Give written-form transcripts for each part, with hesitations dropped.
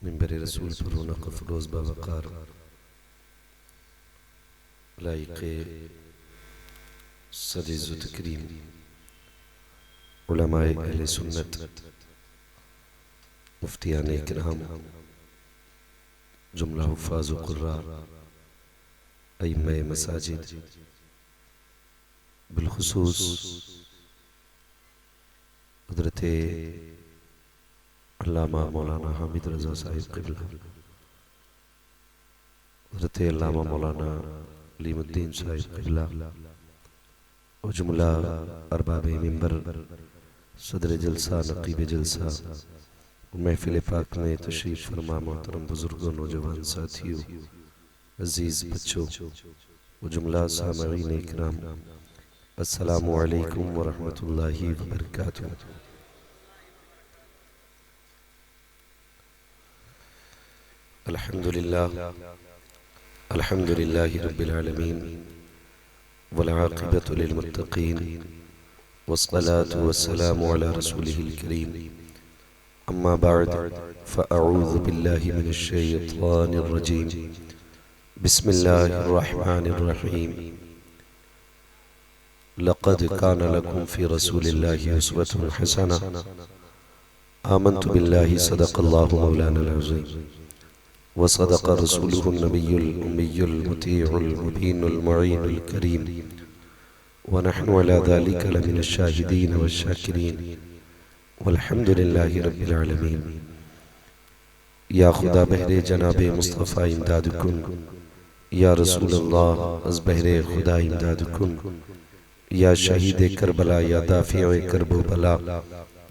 मिंबर रसूल पर रौनक फ़रोज़ बावक़ार लाइक़े सद इज़्ज़त करीम उलमाए अहले सुन्नत मुफ्तियान इकराम जुमला हुफ़ाज़ व क़ुर्रा अइम्माए मसाजिद बिलख़ुसूस हज़रत अल्लामा मौलाना हामिद रज़ा साहिब क़िबला, हज़रत अल्लामा मौलाना अलीमुद्दीन साहिब क़िबला और जुमला अरबाब मिंबर सदर जलसा नक़ीब जलसा महफ़िल पाक में तशरीफ़ फरमा मोहतरम बुज़ुर्गों नौजवान साथियों अज़ीज़ बच्चों और जुमला सामईन इकराम अस्सलामु अलैकुम व रहमतुल्लाहि व बरकातुहू। अल्हम्दुलिल्लाहि रब्बिल आलमीन वल आक़िबतु लिल मुत्तक़ीन वस्सलातु वस्सलामु अला रसूलिहिल करीम अम्मा बअद फ़अऊज़ु बिल्लाहि मिनश शैतानिर रजीम बिस्मिल्लाहिर रहमानिर रहीम लक़द कान लकुम फ़ी रसूलिल्लाहि उस्वतुन हसना आमन्तु बिल्लाहि सदक़ल्लाहु मौलानल अज़ीम व सदक़ रसूलुहुन नबियुल उम्मियुल मुतीउल मुबीनुल मुईनुल करीम व नहनु अला ज़ालिका लमिनश शाहिदीन वश्शाकिरीन वल्हम्दुलिल्लाहि रब्बिल आलमीन। या खुदा बहरे जनाबे मुस्तफ़ा इमदाद कुन, या रसूल अल्लाह अज़ बहरे खुदा इमदाद कुन, या शहीद करबला या दाफ़िए करबो बला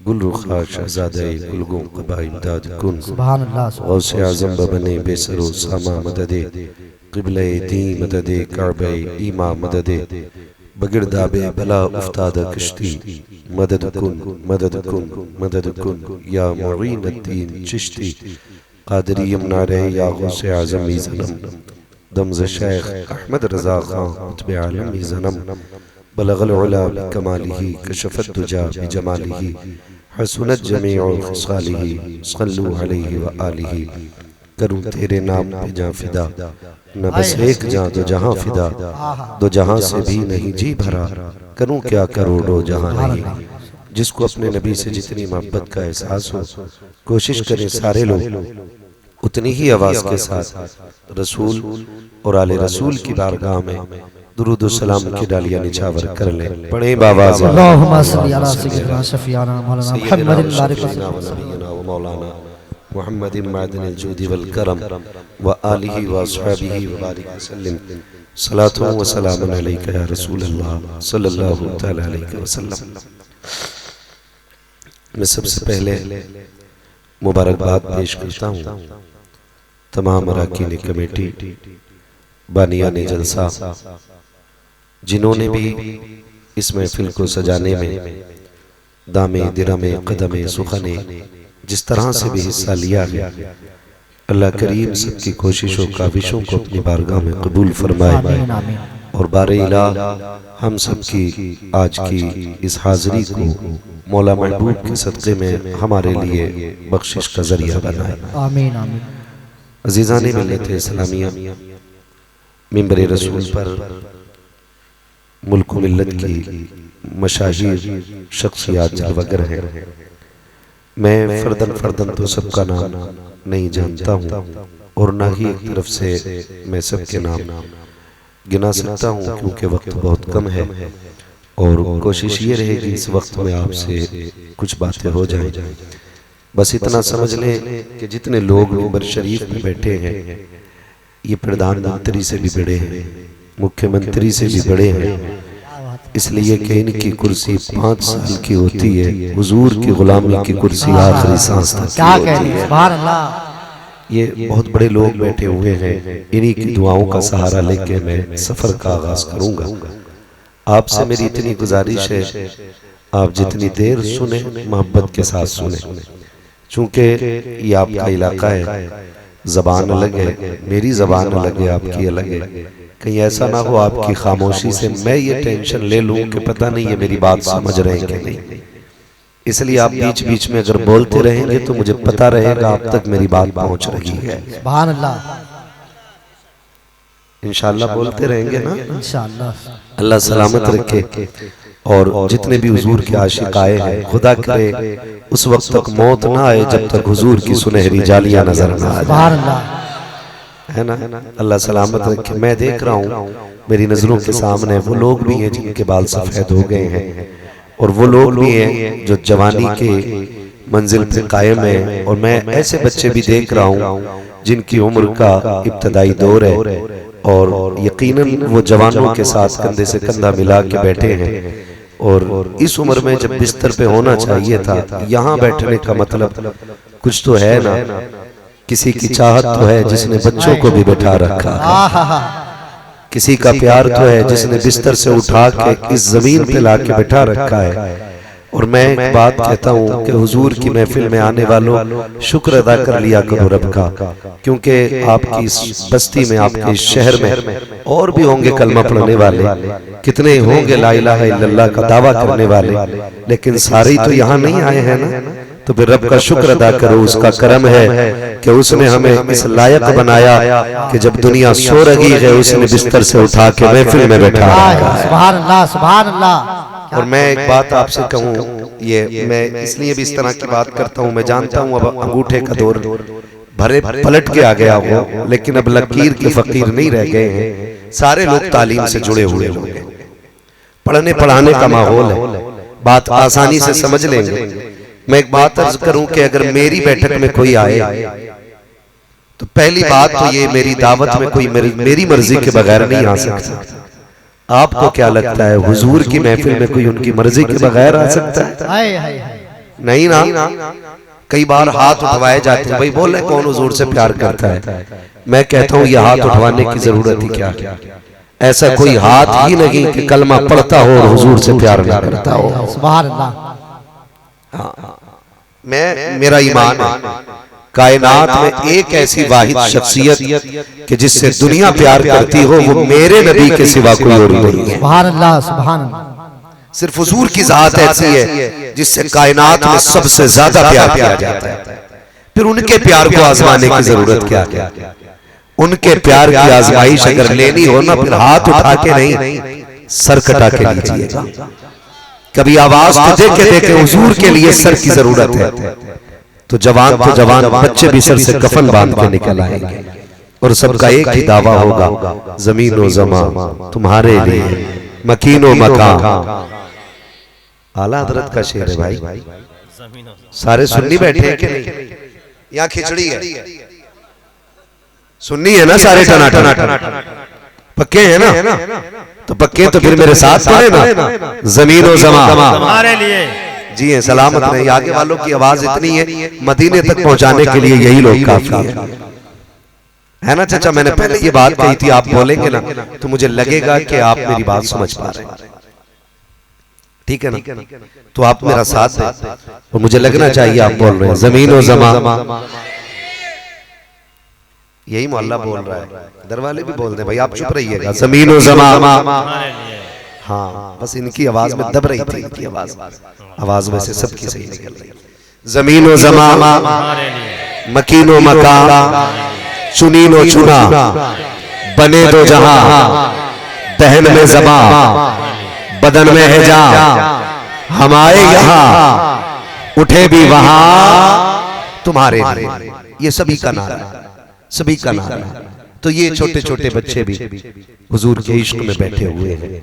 गुल रुखा शहज़ादे गुलगों क़बा इमदाद कुन। गौसे आज़म बबने बेसरो सामा मददे क़िबले दी मददे काबे ईमा मददे बगिरदाबे बला उफ्ताद कश्ती मदद कुन मदद कुन मदद कुन या मुईनुद्दीन चिश्ती क़ादरी यमुना रहे या गौसे आज़म ई ज़नम दमज़ शेख अहमद रज़ा ख़ां कुतुब आलम ई ज़नम बलगल उला बिकमालिही कशफ़त दुजा बिजमालिही हसनत जमीउ ख़िसालिही सल्लु अलैहि व आलिही। करूँ तेरे नाम पे जाँ फिदा न बस एक जाँ दो जहाँ फिदा, दो जहाँ से भी नहीं जी भरा, करूँ क्या करोड़ों जहाँ नहीं। जिसको अपने नबी से जितनी मोहब्बत का एहसास हो कोशिश करें सारे लोग उतनी ही आवाज़ के साथ रसूल और आले रसूल की बारगाह में दुरूद सलाम की डालियां निछावर कर लें। पढ़े बावाज़ अल्लाहुम्मा सल्ली अला सय्यिदना शफ़ीअना मौलाना मुहम्मदिन मौलाना मुहम्मदिन मादिनिल जूदी वल करम व आलिहि व अस्हाबिहि व बारिक वसल्लम सलातु व सलामुन अलैका या रसूल अल्लाह सल्लल्लाहु तआला अलैहि वसल्लम। मैं सबसे पहले मुबारकबाद पेश करता हूँ तमाम अरकान कमेटी बानियान जलसा जिन्होंने भी इस महफिल को सजाने में दामे दिरमे कदमे सुखने जिस तरह से भी हिस्सा लिया है, अल्लाह करीम सबकी कोशिशों काविशों को अपनी बारगाह में कबूल फरमाए और बारे इलाह हम सबकी आज की इस हाज़री को मौला महबूब के सदक़े में हमारे लिए बख्शिश का ज़रिया बनाए। आमीन आमीन। अज़ीज़ान मिल्लत इस्लामिया, मिंबर रसूल पर मुल्क मिल्लत की मशाहिर शख्सियात जलवागर हैं। मैं फ़र्दन फ़र्दन तो सबका नाम नहीं जानता हूँ और ना ही एक तरफ से मैं सबके नाम गिना सकता हूँ क्योंकि वक्त बहुत कम है और कोशिश ये रहेगी इस वक्त में आपसे कुछ बातें हो जाएं। बस इतना समझ लें कि जितने लोग मिंबर शरीफ में बैठे हैं ये प्रधानमंत्री से भी बड़े हैं, मुख्यमंत्री से भी बड़े हैं, इसलिए कि इनकी कुर्सी 5 साल की होती है, हुजूर की गुलामी की कुर्सी आखिरी सांस तक की होती है। ये बहुत बड़े लोग बैठे हुए हैं, इन्हीं की दुआओं का सहारा लेके मैं सफर का आगाज करूंगा। आपसे मेरी इतनी गुजारिश है आप जितनी देर सुने मोहब्बत के साथ सुने, चूंकि ये आपका इलाका है, ज़बान अलग है, मेरी ज़बान अलग है, आपकी अलग है। कहीं ऐसा ना हो आपकी खामोशी से मैं ये टेंशन ले लूं कि पता नहीं ये मेरी बात समझ रहे हैं कि नहीं। इसलिए आप बीच बीच में अगर बोलते रहेंगे तो मुझे पता रहेगा आप तक मेरी बात पहुंच रही है। सुभान अल्लाह। इंशाअल्लाह बोलते रहेंगे ना, इंशाअल्लाह। अल्लाह सलामत रखे। और जितने भी हुजूर के आशिक आए हैं, खुदा करे उस वक्त तक मौत ना आए जब तक हुजूर की सुनहरी जालियां नजर ना आ जाए, है ना। अल्लाह सलामत रखे। मैं देख रहा हूँ मेरी नजरों के सामने वो लोग भी हैं जिनके बाल सफेद हो गए हैं, और वो लोग भी हैं जो जवानी के मंजिल पे कायम है, और मैं ऐसे बच्चे भी देख रहा हूँ जिनकी उम्र का इब्तदाई दौर है, और यकीनन वो जवानों के साथ कंधे से कंधा मिला के बैठे हैं। और इस उम्र में जब बिस्तर पे होना चाहिए था, यहाँ बैठने का मतलब कुछ तो है ना, किसी की चाहत तो है जिसने बच्चों को भी बैठा रखा है, किसी का प्यार तो है जिसने बिस्तर से उठा के इस जमीन पे ला के बैठा रखा है। और मैं एक बात कहता हूँ कि हुजूर की महफिल में आने वालों शुक्र अदा कर लिया करो रब का, क्योंकि आपकी इस बस्ती में, आपके इस शहर में और भी होंगे कलमा पढ़ने वाले, कितने होंगे ला इलाहा इल्लल्लाह का दावा करने वाले, लेकिन सारे तो यहाँ नहीं आए हैं ना। तो फिर रब का शुक्र अदा करो, उसका करम है कि उसने हमें इस लायक बनाया कि जब दुनिया सो रही है उसने बिस्तर से उठा के महफिल में बैठा है। सुभान अल्लाह, सुभान अल्लाह। और मैं एक बात आपसे कहूँ, ये मैं इसलिए भी इस तरह की बात करता हूँ, मैं जानता हूँ अब अंगूठे का दौर भरे पलट के आ गया हो, लेकिन अब लकीर के फकीर नहीं रह गए हैं। सारे लोग तालीम से जुड़े हुए लोग हैं, पढ़ने पढ़ाने का माहौल है, बात आसानी से समझ लेंगे। मैं एक बात अर्ज करूं कि अगर मेरी बैठक में कोई आए तो पहली बात तो ये, मेरी दावत में कोई मेरी मर्जी के बगैर नहीं आ सकता। आपको क्या लगता है हुजूर की महफिल में कोई उनकी मर्जी के बगैर आ सकता है? नहीं ना। कई बार हाथ उठवाए जाते हैं, भाई बोले कौन हुजूर से प्यार करता है। मैं कहता हूँ ये हाथ उठवाने की जरूरत ही क्या? ऐसा कोई हाथ ही नहीं कि कलमा पढ़ता हो और हुजूर से प्यार ना करता हो। सुभान अल्लाह। मेरा ईमान है कायनात में एक ऐसी वाहिद शख्सियत कि जिससे दुनिया प्यार करती हो वो मेरे नबी के सिवा कोई और नहीं है। सुभान अल्लाह, सुभान अल्लाह। सिर्फ हुजूर की जात ऐसी है जिससे कायनात में सबसे ज्यादा प्यार किया जाता है। फिर उनके प्यार को आजमाने की जरूरत क्या है? उनके प्यार की आजमाइश अगर लेनी हो ना, फिर हाथ उठा के नहीं, सर कटा के लीजिएगा। कभी आवाज तो देखे देखे हुजूर के लिए सर की जरूरत है, तो जवान बच्चे भी सर से कफन बांध के निकल आएंगे, और सबका एक ही दावा होगा, जमीन व ज़मा तुम्हारे लिए, मकीन व मकान। आला हजरत का शेर है भाई। सारे सुन्नी बैठे हैं कि नहीं? यहाँ खिचड़ी है, सुन्नी है ना सारे? टना पक्के हैं ना? तो पक्के तो फिर मेरे साथ पढ़े ना, जमीन व ज़मा हमारे लिए। जी हैं, सलामत रहे। आगे वालों की आवाज इतनी है, मदीने तक पहुंचाने के लिए यही लोग काफी है ना चाचा? मैंने पहले ये बात कही थी, आप बोलेंगे ना तो मुझे लगेगा कि आप मेरी बात समझ पा रहे हैं, ठीक है ना? तो आप मेरा साथ दें और मुझे लगना चाहिए आप बोल रहे हैं जमीन व ज़मा। यही मोहल्ला बोल रहा है, इधर वाले भी बोल दे भाई, आप चुप रहिएगा। जमीन व ज़मा, हाँ बस इनकी आवाज में दब रही थी, इनकी आवाज में से सबकी सही निकल रही। जमीन व ज़मा, मकीन व मकान, चुनीन व चुना, बने दो जहां, दहन में ज़बा, बदन में है जान, हम आए यहाँ उठे भी वहां तुम्हारे लिए। ये सभी का नारा, सभी का नारा। तो ये छोटे छोटे बच्चे भी हुजूर के इश्क में बैठे हुए हैं,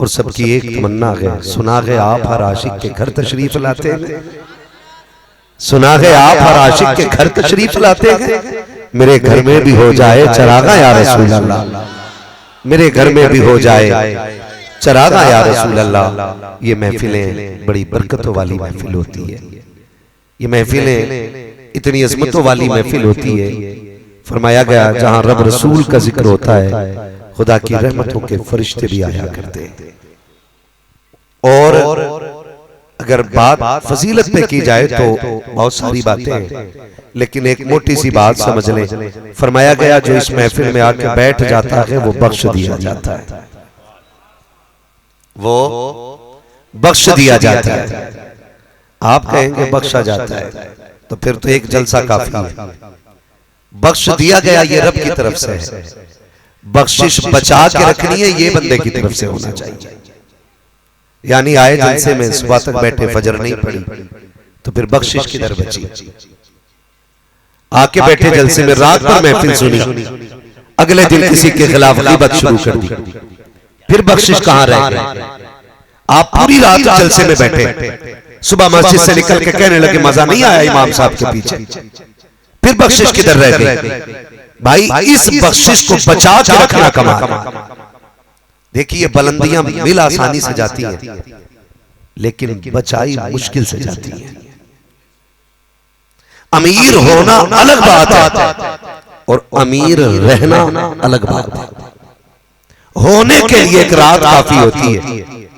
और सबकी एक तमन्ना है, सुना है आप हर आशिक के घर तशरीफ लाते हैं, सुना है आप हर आशिक के घर तशरीफ लाते हैं। मेरे घर में भी हो जाए चरागा या रसूल अल्लाह, मेरे घर में भी हो जाए चरागा या रसूल अल्लाह। ये महफिलें बड़ी बरकतों वाली महफिल होती है, ये महफिलें इतनी अजमतों वाली महफिल होती है। फरमाया गया जहां रब रसूल का जिक्र होता है, खुदा की रहमतों के फरिश्ते भी आया करते हैं। और अगर बात फजीलत पे की जाए तो बहुत सारी बातें हैं, लेकिन एक मोटी सी बात समझ लें। फरमाया गया जो इस महफिल में आके बैठ जाता है वो बख्श दिया जाता है, वो बख्श दिया जाता है। आप कहेंगे बख्शा जाता है, तो फिर तो एक जलसा काफी है। बख्श दिया गया ये रब की तरफ से है, बख्शिश बचा के रखनी है ये बंदे की तरफ से होना चाहिए। यानी आए जलसे में सुबह तक बैठे, फजर नहीं पड़ी, तो फिर बख्शिश किधर बची? आके बैठे जलसे में, रात भर महफिल सुनी, अगले दिन किसी के खिलाफ ग़ीबत शुरू कर दी, फिर बख्शिश कहां रह गई? आप पूरी रात जलसे में बैठे, सुबह मस्जिद से निकल के कहने लगे मजा नहीं आया इमाम साहब के पीछे, फिर बख्शिश किधर रह गई? भाई इस बख्शिश को बचा के रखना कमाल। देखिए बुलंदियां मिल आसानी से जाती है, लेकिन बचाई मुश्किल से जाती है। अमीर होना अलग बात है और अमीर रहना अलग बात है। होने के लिए एक रात काफी होती है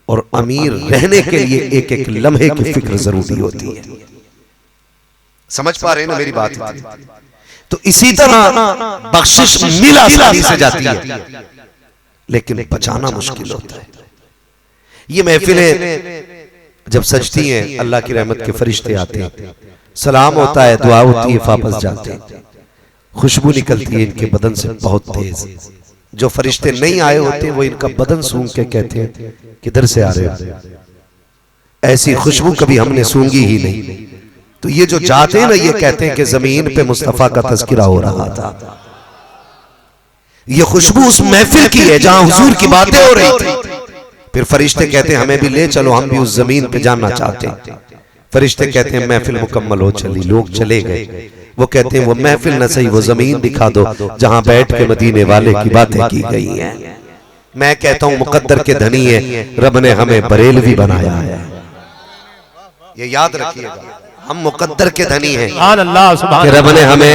और अमीर रहने के लिए एक एक लम्हे की फिक्र जरूरी होती है। समझ पा रहे हैं ना मेरी बात? तो इसी तरह बख्शिश मिल आसानी से जाती है, लेकिन बचाना मुश्किल होता है। ये महफिलें जब सजती हैं, अल्लाह की रहमत के फरिश्ते आते हैं, सलाम होता है, दुआ होती है, वापस जाते हैं, खुशबू निकलती है इनके बदन से बहुत तेज। जो फरिश्ते नहीं आए होते वो इनका बदन सूंघ के कहते हैं किधर से आ रहे हो, ऐसी खुशबू कभी हमने सूंघी ही नहीं। तो ये जो जाते हैं ना, ये कहते हैं कि जमीन पे मुस्तफा का तज़किरा हो रहा था। ये खुशबू उस महफिल की है जहां हुजूर की बातें हो रही थी। फिर फरिश्ते कहते हैं हमें भी ले चलो, हम भी उस जमीन पे जानना चाहते हैं। फरिश्ते कहते हैं महफिल मुकम्मल हो चली, लोग चले गए। वो कहते हैं वो महफिल न सही, वो जमीन दिखा दो जहां बैठ के मदीने वाले की बातें की गई हैं। मैं कहता हूं मुकद्दर के धनी है, रब ने हमें बरेलवी बनाया है। ये याद रखिएगा, हम मुकद्दर के धनी हैं, रब ने हमें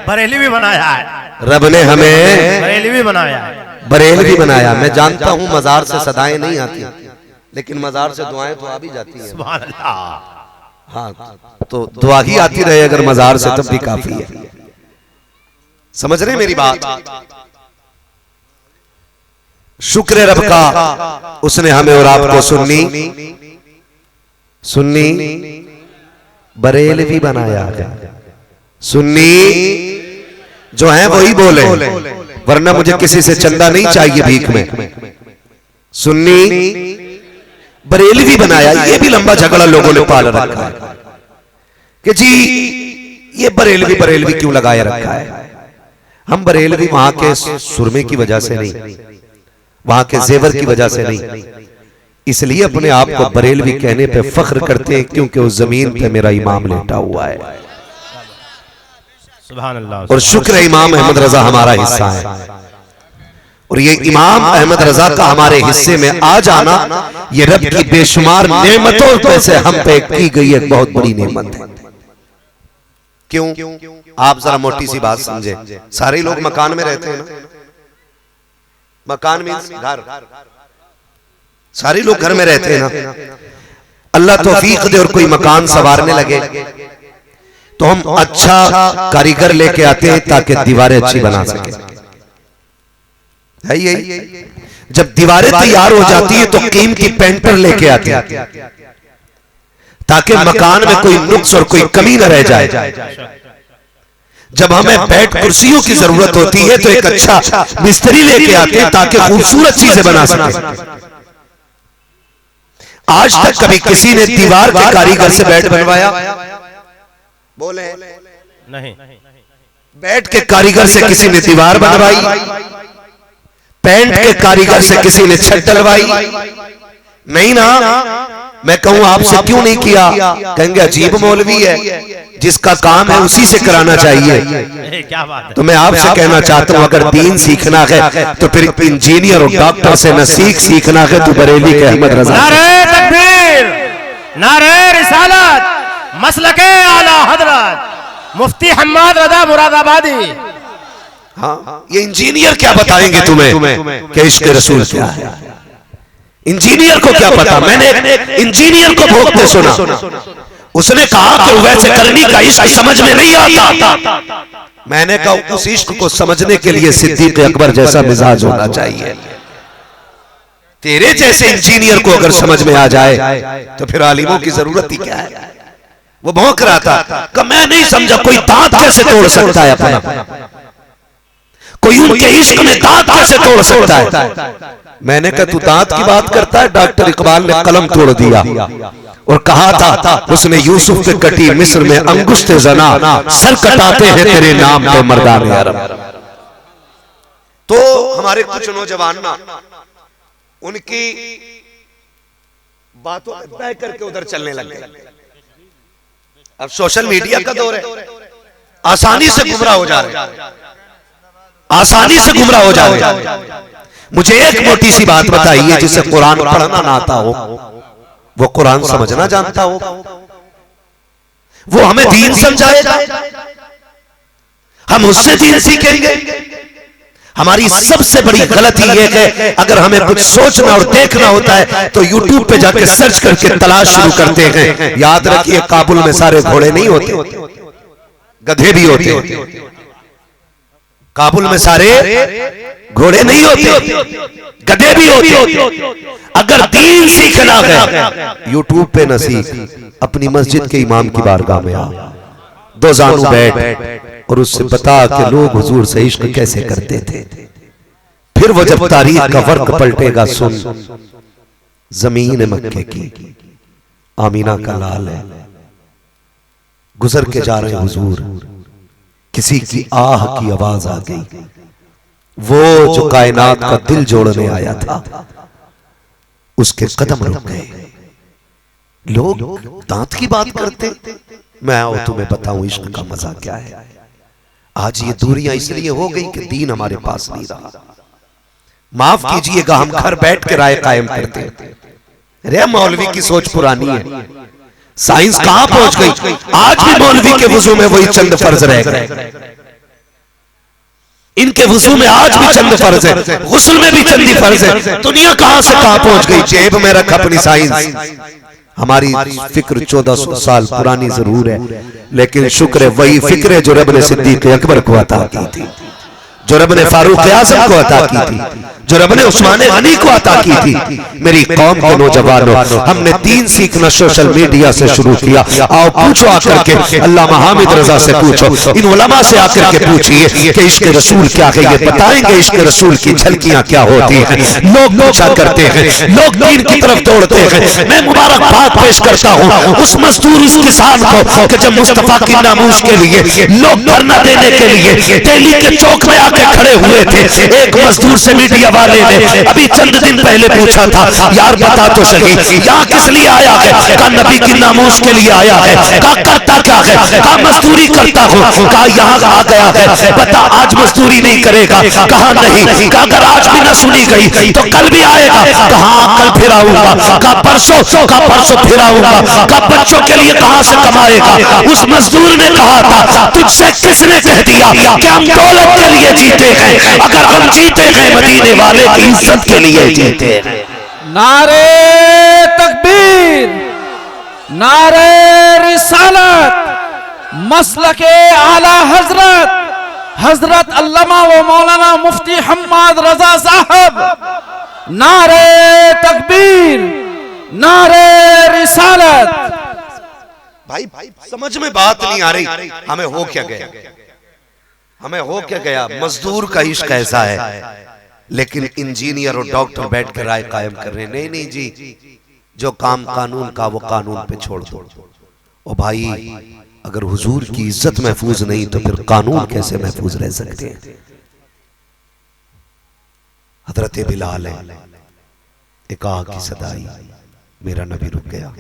बरेलवी बनाया है। रब ने हमें बरेलवी बनाया है। बरेलवी बनाया। मैं जानता हूं मजार से सदाएं नहीं आती, लेकिन मजार से दुआएं तो आ भी जाती हैं। सुभान अल्लाह। हाँ, तो दुआ ही आती रहे अगर मजार से, तब भी काफी है। समझ रहे मेरी बात? शुक्र रब का, उसने हमें और आपको सुन्नी बरेलवी बनाया है। सुन्नी जो है वही बोले, वरना मुझे किसी से चंदा नहीं चाहिए भीख में। सुन्नी बरेलवी बनाया। ये भी लंबा झगड़ा लोगों ने पाल रखा है कि जी ये बरेलवी क्यों लगाया रखा है। हम बरेलवी वहां के सुरमे की वजह से नहीं, वहां के जेवर की वजह से नहीं, इसलिए अपने आप को बरेलवी कहने पे फख्र करते हैं क्योंकि उस जमीन पे मेरा इमाम लेटा हुआ है। सुभान अल्लाह। और शुक्र इमाम अहमद रजा हमारा हिस्सा है। और ये इमाम अहमद रजा का हमारे हिस्से में आ जाना, ये रब की बेशुमार नेमतों में से हम पे की गई एक बहुत बड़ी नेमत है। क्यों? आप जरा मोटी सी बात समझे। सारे लोग मकान में रहते हैं ना, मकान में घर, सारे लोग घर में रहते हैं ना। अल्लाह तौफीक दे और कोई मकान संवारने लगे तो हम अच्छा कारीगर लेके आते हैं ताकि दीवारें अच्छी बना सके। है यही? जब दीवारें तैयार हो जाती है तो कीमती पेंटर लेके आते हैं ताकि मकान में कोई नुक्स और कोई कमी न रह जाए। जब हमें बेड कुर्सियों की जरूरत होती है तो एक अच्छा मिस्त्री लेके आते हैं ताकि खूबसूरत चीजें बना सके। आज तक कभी किसी ने दीवार के कारीगर से बेड बनवाया? बोले नहीं। बेड के कारीगर से किसी ने दीवार बनवाई? पेंट के कारीगर से किसी ने छत डलवाई? नहीं ना। मैं कहूं आपसे क्यों नहीं किया? कहेंगे अजीब मौलवी है, जिसका काम है उसी से कराना चाहिए। क्या बात है? तो मैं आपसे कहना चाहता हूं अगर दीन सीखना है तो फिर इंजीनियर और डॉक्टर से न सीखना है तो बरेली के अहमद रजा। नारे तकबीर, नारे रिसालत, मसलके आला हजरत मुफ्ती हम्माद रजा मुरादाबादी। हाँ, ये इंजीनियर क्या बताएंगे तुम्हें कि इश्क रसूल क्या है? इंजीनियर को क्या पता? मैंने इंजीनियर को भोगते सुना, उसने कहा कि वैसे करनी का इश्क समझ में नहीं आता। मैंने कहा उस इश्क को समझने के लिए सिद्दीक अकबर जैसा मिजाज होना चाहिए। तेरे जैसे इंजीनियर को अगर समझ में आ जाए तो फिर आलिमों की जरूरत ही क्या है। वो भौंक रहा था कि मैं नहीं समझा कोई दांत कैसे तोड़ सकता है अपना, कोई उनके इश्क में दांत कैसे तोड़ सकता है। मैंने कहा तू दांत की बात करता है, डॉक्टर इकबाल ने कलम तोड़ दिया और कहा था उसने यूसुफ पे कटी मिस्र में अंगुश्ते जना, सर कटाते हैं तेरे नाम पे मर्दाने अरब। तो हमारे कुछ नौजवान ना उनकी बातों में बह करके उधर चलने लग गए। अब सोशल मीडिया का दौर है, आसानी से गुमराह हो जा रहे हैं, आसानी से गुमराह हो जा रहे हैं। मुझे एक मोटी सी बात बताइए, जिसे कुरान पढ़ना ना आता हो वो कुरान समझना जानता हो, वो हमें दीन समझाएगा, हम उससे दीन सीखेंगे। हमारी सबसे बड़ी गलती ये है अगर हमें कुछ सोचना और देखना होता है तो यूट्यूब पे जाके सर्च करके तलाश शुरू करते हैं। याद रखिए काबुल में सारे घोड़े नहीं होते, गधे भी होते। काबुल में सारे घोड़े नहीं होते, गधे भी होते। अगर दीन सीखना है यूट्यूब पे न सीख, अपनी मस्जिद के इमाम की बारगाह में आ, दो जानू बैठ और उससे बता कि लोग हुजूर से इश्क कैसे करते थे। फिर वो जब तारीख का वर्क पलटेगा सुन, जमीन मक्के की आमीना का लाल है, गुजर के जा रहे हुजूर, किसी की आह की आवाज आ गई, वो जो कायनात का दिल जोड़ने आया था उसके कदम रुक गए। लोग दांत की बात करते, मैं आओ तुम्हें बताऊं इश्क का मजा क्या है। आज ये दूरियां इसलिए हो गई कि दीन हमारे पास नहीं रहा। माफ कीजिएगा हम घर बैठ के राय कायम करते रे, मौलवी की सोच पुरानी है, साइंस कहां पहुंच गई। आज भी मौलवी के वुजू में वही चंद फर्ज रह गए, इनके वुजू में आज भी चंद फर्ज है, गुस्ल में भी चंद फर्ज है। दुनिया कहां से कहां पहुंच गई। जेब में रख अपनी साइंस। हमारी फिक्र 1400 साल पुरानी जरूर है, लेकिन शुक्र है वही फिक्र है जो रब ने सिद्दीक अकबर को अता की थी, जो रब ने फारूक आज़म को अता की थी, जो रब ने उस्मान गनी को अता की थी। मेरी कौम के नौजवानों, हमने दीन सीखना सोशल मीडिया से शुरू किया। आओ पूछो आकर के, अल्लामा हामिद रजा से पूछो, इन उलमा से आकर के पूछिए कि इश्क रसूल क्या है, ये बताएंगे इश्क रसूल की झलकियां क्या होती हैं। लोग पूछा करते हैं, लोग दीन की तरफ दौड़ते हैं। मैं मुबारकबाद पेश करता हूं उस मजदूर उस किसान को कि जब मुस्तफा की नामूश के लिए लोग धरना देने के लिए दिल्ली के चौक में आके खड़े हुए थे, एक मजदूर से मीडिया वाले ने अभी चंद दिन पहले पूछा था, यार बता तो सही यहाँ किस लिए आया है। कहा नबी की नामूस के लिए आया है। कहा करता क्या है। कहा मजदूरी करता हूँ। कहा यहाँ आ गया है, बता आज मजदूरी नहीं करेगा। कहा नहीं। कहा अगर आज भी न सुनी गई तो कल भी आएगा। कहा कल फिर आऊंगा। कहा परसों। कहा परसों फिर आऊंगा। कहा बच्चों के लिए कहां से कमाएगा। उस मजदूर ने कहा था, तुझसे किसने कह दिया कि हम दौलत के लिए जीते हैं। अगर हम जीते हैं मदीने वाले की इज्जत के लिए जीते हैं। नारे तकबीर, नारे रिसालत, मसलके आला हजरत हजरत अल्लामा व मौलाना मुफ्ती हम्माद रजा साहब। नारे तकबीर, नारे रिसालत। भाई समझ में बात नहीं आ रही, हमें हो क्या गया, हमें हो क्या गया। मजदूर का इश्क ऐसा है, लेकिन इंजीनियर और डॉक्टर बैठ कर राय कायम कर रहे हैं। नहीं नहीं जी, जो काम कानून का वो कानून पे छोड़ दो। ओ भाई, अगर हुजूर की इज्जत महफूज नहीं तो फिर कानून कैसे महफूज रह सकते हैं। हजरत बिलाल है, एक आह की सदाई, मेरा नबी रुक गया,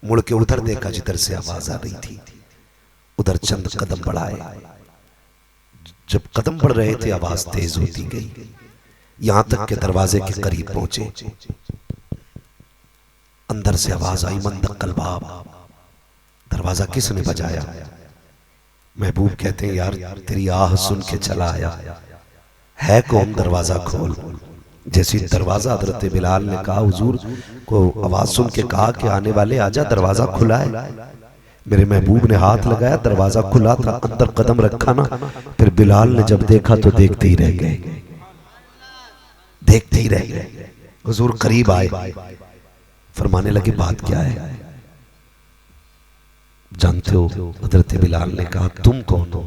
मुड़ के उधर देखा जिधर से आवाज आ रही थी, उधर चंद कदम बढ़ाए। जब कदम बढ़ रहे थे आवाज तेज होती गई, यहां तक के दरवाजे के करीब पहुंचे। अंदर से आवाज आई, मन दक्कल बाब। दरवाजा किसने बजाया? महबूब कहते हैं, यार तेरी आह सुन के चला आया है कौन, दरवाजा खोल। जैसे दरवाजा, हजरत बिलाल ने कहा, हुजूर को आवाज सुन के कहा कि आने वाले आजा, दरवाजा खुला है। मेरे महबूब ने हाथ लगाया, दरवाजा खुला था, अंदर कदम रखा ना, फिर बिलाल ने जब देखा तो देखते ही रह गए, देखते ही रह गए। हुजूर करीब आए, फरमाने लगे बात क्या है? जानते हो, हजरत बिलाल ने कहा तुम कौन हो?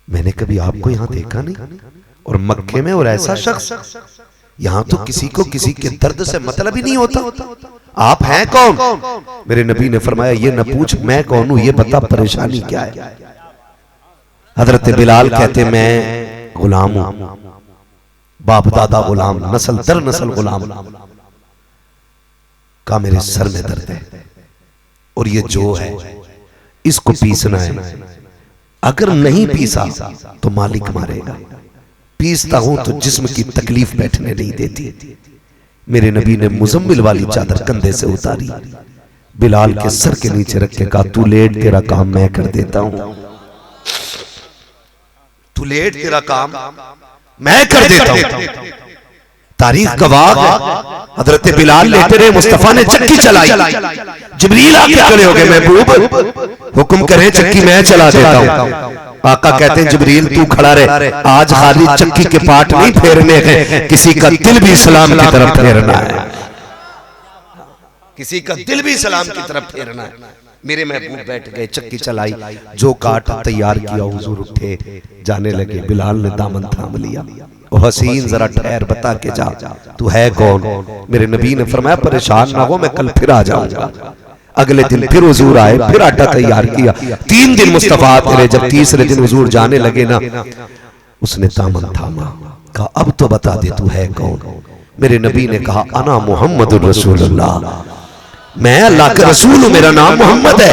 मैंने कभी आपको यहां देखा नहीं, और मक्के में और ऐसा शख्स, यहां तो किसी को किसी के दर्द से मतलब ही नहीं होता। आप हैं कौन? मेरे नबी ने फरमाया ये न पूछ मैं कौन हूं, ये बता परेशानी क्या है। हजरत बिलाल कहते मैं गुलाम हूं, बाप दादा गुलाम, नस्ल दर नस्ल गुलाम का मेरे सर में दर्द है, और ये जो है इसको पीसना है, अगर नहीं पीसा तो मालिक मारेगा, पीसता हूं तो जिस्म की तकलीफ बैठने नहीं देती। मेरे नबी ने मुजम्मिल वाली चादर कंधे से उतारी, बिलाल के सर के नीचे रख के कहा तू लेट, तेरा काम मैं कर देता हूं, तू लेट, तेरा काम मैं कर देता हूं। तारीख गवाह है, हजरत बिलाल लेटे रहे, मुस्तफा ने चक्की चलाई, जिब्रील आके खड़े हो गए, महबूब हुक्म करें चक्की मैं चला देता हूं। आका कहते हैं जिब्रील तू खड़ा रहे, आज खाली चक्की के पार्ट नहीं फेरने हैं, किसी का दिल भी इस्लाम की तरफ फेरना है, किसी का दिल भी इस्लाम की तरफ फेरना है। मेरे महबूब बैठ गए, चक्की चलाई, जो काट तैयार किया, हुजूर उठे जाने लगे। बिलाल ने दामन थाम लिया, ओ हसीन जरा ठहर, बता के जा तू है कौन? मेरे नबी ने फरमाया परेशान ना हो, मैं कल फिर आ जाऊंगा। अगले दिन फिर हुजूर आए, फिर आटा तैयार किया, 3 दिन मुस्तफा तेरे, जब तीसरे दिन हुजूर जाने लगे ना, उसने दामन थामा, कहा अब तो बता दे तू है कौन? मेरे नबी ने कहा अना मुहम्मदुर रसूलुल्लाह, मैं अल्लाह का रसूल हूं, मेरा नाम मोहम्मद है।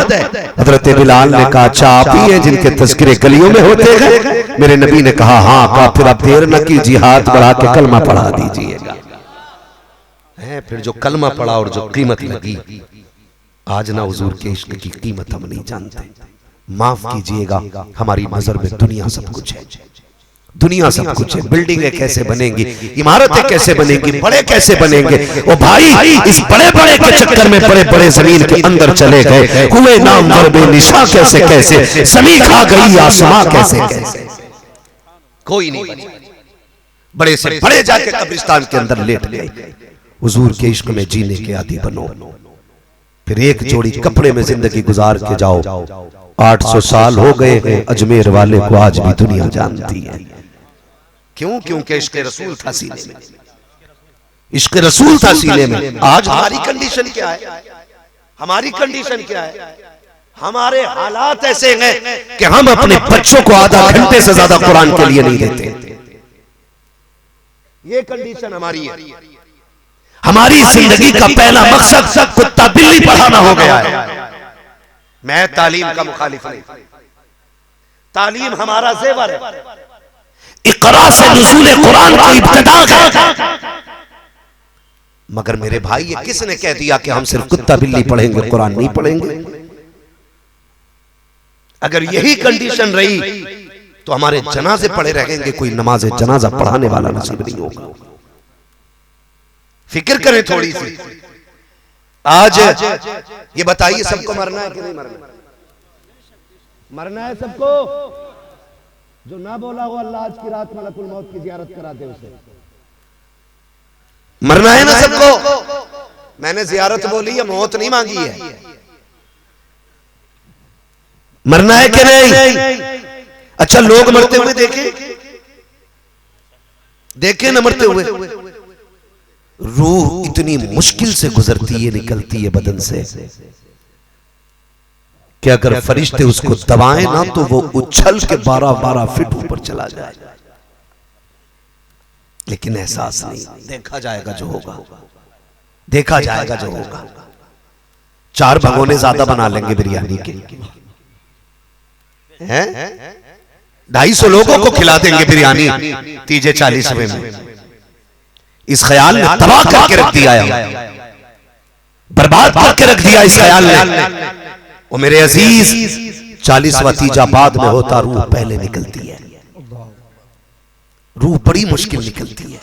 हजरत बिलाल ने कहा अच्छा आप ही हैं जिनके तज़किरे गलियों में होते हैं? मेरे नबी ने कहा हाँ। कहा फिर आप देर न कीजिए, हाथ बढ़ा के कलमा पढ़ा दीजिएगा। फिर जो कलमा पढ़ा और जो कीमत लगी, आज ना हुजूर के इश्क की कीमत हम नहीं जानते। माफ कीजिएगा, हमारी नजर में दुनिया सब कुछ है, दुनिया सब कुछ है। बिल्डिंगें कैसे बनेंगी, इमारतें कैसे बनेंगी, बड़े कैसे बनेंगे, ओ भाई इस बड़े बड़े के चक्कर में बड़े बड़े जमीन के अंदर चले गए, हुए नामवर बेनिशा कैसे कैसे, जमीन खा गई आसमां कैसे कैसे, कोई नहीं बनी। बड़े से बड़े जाके कब्रिस्तान के अंदर लेट गए। हुजूर के इश्क में जीने के आदी बनो, फिर एक जोड़ी कपड़े में जिंदगी गुजार के जाओ। 800 साल हो गए हैं, अजमेर वाले को आज भी दुनिया जानती है। क्यों? क्योंकि इश्क रसूल था सीने में, इश्क रसूल था सीने में। आज हमारी कंडीशन क्या है? हमारी कंडीशन क्या है? हमारे हालात ऐसे हैं कि हम अपने बच्चों को आधा घंटे से ज्यादा कुरान के लिए नहीं देते। ये कंडीशन हमारी है। हमारी जिंदगी का पहला मकसद कुत्ता बिल्ली पढ़ाना हो गया है। मैं तालीम का मुखालिफ नहीं, तालीम हमारा ज़ेवर है। इक़रा से नुज़ूल कुरान की इब्तिदा है। मगर मेरे भाई ये किसने कह दिया कि हम सिर्फ कुत्ता बिल्ली पढ़ेंगे, कुरान नहीं पढ़ेंगे? अगर यही कंडीशन रही तो हमारे जनाजे पड़े रहेंगे, कोई नमाज जनाजा पढ़ाने वाला नसीब नहीं होगा। फिक्र करें थोड़ी सी। आज ये बताइए सबको मरना है कि नहीं मरना? मरना है सबको। जो ना बोला हो अल्लाह आज की रात मलकुल मौत की जियारत करा दे उसे। मरना है ना सबको। मैंने जियारत बोली है, मौत नहीं मांगी है। मरना है कि नहीं? अच्छा लोग मरते हुए देखे, देखे ना मरते हुए। रूह इतनी मुश्किल से गुजरती है, निकलती है बदन से कि अगर फरिश्ते उसको दबाएं ना तो वो उछल के 12-12 फीट ऊपर चला जाए। लेकिन एहसास नहीं, देखा जाएगा जो होगा, देखा जाएगा जो होगा। 4 भगोने ज्यादा बना लेंगे बिरयानी के, हैं 250 लोगों को खिला देंगे बिरयानी 30-40 में। इस ख्याल ने तबाह करके रख दिया, बर्बाद करके रख दिया इस ख्याल ने। वो मेरे अजीज 40वां तीजा बाद में होता, रूह पहले निकलती है। रूह बड़ी मुश्किल निकलती है।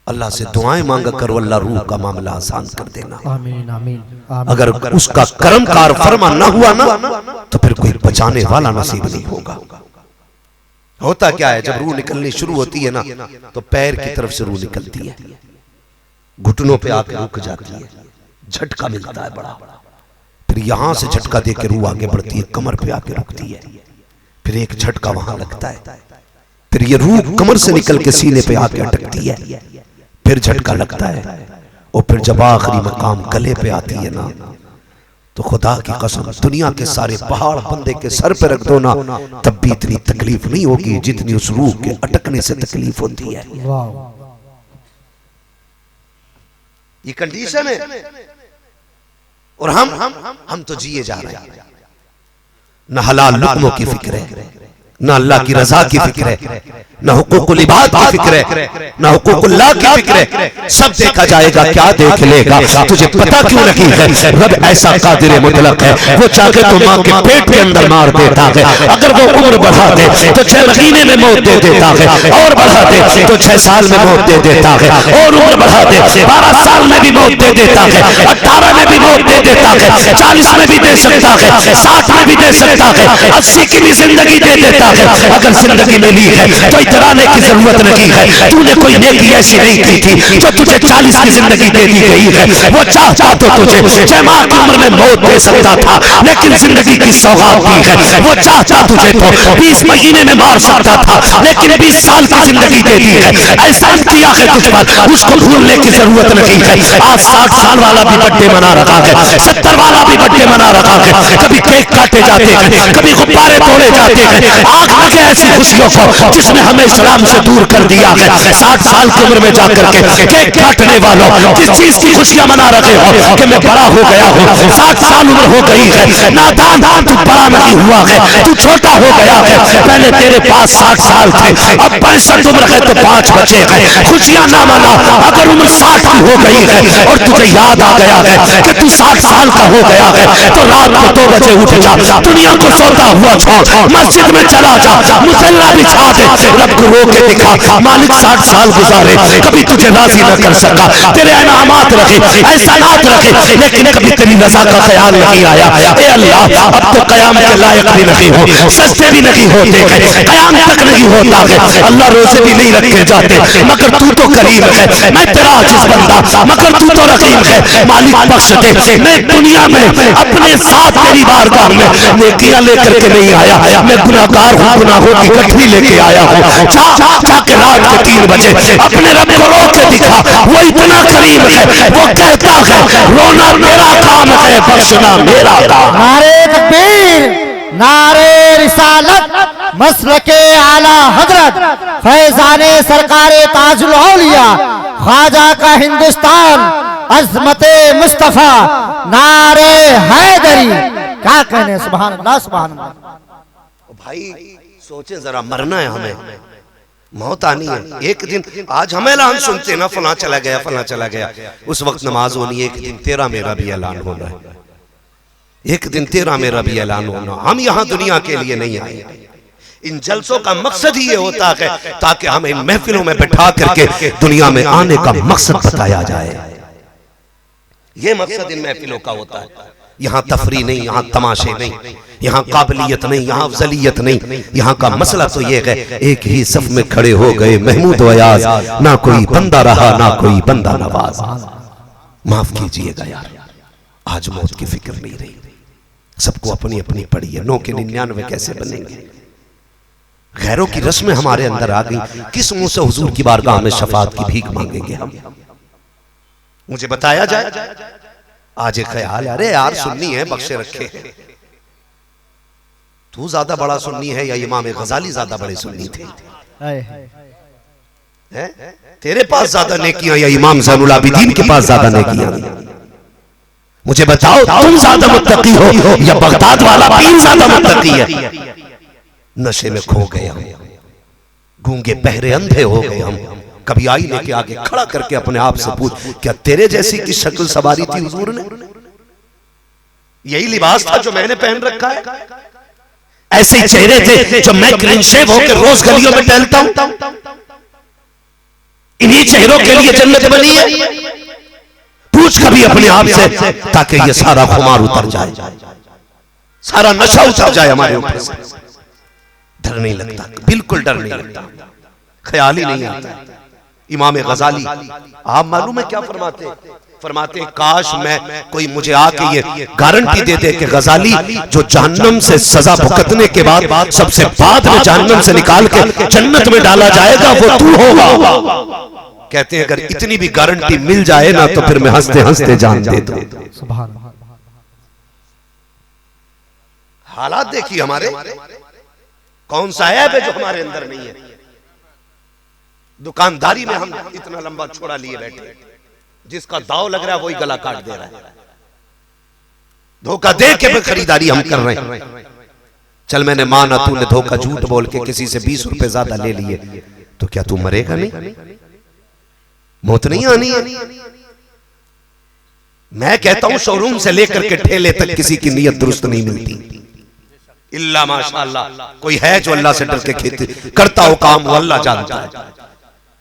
अल्लाह से दुआएं मांगा करो, अल्लाह रूह का मामला आसान कर देना। आमीन आमीन। अगर उसका कर्मकार फरमा ना हुआ ना तो फिर कोई बचाने वाला नसीब नहीं होगा। होता क्या है, जब रूह निकलनी शुरू होती है ना तो पैर की तरफ से रूह निकलती है, घुटनों पे आके रुक जाती है, झटका मिलता है बड़ा, फिर यहां से झटका देकर रूह आगे बढ़ती है, कमर पे आके रुकती है, फिर एक झटका वहां लगता है, फिर ये रूह कमर से निकल के सीने पे आके अटकती है, फिर झटका लगता है, और फिर जब आखिरी मकाम गले पे आती है ना तो खुदा की कसम दुनिया के सारे पहाड़ बंदे के सर पे रख दो ना तब भी इतनी तकलीफ नहीं होगी जितनी उस रूह के अटकने से तकलीफ होती है। ये कंडीशन है, और हम तो जिए जा रहे हैं, न हलाल लुक्मों की फिक्र है, न अल्लाह की रजा की फिक्र है, न हुकूकुल इबाद की फिक्र है, न हुकूकुल्लाह की फिक्र है। सब देखा जाएगा, क्या देख लेगा तुझे पता क्यों नहीं है? रब ऐसा कादिर मुतलक है, वो चाहे तो माँ के पेट के अंदर मार देता है, अगर वो उम्र बढ़ा दे तो 6 महीने में मौत दे देता है, और बढ़ा दे तो 6 साल में मौत दे देता है, और उम्र बढ़ा दे 12 साल में भी मौत दे देता है, 18 में भी मौत दे देता है, 40 में भी दे सकता है, 60 में भी दे सकता है, 80 की भी जिंदगी दे देता है। अगर जिंदगी में ली है तो इतराने की जरूरत नहीं है, तूने कोई नेकी ऐसी नहीं की थी जो तुझे 40 की जिंदगी दे दी गई है। वो चाहता तो तुझे 6 माह की उम्र में मौत दे सकता था, लेकिन जिंदगी की सौगात दी है। वो चाहता तुझे तो 20 महीने में मार सकता था, लेकिन 20 साल की जिंदगी दे दी है। ऐसा किया है तुझ पर, उसको भूलने की जरूरत नहीं है। आज 60 साल वाला भी बर्थडे मना रखा है, 70 वाला भी बर्थडे मना रखा है, कभी केक काटे जाते हैं, कभी गुब्बारे तोड़े जाते हैं। आग लगे ऐसी खुशियों को जिसने हमें इस्लाम से दूर कर दिया है। 60 साल की उम्र में जाकर के केक काटने वालों, जिस चीज की खुशियां मना रहे हो कि मैं बड़ा हो गया हूँ, 60 साल उम्र हो गई है, नादान तू बड़ा नहीं हुआ है, तू छोटा हो गया है। पहले तेरे पास 60 साल थे, अब 65 उम्र है तो 5 बचे हैं। खुशियां ना मना, अगर उम्र 60 की हो गई है और तुझे याद आ गया है कि तू 60 साल का हो गया है, तो रात को 2 बजे उठ जा, दुनिया को सोता हुआ छोड़, मस्जिद में चला जा, मुसल्ला बिछा दे, रब को रो के दिखा मालिक 60 साल गुजारे, कभी तुझे राजी न कर सका, तेरे इनामात रखे, एहसानात रखे, लेकिन कभी तेरी रजा का ख्याल नहीं आया। ए अल्लाह, अब तो क़यामत के लायक भी नहीं हो, सस्ते भी नहीं होते, क़याम तक नहीं होता है, अल्लाह रोजे भी नहीं रखे जाते, मगर तू तो करीम है, मैं तेरा आजिज़ बंदा, मगर तू तो रहीम है, मालिक बख्श दे। मैं दुनिया में अपने साथ तेरी बारगाह में नेकियां लेकर के नहीं आया, मैं गुनाहगार हूँ, गुनाहों की गठरी लेके आया हूँ। जाके रात के 3 बजे अपने रब को रो के दिखा, वो इतना करीम है, वो कहता है रोना मेरा काम है, बख्शना मेरा काम। नारे तकबीर, नारे रिसालत, मसलके आला हजरत, फैजाने सरकारे ताजुल औलिया, ख्वाजा का हिंदुस्तान, अज़मते मुस्तफा, नारे हैदरी। क्या कहने, सुभान अल्लाह, सुभान अल्लाह। भाई सोचे जरा, मरना है हमें, मौत आनी है एक दिन। आज हम ऐलान सुनते ना, फला चला गया, फला चला गया, उस वक्त नमाज होनी है, एक दिन तेरा मेरा भी ऐलान होना है, एक दिन तेरा मेरा भी ऐलान होना। हम यहाँ दुनिया के लिए नहीं आए, इन जलसों का मकसद ही ये होता है ताकि हमें इन महफिलों में बैठा करके दुनिया में आने का मकसद बताया जाए। ये मकसद इन महफिलों का होता है। यहाँ तफरी नहीं, यहाँ तमाशे नहीं, यहाँ काबिलियत नहीं, यहाँ अफजलियत नहीं, यहाँ का मसला तो ये है, एक ही सफ में खड़े हो गए महमूद अयाज, ना कोई बंदा रहा ना कोई बंदा नवाज। माफ कीजिएगा यार, आज मौत की फिक्र नहीं रही, सबको अपनी अपनी पड़ी है। 9 के 99 कैसे बनेंगे? गैरों की रस्में हमारे अंदर आ गई, किस मुंह से हुजूर की बारगाह में शफाअत की भीख मांगेंगे हम? मुझे बताया जाए। आज एक ख्याल, अरे यार सुन्नी है, बख्शे रखे, तू ज्यादा बड़ा सुन्नी है या इमाम गजाली ज्यादा बड़े सुन्नी थे? तेरे पास ज्यादा नेकियां या इमाम ज़ैनुल आबिदीन के पास ज्यादा नेकियां? मुझे बताओ, तुम ज्यादा मुत्तकी हो या बगदाद वाला पीर ज्यादा मुत्तकी है? नशे में खो गए हम, गूंगे बहरे अंधे हो गए हम। कभी आईने के आगे खड़ा करके अपने आप से पूछ, क्या तेरे जैसी की शक्ल सवारी थी हुजूर ने? यही लिबास था जो मैंने पहन रखा है? ऐसे ही चेहरे थे जो मैं क्लीन शेव होकर रोज गलियों में टहलता हूं? इन्हीं चेहरों के लिए जन्नत बनी है? पूछ कभी अपने आप से, ताकि ये सारा खुमार उतर जाए, सारा नशा उतर जाए हमारे ऊपर से। डर नहीं लगता, बिल्कुल डर नहीं लगता, ख्याल ही नहीं आता। इमाम गजाली आप मालूम है क्या फरमाते? फरमाते काश मैं कोई मुझे आके ये गारंटी दे दे कि गजाली जो जहन्नम से सजा भुगतने के बाद सबसे बाद में जहन्नम से निकाल के जन्नत में डाला जाएगा वो तू होगा। कहते हैं अगर इतनी भी गारंटी मिल जाए ना तो फिर मैं हंसते हंसते जान दे दूं। सुभान अल्लाह। हालात देखिए हमारे, कौन सा ऐब है जो हमारे अंदर नहीं है? दुकानदारी में हम इतना लंबा छोड़ा लिए बैठे, जिसका दाव लग रहा है वही गला काट दे रहा है। धोखा दे के खरीदारी हम कर रहे हैं। चल मैंने माना तूने धोखा झूठ बोल के किसी से 20 रुपए ज्यादा ले लिए, तो क्या तू मरेगा नहीं? मौत नहीं आनी है? मैं कहता हूं शोरूम से लेकर के ठेले तक किसी की नीयत दुरुस्त नहीं मिलती, इल्ला माशाअल्लाह कोई है जो अल्लाह से डर के खेती करता हो काम, वो अल्लाह जानता है,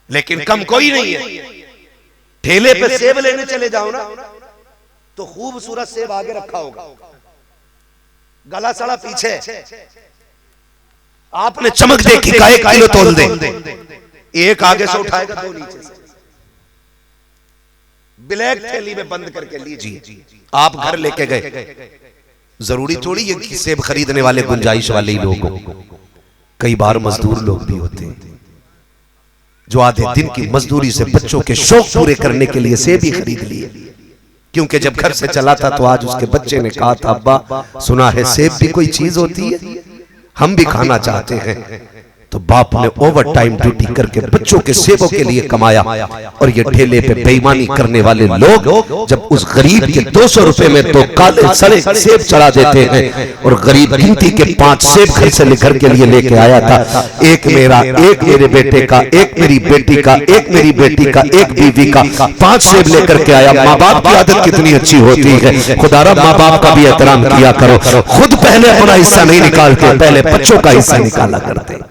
लेकिन कम कोई नहीं है। ठेले पे सेब लेने चले जाओ ना तो खूबसूरत सेब आगे रखा होगा, गला सड़ा पीछे, आपने चमक देखी का 1 किलो तोल दे, एक आगे से उठाएगा 2 नीचे से, ब्लैक थैली में बंद करके लीजिए, आप घर लेके गए। जरूरी थोड़ी है कि सेब खरीदने वाले गुंजाइश वाले ही लोग हो, कई बार मजदूर लोग भी होते हैं जो आधे दिन की मजदूरी से बच्चों के शौक पूरे करने के लिए सेब ही खरीद लिए, क्योंकि जब घर से चला था तो आज उसके बच्चे ने कहा था अब्बा सुना है सेब भी कोई चीज होती है, हम भी खाना चाहते हैं। तो बाप ने ओवर टाइम ड्यूटी करके बच्चों के सेबों के लिए कमाया, और ये ठेले पे बेईमानी करने वाले लोग जब उस गरीब के 200 रुपए में तो काले सड़े सेब चढ़ा देते हैं, और गरीब गिनती के 5 सेब घर से घर के लिए लेके आया था, एक मेरा, एक मेरे बेटे का, एक मेरी बेटी का, एक मेरी बेटी का, एक बीवी का, 5 सेब लेकर के आया। माँ बाप की आदत कितनी अच्छी होती है, खुदारा माँ बाप का भी एहतराम किया करो, खुद पहले अपना हिस्सा नहीं निकालते, पहले बच्चों का हिस्सा निकाला करते।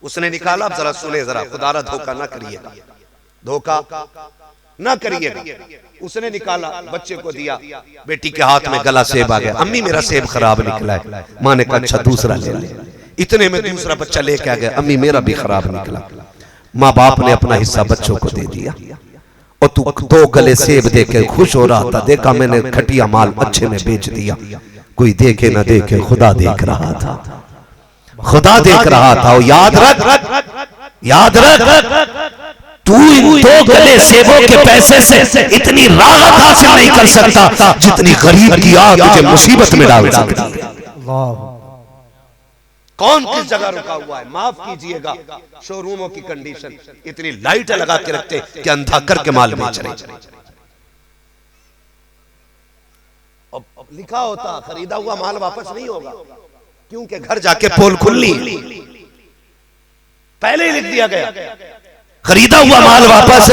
उसने निकाला, अब जरा सुने जरा, खुदारा धोखा ना करिएगा, धोखा ना करिएगा। उसने निकाला, बच्चे को दिया, बेटी के हाथ में गला सेब आ गया, अम्मी मेरा सेब खराब निकला है। माँ ने कहा अच्छा दूसरा ले ले, इतने में दूसरा बच्चा लेके आ गया, अम्मी मेरा भी खराब निकला। माँ बाप ने अपना हिस्सा बच्चों को दे दिया, और तू 2 गले सेब देके खुश हो रहा था, देखा मैंने घटिया माल अच्छे में बेच दिया। कोई देखे ना देखे खुदा देख रहा था, खुदा देख रहा था। और याद रख, याद रख, तू इन 2 गले सेबों के पैसे से इतनी राहत हासिल नहीं कर सकता जितनी गरीब की आग तुझे मुसीबत में डाल सकती है। कौन किस जगह रुका हुआ है? माफ कीजिएगा, शोरूमों की कंडीशन इतनी लाइट लगा के रखते कि अंधा करके माल बेच रहे। लिखा होता खरीदा हुआ माल वापस नहीं होगा, क्योंकि घर जाके पोल खुलनी, पहले ही लिख दिया गया खरीदा हुआ माल वापस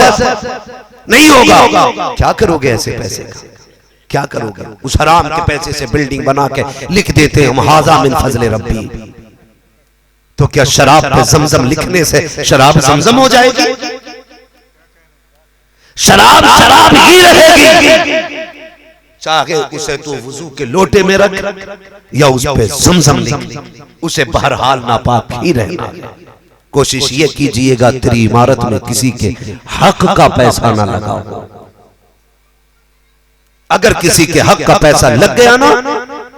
नहीं होगा। क्या करोगे ऐसे पैसे का, क्या करोगे? उस हराम के पैसे से बिल्डिंग बना के लिख देते हम हाजा मिन फजले रब्बी, तो क्या शराब पे जमजम लिखने से शराब जमजम हो जाएगी? शराब शराब ही रहेगी, चाहे उसे तो वुजू के लोटे में रख या उस पे ज़मज़म लिख, उसे बहरहाल नापाक ही रहना। कोशिश ये कीजिएगा तेरी इमारत में किसी के हक का पैसा ना लगाओ। अगर किसी के हक का पैसा लग गया ना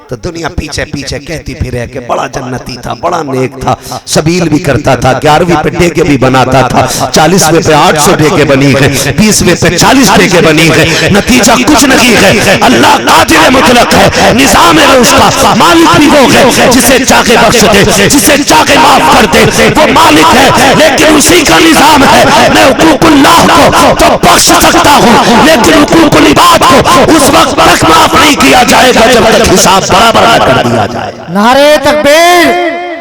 तो दुनिया पीछे पीछे कहती फिरे कि बड़ा जन्नती था, बड़ा नेक था, सबील भी करता था, 11वीं पे डेगे भी बनाता था, 40वें पे 800 डेगे बनी है, 20वें पे 40 डेगे बनी है, नतीजा कुछ नहीं है। अल्लाह कादिर मुतलक है, निजाम है उसका, मालिक भी वो है जिसे चाहे बख्श दे, जिसे चाहे माफ कर दे, वो मालिक है। लेकिन उसी का निजाम है, मैं हुकूकुल्लाह को तो बख्श सकता हूँ, लेकिन हुकूकुल इबाद को उस वक्त तक माफ नहीं किया जाएगा जब तक हिसाब बराबर कर दिया जाए। नारे तकबीर,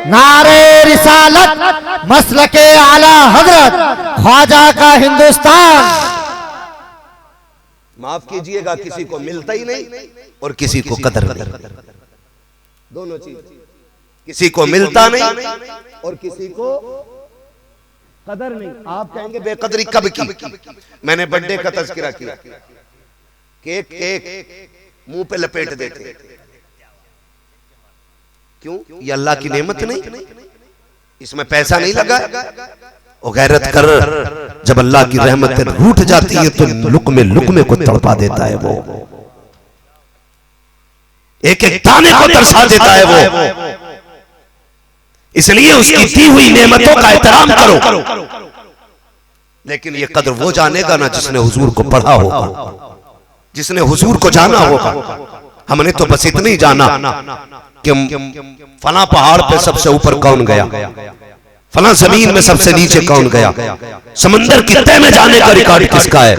नारे रिसालत, मसलके आला हजरत, ख्वाजा का हिंदुस्तान। माफ कीजिएगा, किसी को मिलता ही नहीं और किसी को कदर नहीं, दोनों चीज, किसी को मिलता नहीं और किसी को कदर नहीं। आप कहेंगे बेकदरी कब की? मैंने बर्थडे का तज़किरा किया, केक केक मुंह पे लपेट देते, क्यों? ये अल्लाह की नेमत नहीं, इसमें पैसा नहीं लगा। वो गैरत कर जब अल्लाह की रहमत रूठ जाती है तो लुकमे लुकमे को तड़पा देता है, वो एक एक दाने को तरसा देता है वो। इसलिए उसकी दी हुई नेमतों का एहतराम करो। लेकिन ये कदर वो जानेगा ना जिसने हुजूर को पढ़ा होगा, जिसने हुजूर को जाना होगा। हमने तो बस इतना ही जाना कि फला पहाड़ पे सबसे ऊपर कौन गया, फला जमीन में सबसे नीचे कौन गया, समंदर की तह में जाने का रिकॉर्ड किसका है,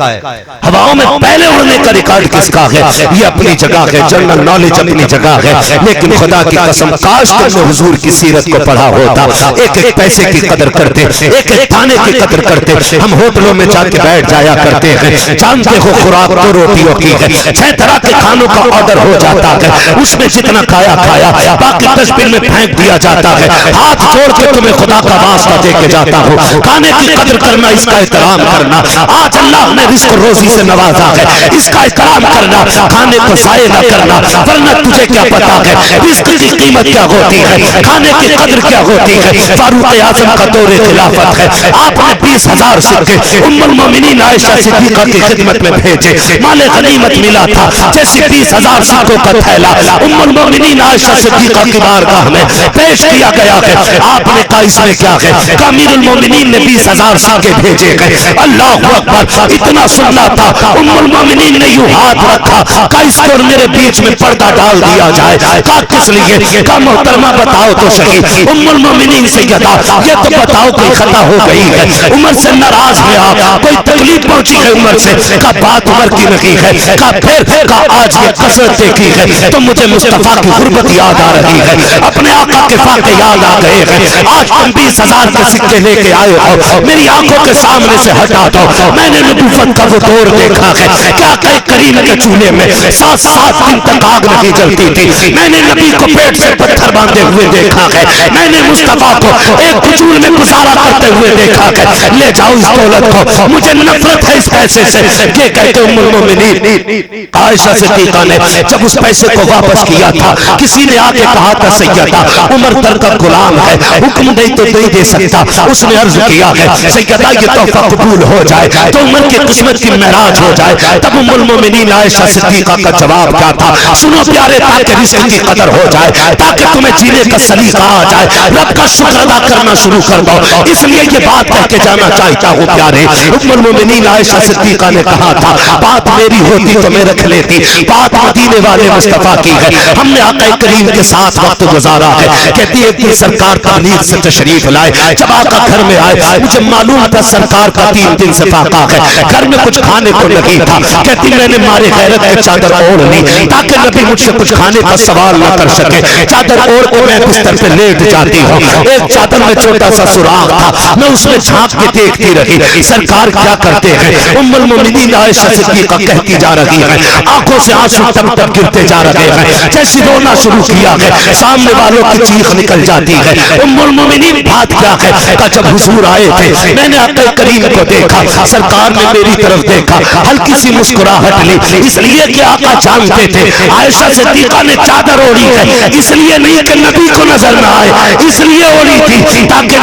हवाओं में पहले उड़ने का रिकॉर्ड किसका है। ये अपनी जगह है, जनरल नॉलेज अपनी जगह है। लेकिन खुदा की कसम, काश तुमने हुजूर की सीरत को पढ़ा होता। एक एक पैसे की कदर करते, एक एक खाने की कदर करते। हम होटलों में जाके बैठ जाया करते हैं, जानते हो खुराक दो रोटियों की है, 6 तरह के खानों का ऑर्डर हो जाता है, उसमें जितना खाया खाया, बाकी डस्टबिन में फेंक दिया जाता है। हाथ जोड़ के तुम्हें खुदा का वास्ता दे के जाता हूँ, खाने की कदर करना, इसका एहतराम करना। आज अल्लाह ने रिस्क रोजी से नवाजा है, इसका एहतराम करना, खाने को ज़ाया न करना। वरना तुझे क्या पता है रिस्क की कीमत क्या होती है, खाने की कदर क्या होती है। फारूक आज़म का दौरे खिलाफत है, आपने 20,000 सिक्के उम्मुल मोमिनीन आयशा सिद्दीक़ा की खिदमत में भेजे। माले गनीमत मिला था, जैसे 20,000 सिक्कों का थैला उम्मुल मोमिनीन आयशा सिद्दीक़ा की बारगाह में पेश किया गया है। आपने कहा इसमें क्या है, अमीरुल मोमिनीन ने 20,000 सिक्के भेजे गए। अल्लाह अकबर, इतना सुनना था। उम्मुल मोमिनीन ने यूं हाथ रखा, कहा इसको और मेरे बीच में पर्दा डाल दिया जाए। कहा किस लिए? कहा मोहतरमा बताओ तो सही। उम्मुल मोमिनीन से कहता, ये तो बताओ कोई खता हो गई है, उमर से नाराज है आप, कोई तकलीफ पहुंची है उमर से। कहा बात उमर की नहीं है। कहा फिर? कहा आज ये कसरत देखी है तो मुझे मुस्तफा की गुर्बत याद आ रही है, अपने आका के फाके याद आ गए हैं। आज तुम 20,000 के सिक्के लेके आए हो, मेरी आंखों के सामने से हटा दो। मैंने नबूवत का वो दौर देखा है, क्या कहे करीम के चूल्हे में 7-7 दिन तक आग नहीं जलती थी। मैंने नबी को पेट से पत्थर बांधे हुए देखा है, मैंने मुस्तफा को एक खजूर में गुजारा करते हुए देखा है। ले जाओ इस दौलत को, मुझे नफरत है इस पैसे से। ये कहते उम्मुल मोमिनीन आयशा सिद्दीक़ा ने जब उस पैसे को वापस किया था, किसी ने आके कहा था सैयदा उमर दर का गुलाम है, हुक्म नहीं तो नहीं दे सकता। उसने अर्ज किया है सैयदा ये तोहफा कबूल हो जाए तो उमर की किस्मत की महराज हो जाए। तब उम्मुल मोमिनीन आयशा सिद्दीक़ा का जवाब क्या था, सुनो प्यारे, ताकि रिस्क की कदर हो जाए, ताकि तुम्हें जीने का सलीका आ जाए, रब का शुक्र अदा करना शुरू कर दो। इसलिए ये बात कह के जाना चाहता हूँ प्यारे। उम्मुल मोमिनीन आयशा सिद्दीक़ा ने कहा था, बात मेरी होती तो मैं रख लेती, बात मदीने वाले मुस्तफा की है, हमने आका करीम के साथ वक्त गुजारा है। कहती है कि सरकार तबलीग से तशरीफ लाए, जब आका घर में आए मुझे मालूम था सरकार का 3 दिन से फाका है, घर में कुछ खाने को नहीं था। कहती मैंने मारे गैरत की चादर ओढ़ ली ताकि नबी मुझसे कुछ खाने का सवाल न कर सके। चादर ओढ़ के मैं बिस्तर पे लेट जाती हूँ, एक चादर में छोटा सा सुराख था, मैं उसमें झांक के देखती रही सरकार क्या करते हैं। उम्मुल मोमिनीन आयशा सिद्दीक़ा कहती जा रही है, आंखों से आंसू तब तक गिरते जा रहे हैं। जैसे रोना शुरू किया है, सामने वालों की चीख निकल जाती है। उम्मुल मोमिनीन बात क्या है, जब हुजूर आए थे मैंने आका करीम को देखा, सरकार ने मेरी तरफ देखा, हल्की सी मुस्कुराहट ली, इसलिए कि आका जानते थे आयशा सिद्दीक़ा ने चादर ओढ़ी है, इसलिए नहीं कि नबी को नजर न आए, इसलिए ओढ़ी थी ताकि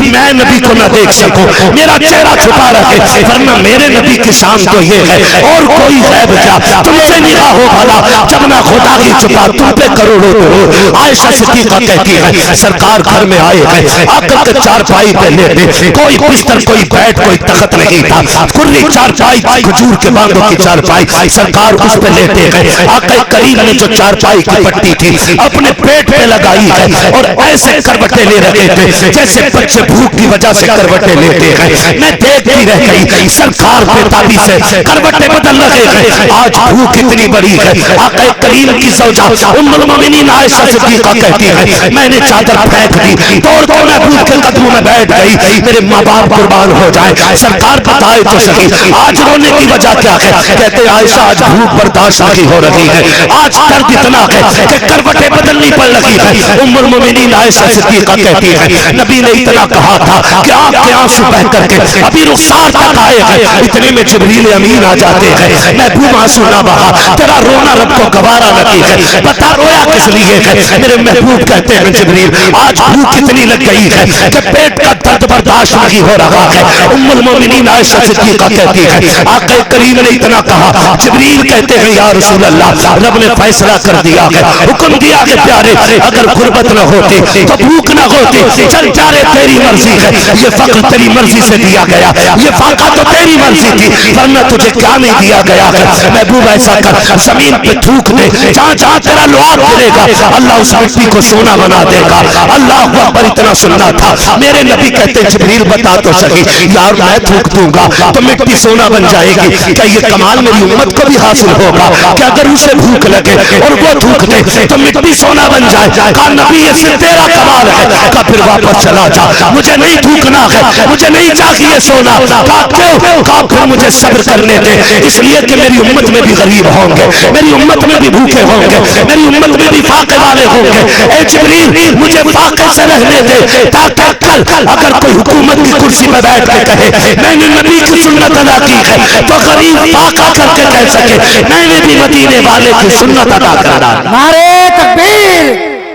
मैं नबी को न देख सकूं, मेरा चेहरा छुपा रहे। वरना मेरे नबी की शान तो ये है, और कोई गैब क्या, तुमसे निगाह हो भला जब मैं खुदा की छुपा तुम पे करोड़ों करोड़। आयशा सिद्दीक़ा कहती है सरकार घर में आए हैं, आकर के चारपाई पे लेटे, कोई बिस्तर कोई बेड कोई तख्त नहीं था, खुली चारपाई खजूर के बांगों की चारपाई, सरकार उस पे लेटे गए। आका करीम ने जो चारपाई की पट्टी थी अपने पेट पे लगाई है और ऐसे करवटें ले रहे थे जैसे बच्चे भूख की वजह से करवटें लेते हैं। मैं देखती रह गई, सरकार बेताबी से करवटें बदल रहे हैं। आज भूख इतनी बड़ी है, आका करीम की सौजा उम्मुल मोमिनीन आयशा सिद्दीक़ा कहती है मैंने चादर फेंक दी, दौड़ दौड़ मैं भूख के कदमों में बैठ गई, मेरे माँ बाप कुर्बान हो जाए, सरकार बताए तो सही आज रोने की वजह क्या है। कहते आयशा आज भूख बर्दाश्त नहीं हो रही है, आज दर्द इतना है कि करवटें बदलनी पड़ रही है। उम्मुल मोमिनीन आयशा सिद्दीका कहती है नबी ने इतना कहा था कि आंख के आंसू बह करके अभी रुखसार तक आए हैं, इतने में जिब्रील अमीन आ जाते हैं। महबूब आंसू ना बहा, तेरा रोना रब को गवारा नहीं है, बता रोया किस लिए है? मेरे महबूब कहते हैं जिब्रील आज भूख इतनी लग गई है कि पेट का दर्द बर्दाश्त नहीं हो रहा है। उम्मुल मोमिनीन आयशा सिद्दीका कहती है आका करीम ने इतना कहा, जिब्रील कहते हैं या रसूल अल्लाह रब ने फैसला कर दिया है, हुक्म दिया कि प्यारे अगर गुर्बत न होती तो भूख न होती, चल जा रे तेरी मर्जी है, ये फक्र तेरी मर्जी से दिया गया, ये फाका तो तेरी मर्जी थी, वरना तुझे क्या नहीं दिया गया है। महबूब ऐसा कर जमीन पे थूक दे, जहां जहां तेरा लुआब गिरेगा अल्लाह उस मिट्टी को सोना बना देगा। अल्लाह अकबर इतना सुनना था। मेरे नबी कहते जिब्रील बता तो सही यार मैं थूक दूंगा तो मिट्टी सोना बन जाएगी, क्या ये कमाल मेरी उम्मत को भी हासिल होगा कि अगर उसे भूख लगे और वो थूक दे तो मिट्टी सोना बन जाए? कहा नबी ये सिर्फ तेरा कमाल है। कहा फिर वापस चला जा, मुझे नहीं थूकना है, मुझे नहीं चाहिए सोना। कहा क्यों? कहा फिर मुझे सब्र करने दे, इसलिए कि मेरी उम्मत में भी गरीब होंगे, मेरी उम्मत में भी भूखे होंगे, मेरी उम्मत में भी फाके वाले होंगे। ए जिब्रील मुझे फाके से रहने दे, ताकि कल अगर कोई हुकूमत की कुर्सी पर बैठ के कहे मैंने नबी की सुन्नत अदा की है तो गरीब फाका करके कह सके मैंने भी मदीने वाले की सुन्नत अदा कर डाली। नारे तकबीर,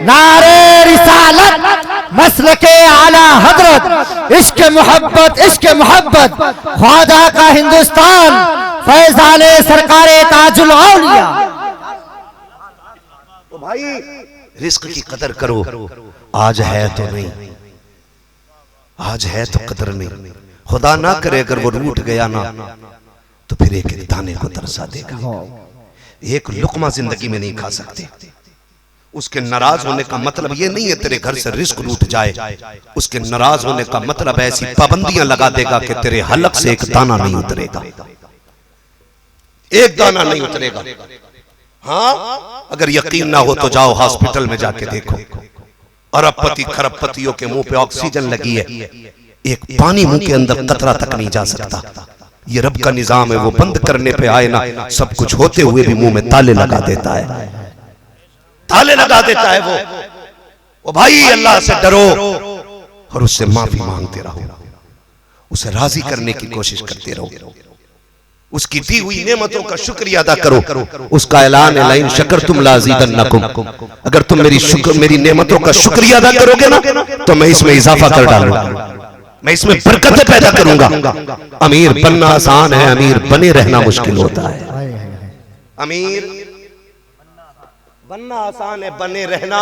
नारे रिसालत, मसलके आला हजरत, इश्क मोहब्बत ख्वाजा का हिंदुस्तान, फैजाने सरकारे ताजुल औलिया। भाई रिस्क की कदर करो, आज है तो नहीं, आज है तो कदर नहीं। खुदा ना करे अगर वो रूठ गया ना तो फिर एक एक दाने को तरसा देगा। एक लुकमा जिंदगी में नहीं खा सकते। उसके नाराज होने का मतलब ये नहीं है तेरे घर से रिस्क रूठ जाए, उसके नाराज होने का मतलब ऐसी पाबंदियां लगा देगा कि तेरे हलक से एक दाना नहीं उतरेगा, एक दाना नहीं उतरेगा। हाँ अगर यकीन ना हो तो जाओ हॉस्पिटल में जाके देखो, अरबपति खरबपतियों के मुंह पे ऑक्सीजन लगी है, एक पानी मुंह के अंदर कतरा तक नहीं जा सकता। ये रब का निजाम है, वो बंद करने पे आए ना सब कुछ होते हुए भी मुंह में ताले लगा देता है, ताले लगा देता है वो भाई अल्लाह से डरो और उससे माफी मांगते रहो, उसे राजी करने की कोशिश करते रहो, उसकी दी हुई नेमतों का शुक्रिया अदा करो। उसका ऐलान है लाइन शकरतुम लाज़ीदन्नकुम, अगर तुम मेरी नेमतों का शुक्रिया अदा करोगे ना तो मैं इसमें इजाफा कर डालूंगा, मैं इसमें बरकतें पैदा करूंगा। अमीर बनना आसान है, अमीर बने रहना मुश्किल होता है। अमीर बनना आसान है, बने रहना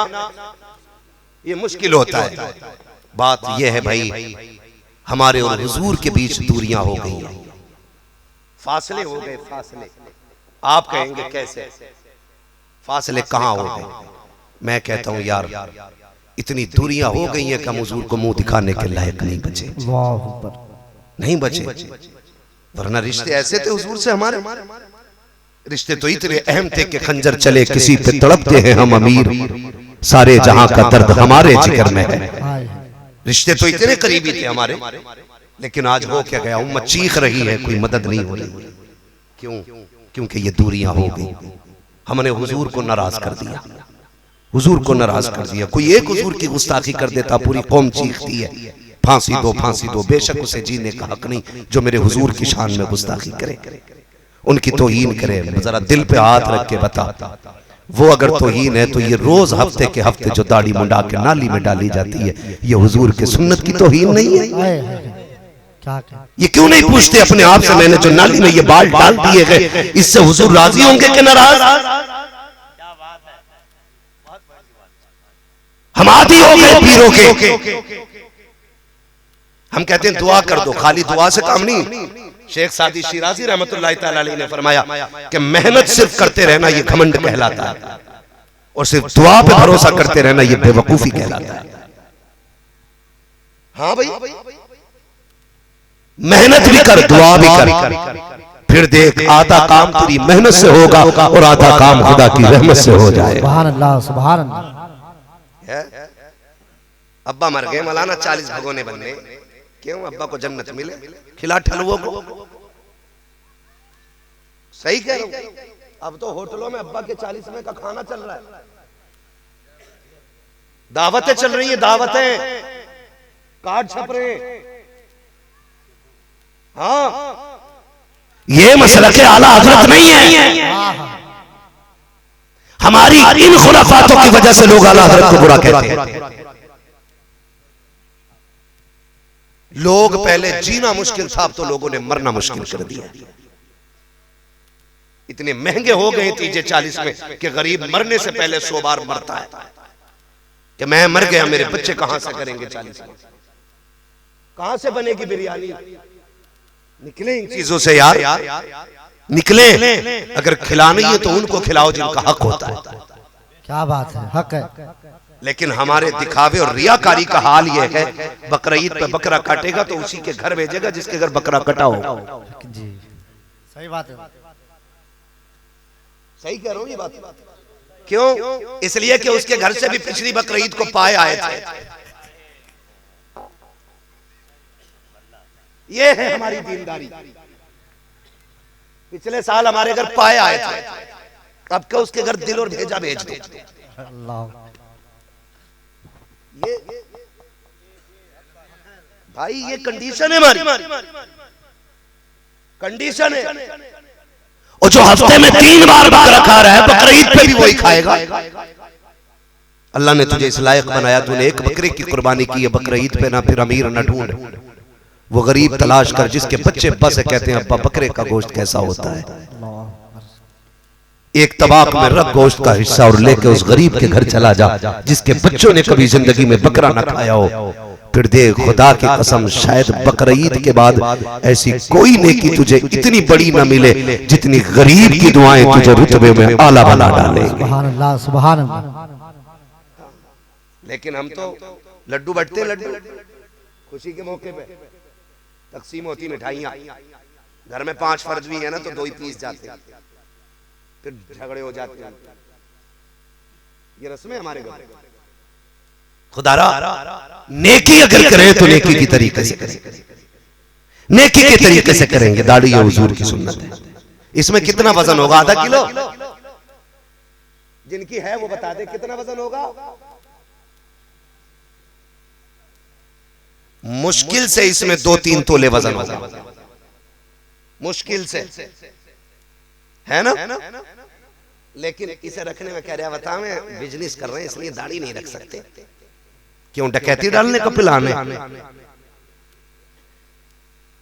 ये मुश्किल होता है। बात यह है भाई हमारे और हुजूर के बीच दूरियां हो गई हैं, फासले हो गए, फासले। आप कहेंगे कैसे? फासले कहां हो गए? मैं कहता हूं यार इतनी दूरियां हो गई हैं कि हम हुजूर को मुंह दिखाने के लायक नहीं बचे, नहीं बचे, वरना रिश्ते ऐसे थे हुजूर से हमारे, रिश्ते तो इतने अहम थे कि खंजर चले किसी पे तड़पते हैं हम अमीर, सारे जहां का दर्द हमारे जिगर में है। रिश्ते तो इतने करीबी थे हमारे, लेकिन आज हो क्या गया? उम्मत चीख रही है, कोई मदद नहीं हो रही। क्यों? क्योंकि ये दूरियां हो गई, हमने हुजूर को नाराज कर दिया, हुजूर को नाराज कर दिया। कोई एक हुजूर की गुस्ताखी कर देता पूरी कौम चीखती है फांसी दो, फांसी दो। बेशक उसे जीने का हक नहीं जो मेरे हुजूर की शान में गुस्ताखी करे, उनकी तौहीन करे। जरा दिल पे हाथ रख के बता, वो अगर तौहीन है तो ये रोज हफ्ते के हफ्ते जो दाढ़ी मुंडा के नाली में डाली जाती है ये हुजूर के सुन्नत की तौहीन नहीं है? ये क्यों नहीं पूछते अपने आप से मैंने जो नाली में ये बाल डाल दिए गए इससे हुजूर राजी होंगे कि नाराज? हम आदी हो गए पीरों के, हम कहते हैं दुआ कर दो, खाली दुआ से काम नहीं। शेख सादी शिराजी रहमतुल्लाह तआला अलैहि ने फरमाया कि मेहनत सिर्फ करते रहना ये घमंड कहलाता है, और सिर्फ दुआ पे भरोसा करते रहना ये बेवकूफी कहलाता है। हाँ भाई मेहनत भी कर, दुआ भी कर, फिर देख आधा काम तेरी मेहनत से होगा और आधा काम खुदा की रहमत से हो जाएगा। सुभान अल्लाह, सुभान अल्लाह। अब्बा मर गए, मौलाना 40 भगोने बनने, क्यों? अब्बा को जन्नत मिले, खिला ठलुओं को। सही कह रहा हूं। अब तो होटलों में अब्बा के 40वें का खाना चल रहा है, दावतें चल रही हैं, दावतें, कार्ड छप रहे हैं। हाँ, ये मसला के आला हजरत नहीं है। हमारी इन खुराफातों की वजह से लोग आला हजरत को बुरा कहते हैं। लोग पहले जीना मुश्किल था, अब तो लोगों ने मरना मुश्किल कर दिया। इतने महंगे हो गए तीजे 40 में कि गरीब मरने से पहले 100 बार मरता है कि मैं मर गया, मेरे बच्चे कहां से करेंगे 40 में, कहां से बनेगी बिरयानी। निकले इन चीजों से यार, निकले। अगर खिलानी है तो उनको खिलाओ जिनका हक होता है। क्या बात है, हक है। लेकिन हमारे दिखावे और रियाकारी का हाल यह है, बकरा ईद पे बकरा काटेगा तो उसी के घर भेजेगा जिसके घर बकरा कटा हो। जी सही बात है, सही कह रहा हूं ये बात। क्यों? इसलिए कि उसके घर से भी पिछली बकरा ईद को पाए आए थे। ये है हमारी दीनदारी। पिछले साल हमारे घर पाए आए थे, अब क्या उसके घर दिल और भेजा भेज दो। अल्लाह। ये भाई ये कंडीशन है हमारी, कंडीशन है। और जो हफ्ते में 3 बार बकरा खा रहा है, बकरा ईद पे भी वही खाएगा। अल्लाह ने तुझे इस लायक बनाया, तूने एक बकरे की कुर्बानी की है, बकरा ईद पे ना फिर अमीर ना ढूंढ, वो गरीब तलाश कर जिसके बच्चे बस कहते हैं अब्बा बकरे का गोश्त कैसा होता है। एक तबाक में रख गोश्त का हिस्सा और लेके उस गरीब के घर चला जा जिसके बच्चों ने कभी जिंदगी में बकरा ना खाया हो। फिर दे खुदा की कसम, शायद बकरा ईद के बाद ऐसी कोई नेकी तुझे इतनी बड़ी ना मिले जितनी गरीब की दुआएं तुझे रुतबे में आला बना डालेंगे। सुभान अल्लाह, सुभान अल्लाह। लेकिन हम तो लड्डू बटते, लड्डू खुशी के मौके पे तकसीम होती मिठाइयां, घर में 5 फर्ज भी है ना तो 2 ही पीस जाते हैं, फिर झगड़े हो जाते हैं। ये रस्में हमारे घर। खुदारा नेकी अगर करें तो नेकी की तरीके से करें, नेकी के तरीके से करेंगे। दाढ़ी या हुजूर की सुन्नत है। इसमें कितना वजन होगा? आधा किलो? जिनकी है वो बता दे कितना वजन होगा। मुश्किल से इसमें 2-3 तोले वजन होगा, मुश्किल से, है ना। लेकिन इसे रखने में कह रहा बता, मैं बिजनेस कर रहे हैं इसलिए दाढ़ी नहीं रख सकते। क्यों? डकैती डालने का प्लान है?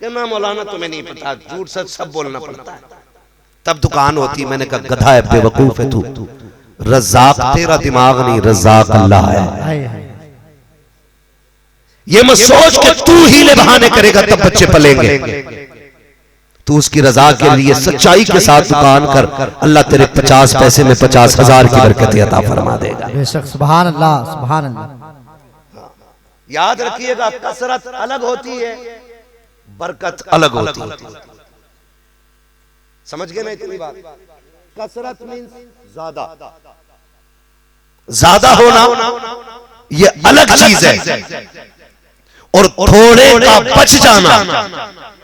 कहना मौलाना तुम्हें नहीं पता, झूठ सच सब बोलना पड़ता है तब दुकान होती। मैंने कहा गधा है, बेवकूफ है तू, रज़ाक तेरा दिमाग नहीं, रज़ाक अल्लाह है। ये मत सोच के तू हीले बहाने करेगा तब बच्चे पलेंगे। तू उसकी रजा के लिए सच्चाई के साथ दुकान कर, अल्लाह तेरे 50 पैसे में 50,000 की बरकत अता फरमा देगा। बेशक, सुभान अल्लाह, सुभान अल्लाह। याद रखिएगा, कसरत अलग होती है, बरकत अलग होती है। समझ गए ना इतनी बात? कसरत मीन्स ज्यादा, ज्यादा होना ये अलग चीज है, और थोड़े का बच जाना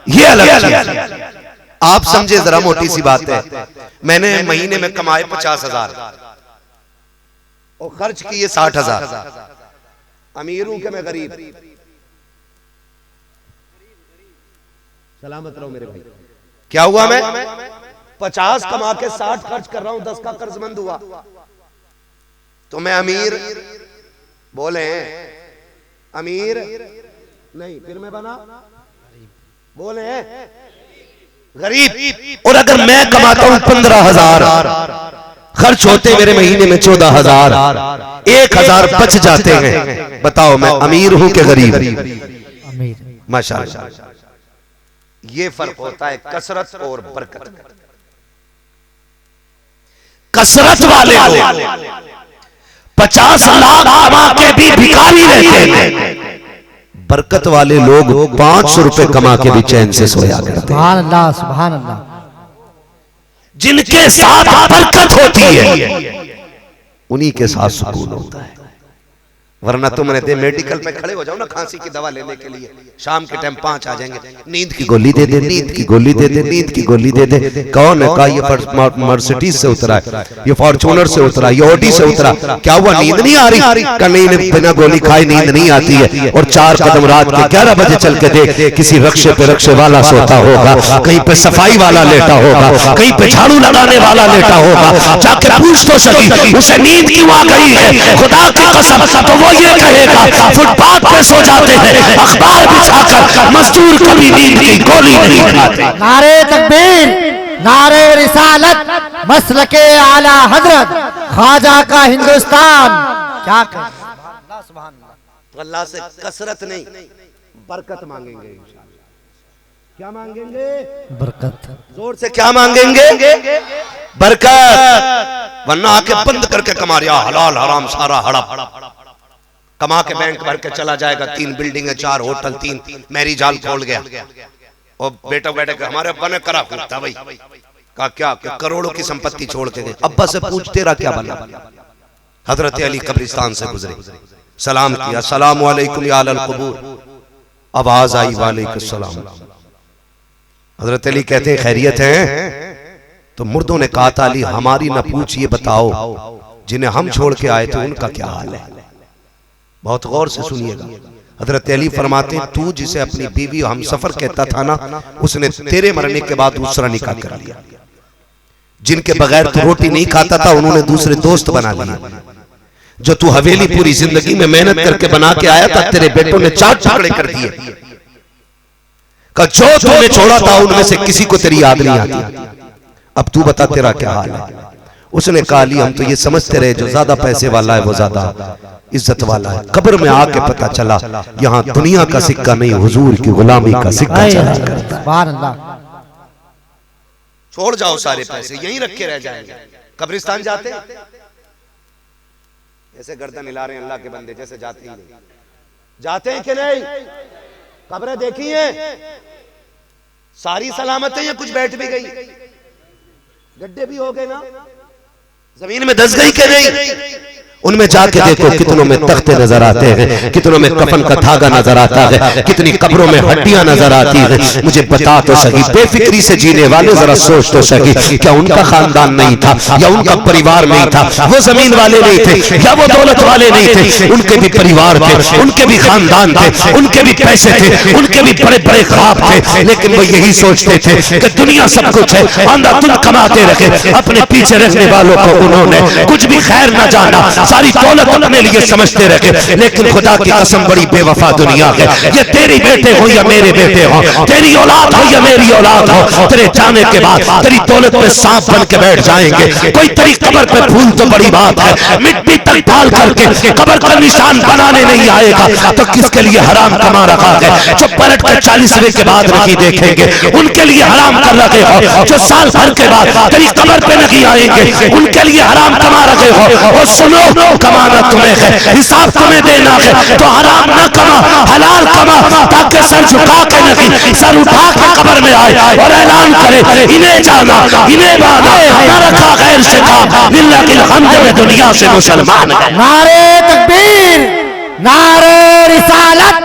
ये अलग चीज है। आप समझे जरा, मोटी सी बात है। मैंने महीने में कमाए 50,000 और खर्च किए 60,000। अमीर हूं कि मैं गरीब? सलामत रहो मेरे भाई। क्या हुआ? मैं 50 कमा के 60 खर्च कर रहा हूं, 10 का कर्जमंद हुआ तो मैं अमीर बोले? अमीर नहीं, फिर मैं बना बोले गरीब। और अगर मैं कमाता हूं 15,000, खर्च होते मेरे महीने में 14,000, 1,000 बच जाते हैं, बताओ मैं अमीर हूं कि गरीब? अमीर। माशाअल्लाह। ये फर्क होता है कसरत और बरकत। कसरत वाले लोग 50 लाख कमा के भी भिखारी रहते हैं, बरकत वाले लोग 500 रुपए कमा के भी चैन से सोया करते हैं। सुभान अल्लाह, सुभान अल्लाह। जिनके साथ बरकत होती है उन्हीं के साथ सुकून होता है। वरना तुमने दे मेडिकल में खड़े हो जाओ ना खांसी की दवा लेने के लिए, शाम के टाइम 5 आ जाएंगे, नींद की गोली दे दे, नींद की गोली दे दे, नींद की गोली दे दे। कौन है? कहा ये मर्सिडीज से उतरा है, ये फॉर्च्यूनर से उतरा, ये ऑडी से उतरा। क्या हुआ, नींद नहीं आ रही? का नहीं, बिना गोली खाए नींद नहीं आती है। और 4 कदम रात के 11 बजे चल के देख, किसी रक्शे पे रक्शे वाला सोता होगा, कहीं पे सफाई वाला लेटा होगा, कहीं पे झाड़ू लगाने वाला लेटा होगा। जाके पूछ तो सकी उसे नींद क्यों आ गई है? खुदा की कसम, तो वो ये कहेगा फुटपाथ पे सो जाते हैं अखबार बिछाकर, मजदूर कभी नींद की गोली नहीं खाते। नारे तकबीर, नारे रिसालत, मसलके आला हजरत, ख्वाजा का हिंदुस्तान। क्या अल्लाह से कसरत नहीं बरकत मांगेंगे। क्या मांगेंगे? बरकत। जोर से क्या मांगेंगे? बरकत। वरना आके बंद करके कमा रहा, हलाल हराम सारा हड़प कमा के बैंक भर के चला जाएगा। 3 बिल्डिंगें, 4 होटल, 3 मैरिज हॉल खोल गया। और बेटा बेटे के हमारे अब्बा ने करा था भाई का क्या करोड़ों की संपत्ति छोड़ के गए। अब्बा से पूछ तेरा क्या बना? हजरत अली कब्रिस्तान से गुजरे, सलाम किया, सलाम अलैकुम या अहल कुबूर। आवाज आई वालेकुम सलाम। हजरत अली कहते हैं खैरियत है? तो मुर्दों ने कहा था अली हमारी ना पूछ, ये बताओ जिन्हें हम छोड़ के आए थे उनका क्या हाल है? बहुत गौर से सुनिएगा। हजरत अली फरमाते हैं तू जिसे अपनी बीवी हम सफर कहता था ना, उसने तेरे मरने के बाद दूसरा निकाह कर लिया। जिनके बगैर तू रोटी नहीं खाता था उन्होंने दूसरे दोस्त बना लिए। जो तू हवेली पूरी जिंदगी में मेहनत करके बना के आया था, तेरे बेटों ने 4 टुकड़े कर दिए। जो तूने छोड़ा था उनमें से किसी को तेरी याद नहीं आती। अब तू बता तेरा क्या हाल है? उसने कहा अली हम तो ये समझते रहे जो ज्यादा पैसे वाला है वो ज्यादा इज्जत वाला है। कब्र में आके पता चला यहाँ दुनिया का सिक्का नहीं, हुजूर की गुलामी का सिक्का चला करता है। छोड़ जाओ सारे पैसे, यहीं रख के रह जाएंगे। कब्रिस्तान जाते ऐसे गर्दन हिला रहे हैं अल्लाह के बंदे, जैसे जाते ही नहीं। जाते हैं कि नहीं? कब्रें देखी हैं सारी सलामत है या कुछ बैठ भी गई? गड्ढे भी हो गए ना, जमीन में धंस गई कि नहीं? उनमें जाके देखो कितनों में तख्ते नजर आते हैं, कितनों में कफन का धागा नजर आता है, कितनी कब्रों में हड्डियां नजर आती हैं। मुझे बता तो सही, बेफिक्री से जीने वाले जरा सोच तो सही, क्या उनका खानदान नहीं था या उनका परिवार नहीं था? वो जमीन वाले नहीं थे या वो दौलत वाले नहीं थे? उनके भी परिवार थे, उनके भी खानदान थे, उनके भी पैसे थे, उनके भी बड़े बड़े ख्वाब थे। लेकिन वो यही सोचते थे कि दुनिया सब कुछ है, अंधाधुंध कमाते रखे। अपने पीछे रखने वालों को उन्होंने कुछ भी खैर न जाना, सारी दौलत अपने लिए समझते रहे। लेकिन खुदा की कसम बड़ी बेवफा दुनिया है। ये तेरी बेटे हो या मेरे बेटे हो, तेरी औलाद हो या मेरी औलाद हो, तेरे जाने के बाद तेरी दौलत में सांप बन के बैठ जाएंगे। कोई तेरी कब्र पे फूल तो बड़ी बात है, मिट्टी तक डाल करके कब्र का निशान बनाने नहीं आएगा तो किसके लिए हराम कमा रखा है? जो पलट कर 40वें के बाद नहीं देखेंगे उनके लिए हराम कर रखे हो। जो साल भर के बाद तेरी कब्र पे नहीं आएंगे उनके लिए हराम कमा रखे हो। और सुनो, कमाना तुम्हें है, हिसाब तुम्हें देना है, तो हराम ना कमा, हलाल कमा, ताकि सर झुका के नहीं सर उठा के कब्र में आए और ऐलान करे इन्हें जाना, इन्हें माना, ना रखा गैर से काम, लिल्लाह की हम्द में दुनिया से मुसलमान है। नारे तकबीर, नारे रिसालत,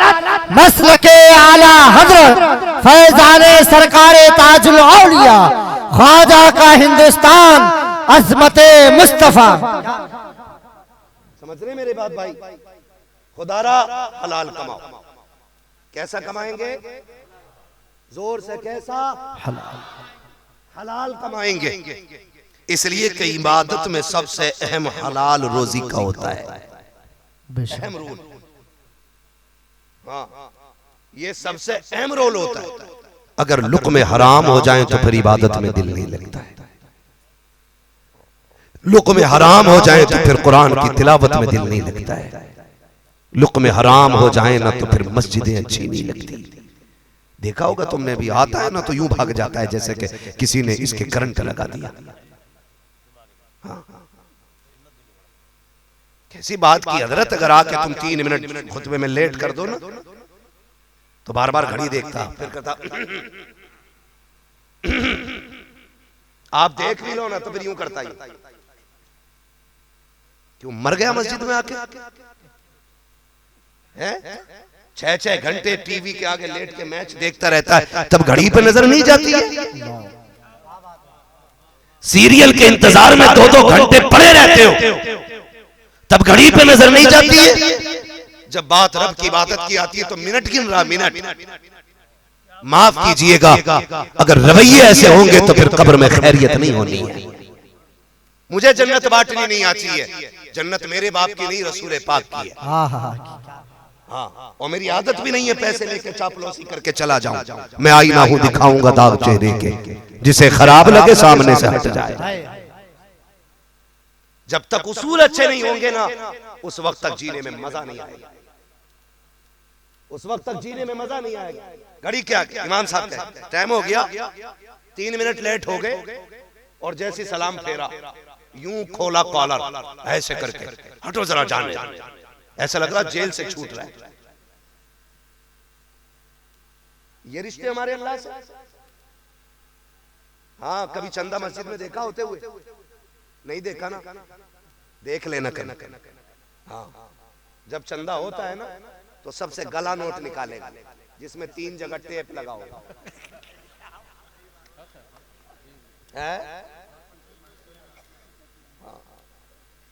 मसलके आला हजरत, फैजाने सरकारे ताजुल औलिया, ख्वाजा का हिंदुस्तान, अजमते मुस्तफा। समझ रहे मेरे बात भाई? खुदारा हलाल कमाओ। कैसा कमाएंगे? जोर से कैसा? हलाल कमाएंगे। इसलिए कि इबादत में सबसे अहम हलाल रोजी का होता है, अहम रोल। हाँ, ये सबसे अहम रोल होता है। अगर लुक़्मे हराम हो जाएं तो फिर इबादत में दिल नहीं लगता है। लुक़्मे हराम हो जाए तो फिर कुरान की तिलावत में दिल नहीं लगता है। लुक़्मे हराम हो जाए ना तो फिर मस्जिदें अच्छी नहीं लगती। देखा होगा तुमने भी, आता है ना तो यूं भाग जाता है जैसे कि किसी ने इसके करंट लगा दिया। हाँ। कैसी बात की हजरत, अगर आके तुम 3 मिनट खुतबे में लेट कर दो ना तो बार बार घड़ी देखता, फिर कहता आप देख भी लो ना तो फिर यूं करता ही। क्यों मर गया मस्जिद में आके? 6-6 घंटे टीवी के आगे लेट के मैच देखता रहता है, तब घड़ी पे नजर नहीं जाती है? सीरियल के इंतजार में 2-2 घंटे पड़े रहते हो, तब घड़ी पे नजर नहीं जाती है? जब बात रब की इबादत की आती है तो मिनट गिन रहा, मिनट। माफ कीजिएगा, अगर रवैये ऐसे होंगे तो फिर कब्र में खैरियत नहीं होनी है। मुझे जन्नत बांटनी नहीं आती है, जन्नत मेरे बाप की नहीं, रसूल पाक की है। हाँ, और मेरी आदत भी नहीं है पैसे लेके चापलूसी करके चला जाऊं। मैं आईना हूं, दिखाऊंगा दाग चेहरे के, जिसे खराब लगे सामने से हट जाए। जब तक उसूल अच्छे नहीं होंगे ना, उस वक्त तक जीने में मजा नहीं आएगा, उस वक्त तक जीने में मजा नहीं आएगा। घड़ी क्या, इमाम साहब का टाइम हो गया, 3 मिनट लेट हो गए, और जैसे सलाम फेरा, यूं खोला कॉलर ऐसे करके, हटो जरा जाने, ऐसा लग रहा जेल से छूट रहा है। ये रिश्ते हमारे अल्लाह से। हाँ, कभी चंदा मस्जिद में देखा होते हुए? नहीं देखा ना, देख लेना करना। हाँ, जब चंदा होता है ना तो सबसे गला नोट निकालेगा, जिसमें 3 जगह टेप लगा होगा।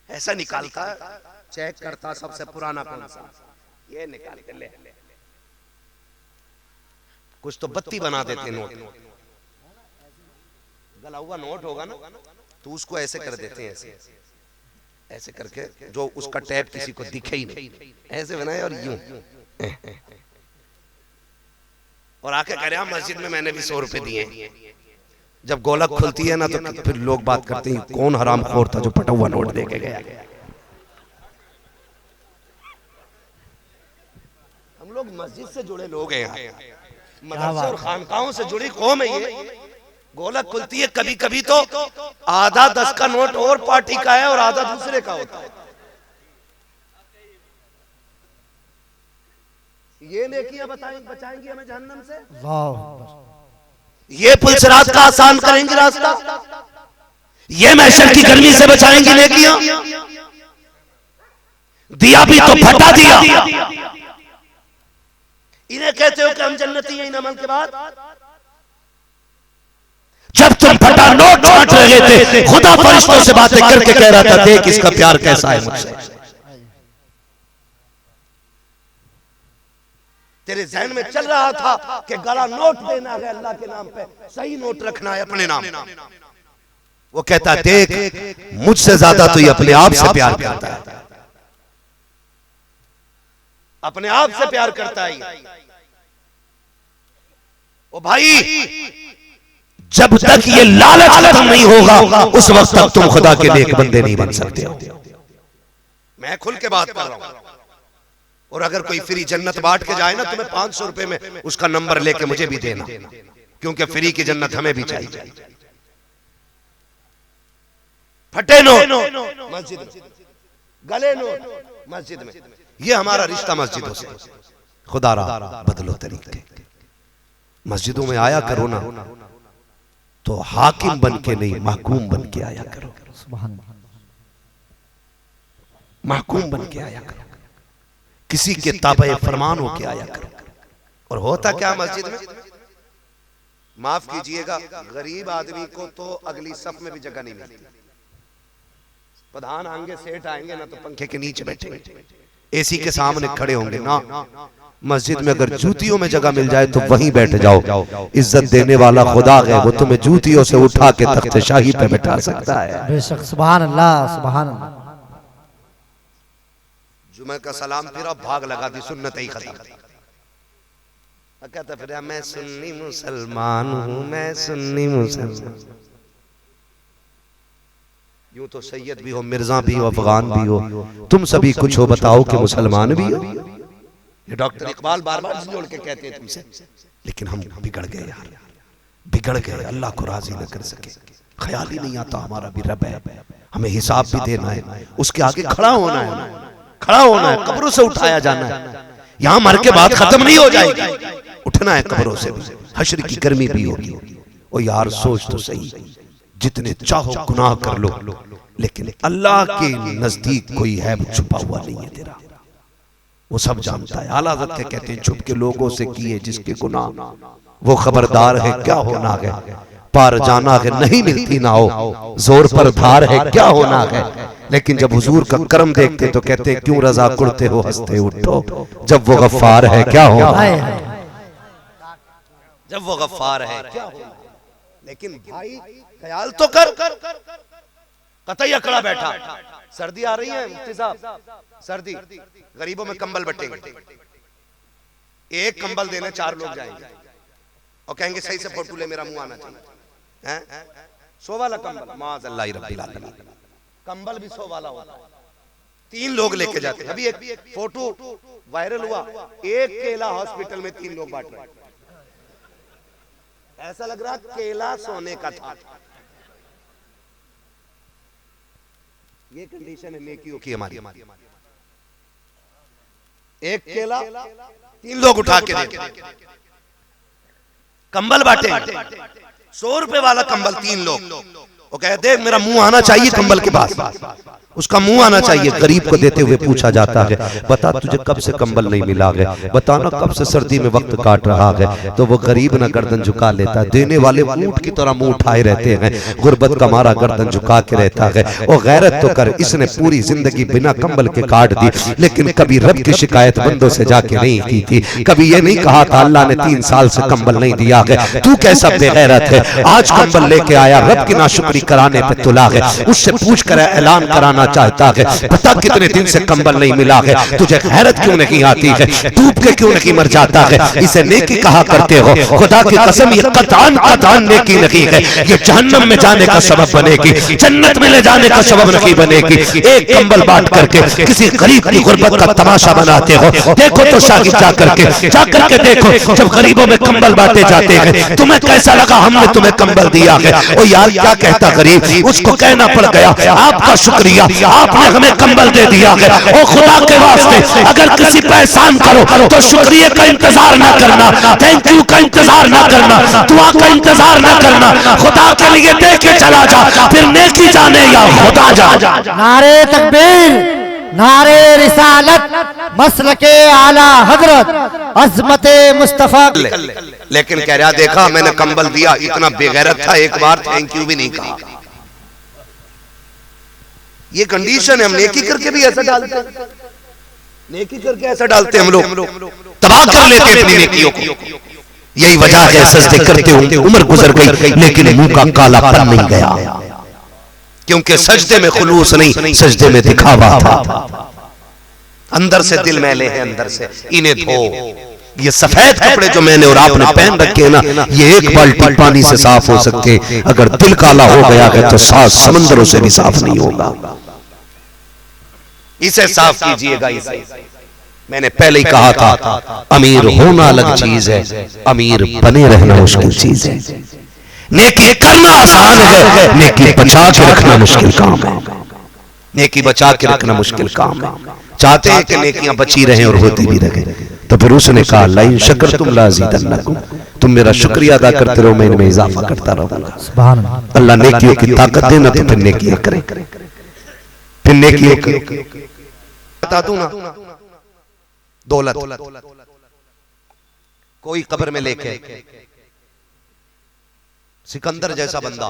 ऐसा निकालता, चेक करता सबसे पुराना कौन सा, ये निकाल के ले। कुछ तो बत्ती बना देते नोट, गला हुआ नोट होगा ना तो उसको ऐसे कर देते हैं, ऐसे करके, जो उसका टैप किसी को दिखे ही नहीं, ऐसे बनाए और यूं, और आके कह रहे मस्जिद में मैंने भी 100 रुपए दिए। जब गोलक खुलती है ना तो फिर लोग बात करते हैं कौन हरामखोर था जो फटा हुआ नोट दे के गया। हम लोग मस्जिद से जुड़े लोग हैं, मदरसे और खानकाहों से जुड़ी कौम है ये। गोलक खुलती है कभी कभी तो आधा 10 का नोट और पार्टी का है और आधा दूसरे का होता है। ये नेकियां बचाएंगी हमें जहन्नम से। ये पुलसरात का आसान करेंगे रास्ता, ये महशर की गर्मी से बचाएंगी नेकियां। दिया भी तो फटा दिया। इन्हें कहते हो कि हम जन्नती हैं इन अमल के बाद। जब तुम फटा नोट बांट रहे थे, खुदा फरिश्तों से बातें करके कह रहा था देख इसका प्यार कैसा है मुझसे। तेरे जहन में चल रहा था कि गला नोट देना है अल्लाह के नाम पे, सही नोट रखना है अपने नाम। वो कहता देख मुझसे ज्यादा तो ये अपने आप से प्यार करता है, अपने आप से प्यार करता है। ओ भाई जब तक ये लालच खत्म नहीं होगा उस वक्त तक तुम खुदा के नेक बंदे नहीं बन सकते हो। मैं खुल के बात कर रहा हूं। और अगर कोई फ्री जन्नत बांट के जाए ना तुम्हें 500 रुपए में, उसका नंबर लेके मुझे भी देना, क्योंकि फ्री की जन्नत हमें भी चाहिए। फटे नोट मस्जिद में, गले नोट मस्जिद में, ये हमारा रिश्ता मस्जिदों से। खुदा रा बदलो तरीके, मस्जिदों में आया करो ना तो हाकिम बन के नहीं महकूम बन के आया करो। महकूम बन के आया करो, किसी के ताबे फरमान होके आया करो। और होता क्या मस्जिद में, माफ कीजिएगा, गरीब आदमी को तो अगली सफ में भी जगह नहीं मिलती। प्रधान आएंगे, सेठ आएंगे ना तो पंखे के नीचे बैठेंगे, एसी के सामने खड़े होंगे ना। मस्जिद में अगर जूतियों में जगह मिल जाए तो वहीं बैठ जाओ। इज्जत देने वाला खुदा है, वो तुम्हें जूतियों से उठा के तख्त शाही पे बैठा सकता है। बेशक, सुभान अल्लाह, सुभान अल्लाह। जुमे का सलाम फिर भाग लगा दी, सुन्नत ही खत्म। कहता फिर मैं सुन्नी मुसलमान हूं, मैं सुन्नी मुसलमान। यूं तो सैयद भी हो, मिर्जा भी हो, अफगान भी हो, तुम सभी कुछ हो, बताओ कि मुसलमान भी हो। ये डॉक्टर इकबाल बार बार जोड़ के कहते हैं तुमसे, लेकिन हम बिगड़ गए यार, बिगड़ गए। अल्लाह को राजी न कर सके, ख्याल ही नहीं आता हमारा भी रब है, हमें हिसाब भी देना है, उसके आगे खड़ा होना है, खड़ा होना है, कब्रों से उठाया जाना है। यहां मर के बाद खत्म नहीं हो जाएगी, उठना है कब्रों से, हश्र की गर्मी भी होगी। ओ यार सोच तो सही, जितने चाहो गुनाह कर लो, लेकिन अल्लाह के नजदीक कोई है छुपा हुआ नहीं है तेरा। वो सब जानता है। आला हज़रत कहते हैं छुप के लोगों से किए जिसके गुनाह, वो खबरदार है क्या होना है, पार जाना है नहीं मिलती ना हो, जोर पर धार है क्या होना है। लेकिन जब हुजूर का करम देखते तो कहते क्यों रजा कुड़ते हो हंसते उठो, जब वो गफ्फार है क्या होना, जब वो गफ्फार है क्या होना। लेकिन भाई ख्याल तो कर, कतई अकड़ा बैठा, सर्दी आ रही है मुफ्ती साहब, सर्दी, गरीबों में कंबल बटेंगे, एक कंबल देने 4 लोग जाएंगे और कहेंगे सही से फोटो ले, मेरा मुंह आना चाहिए, हैं 100 वाला कंबल, माज़अल्लाह रब्बिल आलमीन, कंबल भी 100 वाला होता है, 3 लोग लेके जाते हैं। अभी एक फोटो वायरल हुआ, एक केला हॉस्पिटल में 3 लोग बांट रहे हैं, ऐसा लग रहा केला सोने का था। ये कंडीशन है नेकियों की हमारी। एक केला 3 लोग उठा के दे, कंबल बांटे, 100 रुपए वाला कंबल 3 लोग, वो कहते हैं मेरा मुंह आना चाहिए कंबल के पास, उसका मुंह आना चाहिए। गरीब को देते हुए पूछा जाता है बता तुझे कब से कंबल नहीं मिला है, बताना कब से सर्दी में वक्त काट रहा है, तो वो गरीब ना गर्दन झुका लेता है, देने वाले ऊंट की तरह मुंह उठाए रहते हैं, गुर्बत का मारा गर्दन झुका के रहता है। और गैरत तो कर, इसने पूरी जिंदगी बिना कंबल के काट दी, लेकिन कभी रब की शिकायत बंदों से जाके नहीं की थी, कभी ये नहीं कहा था अल्लाह ने 3 साल से कंबल नहीं दिया है, तू कैसा बेगैरत है, आज कंबल लेके आया, रब की नाशुक्री कराने पे तुला है, उससे पूछ कर ऐलान कराना चाहता है पता कितने दिन से कंबल नहीं मिला है, तुझे खैरत क्यों नहीं आती है, डूब के क्यों नहीं मर जाता है, इसे नेकी कहा करते हो। खुदा की कसम ये कतान कतान नेकी नहीं है, ये जहन्नम में जाने का सबब बनेगी, जन्नत में ले जाने का सबब नहीं बनेगी। एक कंबल बांट करके किसी गरीब की गुर्बत का तमाशा बनाते हो, देखो तो शागिद जा करके देखो, जब गरीबों में कंबल बांटे जाते हैं तुम्हें कैसा लगा, हमने तुम्हें कंबल दिया है। ओ यार क्या कहता गरीब, उसको कहना पड़ गया आपका शुक्रिया, आपने हमें कंबल दे दिया है। ओ खुदा के वास्ते अगर किसी पे एहसान करो तो शुक्रिया का इंतजार ना करना, थैंक यू का इंतजार ना करना, दुआ का इंतजार ना करना, खुदा के लिए दे के चला जा, फिर नेकी जाने या खुदा जा। नारे तकबीर, नारे रिसालत, मसलके आला हजरत, अज़मते मुस्तफा। लेकिन कह रहा देखा मैंने कंबल दिया, इतना बेगैरत था, एक बार थैंक यू भी नहीं कहा। ये कंडीशन है, हम नेकी करके भी ऐसा डालते हैं, नेकी करके ऐसा डालते हैं, हम लोग तबाह कर लेते हैं अपनी नेकियों को। यही वजह है सजदे करते हुए उम्र गुजर गई लेकिन मुंह का कालापन नहीं गया, क्योंकि सजदे में खुलूस नहीं, सजदे में दिखावा था। अंदर से दिल मैले हैं, अंदर से इन्हें धो। ये सफेद कपड़े जो मैंने और आपने पहन रखे हैं ना, ये एक बाल्टी पानी से साफ हो सकते, अगर दिल काला हो गया है तो 7 समंदरों से भी साफ नहीं होगा। इसे साफ कीजिएगा। इसे मैंने पहले ही कहा था, अमीर होना अलग चीज है, अमीर बने रहना मुश्किल चीज है। नेकी करना आसान है, नेकी बचा के रखना मुश्किल काम है, नेकी बचा के रखना मुश्किल काम है। चाहते हैं कि नेकियां बची रहें और होती भी रहे, तो फिर उसने कहा लाइन शकर तुम लाज़ीदन्नकुम, तुम मेरा शुक्रिया अदा करते रहो, मैं इनमें इजाफा करता रहूंगा। सुभान अल्लाह। अल्लाह नेकियों की ताकत देना तो फिर नेकियां करें, फिर नेकियों बता दूं ना, दौलत कोई कब्र में लेके, सिकंदर जैसा बंदा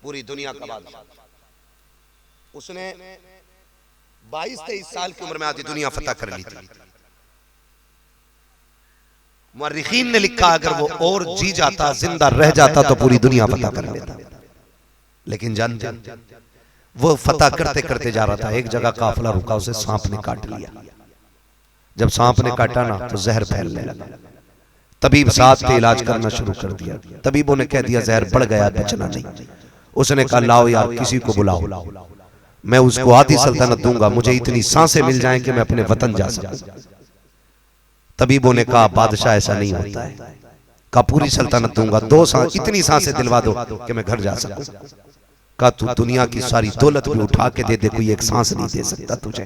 पूरी दुनिया का बादशाह, उसने 22-23 साल की उम्र में आधी दुनिया फतह कर ली थी। मुअर्रिखीन ने लिखा अगर वो और जी जाता, जिंदा रह जाता तो पूरी दुनिया फतह कर लेता। लेकिन जानते वो फतह करते करते जा रहा था, एक जगह काफिला रुका, उसे सांप ने काट लिया। जब सांप ने काटा ना तो जहर फैलने लगा। तबीब साथ पे इलाज करना शुरू कर दिया। तबीबों ने कह दिया जहर बढ़ गया, बचना नहीं। उसने कहा लाओ यार किसी को बुलाओ, मैं उसको आधी सल्तनत दूंगा, मुझे इतनी सांसें मिल जाएं कि मैं अपने वतन जा सकूं। तबीबों ने कहा बादशाह ऐसा नहीं होता है, कहा पूरी सल्तनत दूंगा, 2 सांस इतनी सांसें दिलवा दो कि मैं घर जा सकूं। कहा तू दुनिया की सारी दौलत भी उठा के दे दे, कोई एक सांस नहीं दे सकता तुझे।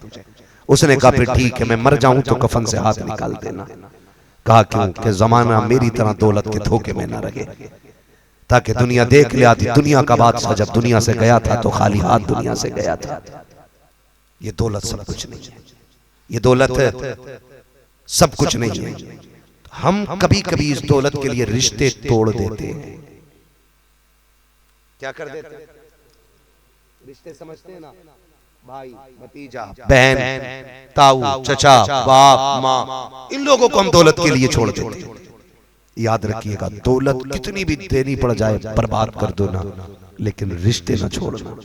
उसने कहा फिर ठीक है, मैं मर जाऊं तो कफन से हाथ निकाल देना। कहा क्यों? कि जमाना मेरी तरह दौलत के धोखे में ना रहे, ताकि दुनिया देख ले आती। दुनिया का बादशाह जब दुनिया से गया था तो खाली हाथ दुनिया से गया था। ये दौलत सब कुछ नहीं है। ये दौलत सब कुछ नहीं है। हम कभी कभी इस दौलत के लिए रिश्ते तोड़ देते हैं। क्या कर देते हैं? रिश्ते समझते हैं ना, भाई भतीजा बहन ताऊ चचा बाप माँ, इन लोगों को हम दौलत के लिए छोड़ देते हैं। याद रखिएगा, दौलत कितनी भी देनी पड़ जाए बर्बाद कर दो ना, लेकिन रिश्ते ना छोड़ना।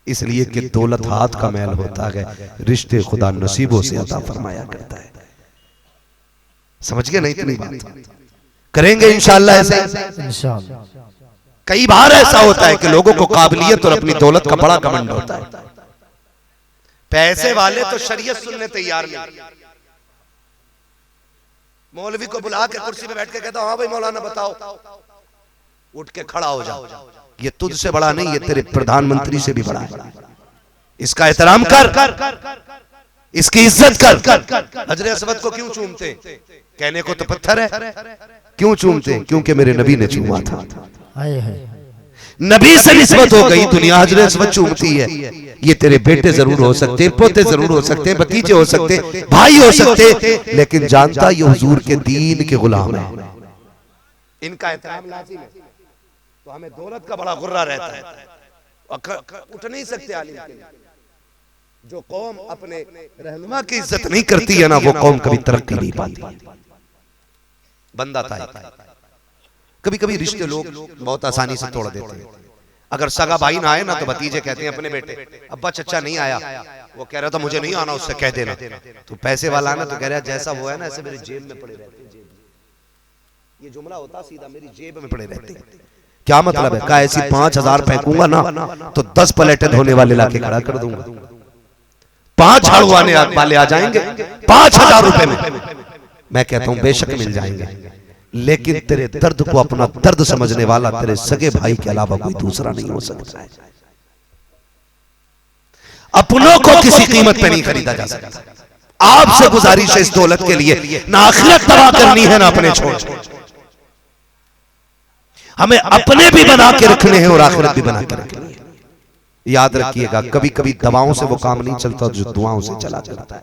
इसलिए कि दौलत हाथ का मैल होता है, रिश्ते खुदा नसीबों से अता फरमाया करता है। समझ गए? नहीं इतनी बात करेंगे इंशाअल्लाह ऐसे। इंशाअल्लाह। कई बार ऐसा होता है कि लोगों को काबिलियत और अपनी दौलत का बड़ा घमंड होता है। पैसे वाले तो शरीयत सुनने तैयार नहीं। मौलवी को बुला के कुर्सी पे बैठ के कहता, हाँ भाई मौलाना बताओ, उठ के खड़ा हो जाओ, ये तुझसे बड़ा नहीं, ये तेरे प्रधानमंत्री से भी बड़ा है, इसका एहतराम कर, इसकी इज्जत कर। हजरत असवद को क्यों चूमते? कहने को तो पत्थर है, क्यों चूमते? क्योंकि मेरे नबी ने चूमा था। हाय हाय। नबी से निस्बत हो गई, दुनिया हजरत असवद चूमती है। ये तेरे बेटे जरूर हो सकते, पोते जरूर हो सकते, भतीजे हो सकते, भाई हो सकते, लेकिन जानता ये हुजूर के दीन के गुलाम है। इनका एहतराम लाजिम है। तो हमें दौलत का बड़ा गुर्रा रहता है, उठ नहीं सकते आलिम के लिए। जो कौम अपने रहनुमा की इज्जत नहीं करती है ना, वो कौम कभी तरक्की नहीं पाती। बंदा था। कभी कभी रिश्ते लोग बहुत आसानी से तोड़ देते हैं। अगर सगा भाई ना आए ना तो भतीजे कहते हैं अपने बेटे, अब्बा चचा नहीं आया, वो कह रहा था मुझे नहीं आना, उससे कह देना। तो पैसे वाला आना तो कह रहा है जैसा वो है ना ऐसे मेरी जेब में पड़े रहते हैं। ये जुमला होता सीधा, मेरी जेब में पड़े रहते हैं। क्या मतलब है? का ऐसी 5,000 फेंकूंगा ना तो 10 प्लेटें धोने वाले लाके खड़ा कर दूंगा, 5 झाड़ू वाले आ जाएंगे 5,000 रुपए में। मैं कहता हूं बेशक मिल जाएंगे, लेकिन तेरे दर्द को अपना दर्द समझने वाला तेरे सगे भाई के अलावा कोई दूसरा नहीं हो सकता है। अपनों को किसी कीमत पे नहीं खरीदा जा सकता। आपसे गुजारिश है इस दौलत के लिए, ना आखिरत तबाह करनी है ना अपने छोड़। हमें अपने भी बना के रखने हैं और आखिरत भी बना के रखनी है। याद रखिएगा, कभी कभी दवाओं से वो काम नहीं चलता जो दुआओं से चला जाता है।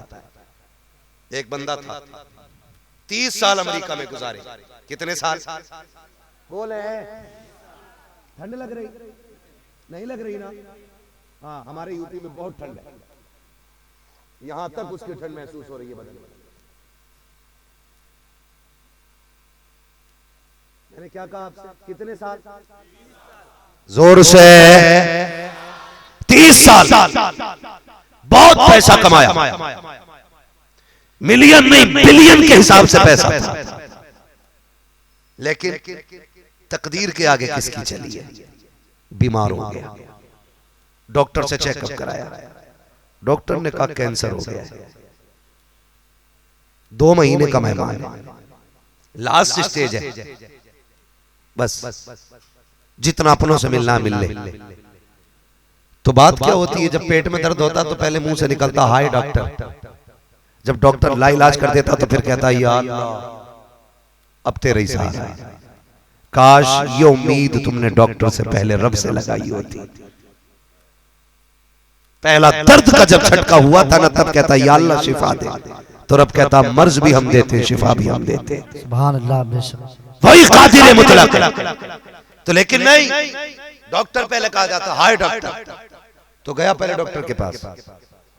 एक बंदा था 30 साल अमेरिका में गुजारे। कितने साल? बोले ठंड लग रही? नहीं लग रही ना? हाँ, हमारे यूपी में बहुत ठंड है, यहां तक उसकी ठंड महसूस हो रही है बदन में। मैंने क्या कहा आपसे? कितने साल? जोर से 30 साल। बहुत पैसा कमाया, मिलियन नहीं बिलियन के हिसाब से पैसा था। लेकिन तकदीर के आगे किसकी चली है? बीमार हो गया, डॉक्टर से चेकअप कराया, डॉक्टर ने कहा कैंसर हो गया, 2 महीने का मेहमान है, लास्ट स्टेज है, बस जितना अपनों से मिलना मिल ले। तो बात क्या होती है, जब पेट में दर्द होता तो पहले मुंह से निकलता हाय डॉक्टर। जब डॉक्टर लाइलाज कर देता तो फिर कहता या अल्लाह अब तेरे ही साथ है। काश ये उम्मीद तुमने डॉक्टर से पहले रब से लगाई होती। पहला दर्द का जब झटका हुआ था ना, तब कहता या अल्लाह शिफा दे, तो रब कहता मर्ज भी हम देते, शिफा भी हम देते। सुभान अल्लाह, बेशक वही कादिर है मुतलक। तो लेकिन नहीं, डॉक्टर पहले कहा जाता हाय डॉक्टर। तो गया पहले डॉक्टर के पास,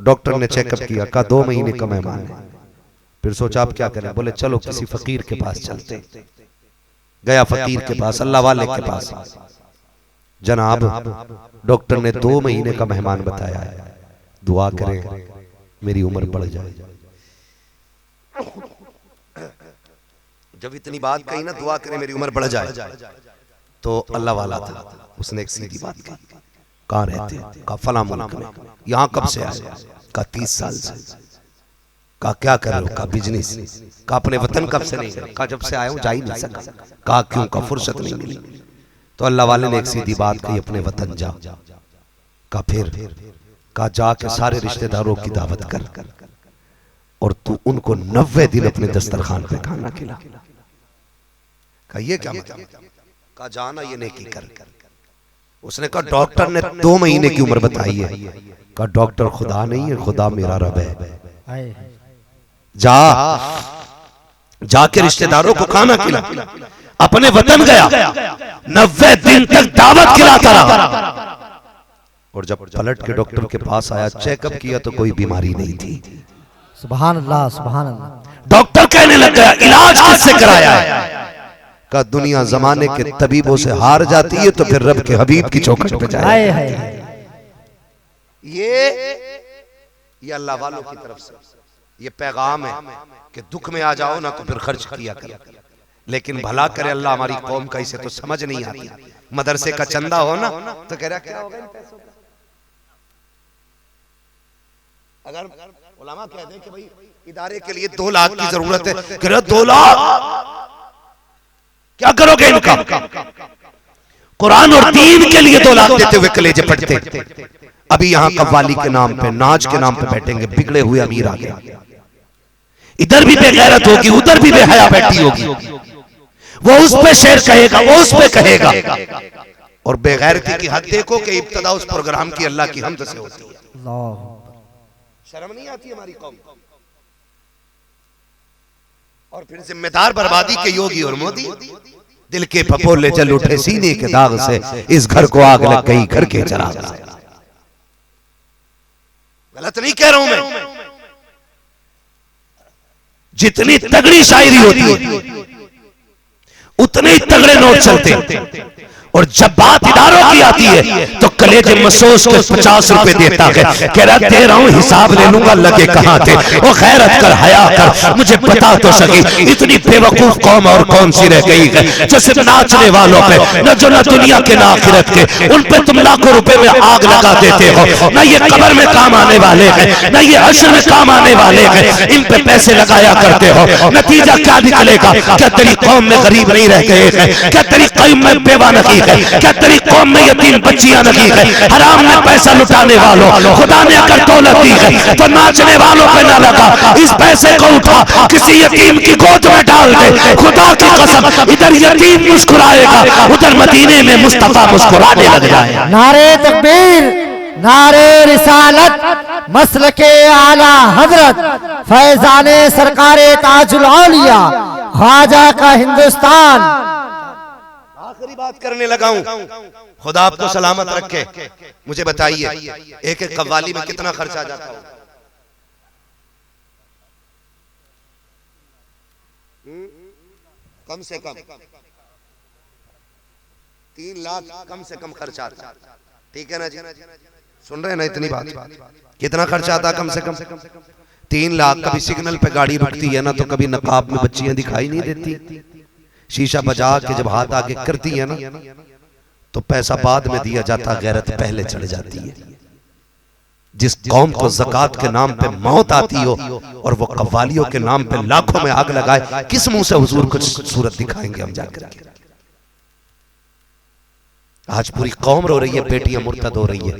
डॉक्टर ने चेकअप किया, कहा 2 महीने का मेहमान है। फिर सोचा आप क्या करें? बोले चलो किसी फकीर के पास चलते। गया फकीर के पास, अल्लाह वाले के पास। जनाब डॉक्टर ने 2 महीने का मेहमान बताया है, दुआ करें मेरी उम्र बढ़ जाए। जब इतनी बात कही ना, दुआ करें मेरी उम्र बढ़ जाए, तो अल्लाह वाला था, उसने एक सीधी बात कही। कहाँ रहते हैं? कहा फला मुल्क में। यहाँ कब से आए? कहा 30 साल से। कहा क्या कर रहे हो? कहा बिजनेस। कहा अपने वतन कब से नहीं गए? कहा जब से आया हूं जा ही नहीं सका। कहा क्यों? कहा फुर्सत नहीं मिली। तो अल्लाह वाले ने एक सीधी बात कही, अपने वतन जा। कहा फिर? कहा जाके सारे रिश्तेदारों की दावत कर और तू उनको 90 दिन अपने दस्तरखान पे खाना खिला। कहा ये क्या मतलब? कहा जाना ये नेकी कर। उसने कहा डॉक्टर ने 2 महीने की उम्र बताई है। कहा डॉक्टर खुदा नहीं है, खुदा मेरा रब है। जाके रिश्तेदारों को खाना खिला, अपने वतन गया, 90 दिन तक दावत खिलाता रहा, और जब पलट के डॉक्टर के पास आया, चेकअप किया तो कोई बीमारी नहीं थी। सुभान अल्लाह, सुभान अल्लाह। डॉक्टर कहने लग गया इलाज किससे कराया है? का दुनिया जमाने के तबीबों से हार जाती है तो फिर रब के हबीब की चौखट पे जाए। हाय हाय हाय। ये अल्लाह वालों की तरफ से ये पैगाम है कि दुख में आ जाओ ना तो फिर खर्च किया करो, लेकिन भला करे अल्लाह हमारी कौम का, इसे तो समझ नहीं आती। मदरसे का चंदा हो ना तो कह रहा क्या होगा इन पैसों का? अगर उलमा कह दे कि भाई इदारे के लिए 2 लाख की जरूरत है, कह रहा 2 लाख क्या करोगे इनका? कुरान और दीन के लिए 2 लाख देते हुए कलेजे फटते। अभी यहां कव्वाली के नाम पे, नाच के नाम पे बैठेंगे बिगड़े हुए अमीर आ गए, इधर भी बेगैरत होगी, उधर भी बेहया बैठी होगी, वो उस पे शेर कहेगा, वो उस पे कहेगा, और बेगैरती की हद देखो कि इब्तदा उस प्रोग्राम की अल्लाह की हमद से होती है। शर्म नहीं आती हमारी कौम को? और फिर जिम्मेदार बर्बादी के योगी और मोदी, दिल के फपोले जल उठे सीने के दाग से, इस घर को आग लग गई घर के चिराग से। गलत नहीं कह रहा हूं मैं, जितनी तगड़ी शायरी होती है उतने ही तगड़े नोट चलते, और जब बात इदारों की आती है तो कलेजे मसोस के 50 रुपए देता है, कह रहा दे रहा हूं हिसाब ले लूंगा, लगे कहां थे? वो खैरत कर, हया कर, मुझे बता तो सकी, इतनी बेवकूफ कौम और कौन सी रह गई है जो सिर्फ नाचने वालों पे, न जो न दुनिया के न आखिरत के, उन पे तुम लाखों रुपए में आग लगा देते हो। न ये कब्र में काम आने वाले हैं, न ये हश्र में काम आने वाले हैं, इन पे पैसे लगाया करते हो। नतीजा क्या निकलेगा? क्या तेरी कौम में गरीब नहीं रह गए हैं? क्या तेरी कौम में बेवा नहीं है? क्या तेरी कौम में यतीम बच्चियां नहीं है? हराम में पैसा लुटाने वालों, खुदा ने अगर दौलत दी है तो नाचने वालों पे ना लगा, इस पैसे को उठा किसी यतीम की गोद में डाल दे, खुदा की कसम इधर यतीम मुस्कुराएगा, उधर मदीने में मुस्तफा मुस्कुराने लग जाएगा। नारे तकबीर, नारे रिसालत, मसलके आला हजरत, फैजाने सरकारे ताजुल औलिया, ख्वाजा का हिंदुस्तान। आखिरी बात करने लगा हूं, खुदा आपको सलामत रखे। मुझे बताइए एक एक कव्वाली में कितना खर्च आ जाता है? कम से कम 3 लाख कम से कम खर्च आता है, ठीक है ना जी? सुन रहे हैं ना इतनी बात? कितना खर्च आता है? कम से कम 3 लाख। कभी सिग्नल पे गाड़ी रुकती है ना तो कभी नकाब में बच्चियां दिखाई नहीं देती, शीशा बजा के जब हाथ आगे करती है ना तो पैसा बाद में दिया जाता, गैरत पहले चढ़ जाती है। जिस कौम को ज़कात के नाम पे मौत आती हो और वो कव्वालियों के नाम पे लाखों में आग लगाए, किस मुंह से हुजूर को सूरत दिखाएंगे हम जाकर? आज पूरी कौम रो रही है, बेटियां मुर्तद हो रही है,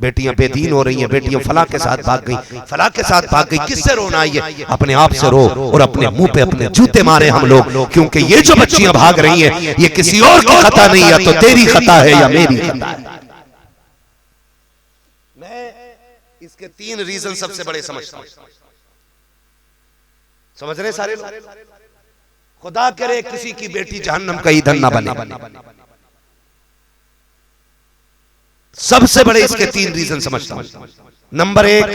बेटियां बेदीन हो रही हैं, बेटियां फला के साथ भाग गई, फला के साथ भाग गई। किससे रोना है? अपने आप से रो, और अपने मुंह पे अपने जूते मारे हम लोग, क्योंकि ये जो बच्चियां भाग रही हैं ये किसी और की खता नहीं, या तो तेरी खता है या मेरी खता है। मैं इसके 3 रीजन सबसे बड़े समझता हूं। समझ रहे सारे लोग? खुदा करे किसी की बेटी जहन्नम का ईंधन ना बने। सबसे बड़े इसके 3 रीजन समझता हूं। नंबर 1,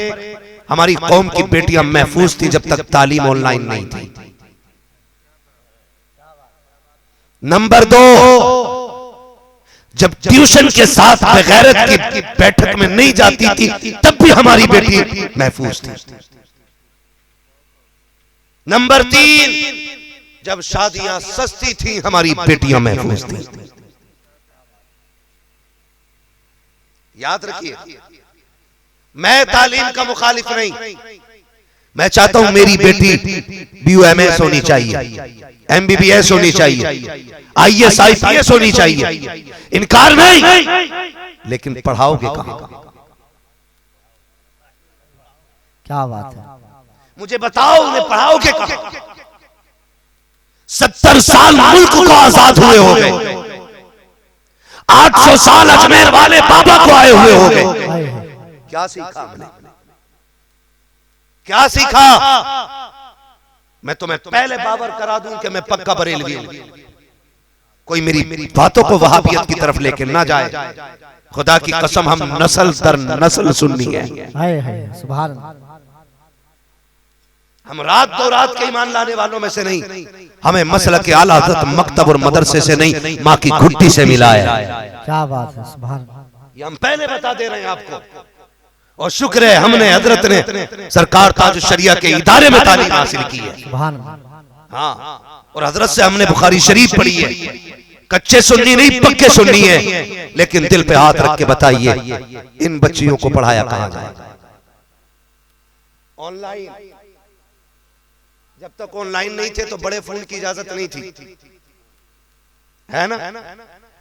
हमारी कौम की बेटियां महफूज थी जब तक तालीम ऑनलाइन नहीं थी। नंबर 2, जब ट्यूशन के साथ बेगैरत की बैठक में नहीं जाती थी तब भी हमारी बेटी महफूज थी। नंबर 3, जब शादियां सस्ती थी हमारी बेटियां महफूज थी। याद रखिए, मैं तालीम का मुखालिफ नहीं, मैं चाहता हूं मेरी बेटी BUMS होनी चाहिए, MBBS होनी चाहिए, IAS IPS होनी चाहिए, इनकार नहीं, लेकिन पढ़ाओगे कहां? क्या बात है? मुझे बताओ, उन्हें पढ़ाओगे कहां? 70 साल मुल्क को आजाद हुए हो गए, 800 साल अजमेर वाले बाबा को आए हुए हो गए। क्या सीखा हमने? क्या सीखा? मैं तुम्हें पहले बावर करा दूं कि मैं पक्का बरेलवी हूं। कोई मेरी बातों को वहाबियत की तरफ लेके ना जाए। खुदा की कसम हम नस्ल दर नस्ल सुन्नी है। सुभान अल्लाह। हम रात दो रात के ईमान लाने वालों में से नहीं, हमें मसलक के आला हज़रत मकतब और मदरसे से नहीं, माँ की घुट्टी से मिला है। क्या बात है, सुभान अल्लाह। ये हम पहले बता दे रहे हैं आपको। और शुक्र है हमने हजरत ने सरकार ताज शरिया के इदारे में तालीम हासिल की है। सुभान अल्लाह। हाँ, और हजरत से हमने बुखारी शरीफ पढ़ी है। कच्चे सुन्नी नहीं, पक्के सुन्नी है। लेकिन दिल पे हाथ रख के बताइए, इन बच्चियों को पढ़ाया कहां जाए? ऑनलाइन। जब तक ऑनलाइन नहीं थे तो बड़े फोन की इजाजत नहीं थी, है ना?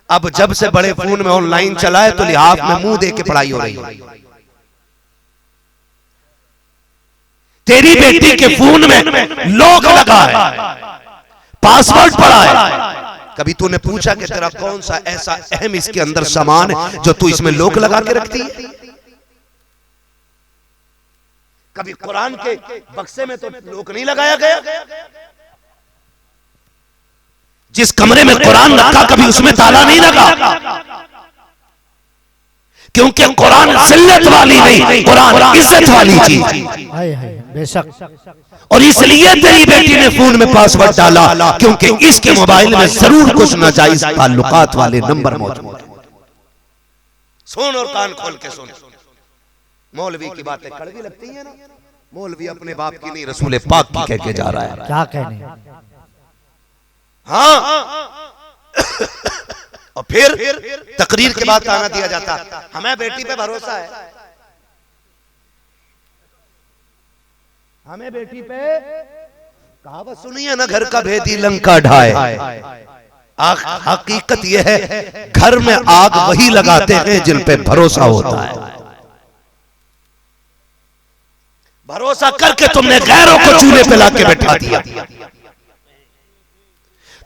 अब जब से बड़े फोन में ऑनलाइन चला है तो लिहाफ में मुंह दे के पढ़ाई हो रही है। तेरी बेटी के फोन में लॉक लगा है, पासवर्ड पड़ा है। कभी तूने पूछा कि तेरा कौन सा ऐसा अहम इसके अंदर सामान है जो तू इसमें लॉक लगा के रखती है? कभी कुरान के बक्से में तो लॉक नहीं लगाया गया। जिस कमरे में कुरान रखा कभी उसमें ताला नहीं लगा, क्योंकि कुरान जिल्लत वाली नहीं, कुरान इज्जत वाली चीज। बेशक। और इसलिए तेरी बेटी ने फोन में पासवर्ड डाला क्योंकि इसके मोबाइल में जरूर कुछ नाजायज ताल्लुकात वाले नंबर मौजूद। सुन और कान खोल के सुन। मौलवी की बातें कड़वी लगती है ना, मौलवी अपने बाप की नहीं रसूल पाक की कह के जा रहा है। क्या कहने। हाँ, और फिर तकरीर के बाद ताना दिया जाता, हमें बेटी पे भरोसा है, हमें बेटी पे। कहावत सुनी है ना, घर का भेदी लंका ढाए। हकीकत यह है, घर में आग वही लगाते हैं जिन पे भरोसा होता है। भरोसा करके तुमने गैरों को चूल्हे पे लाके बैठा दिया।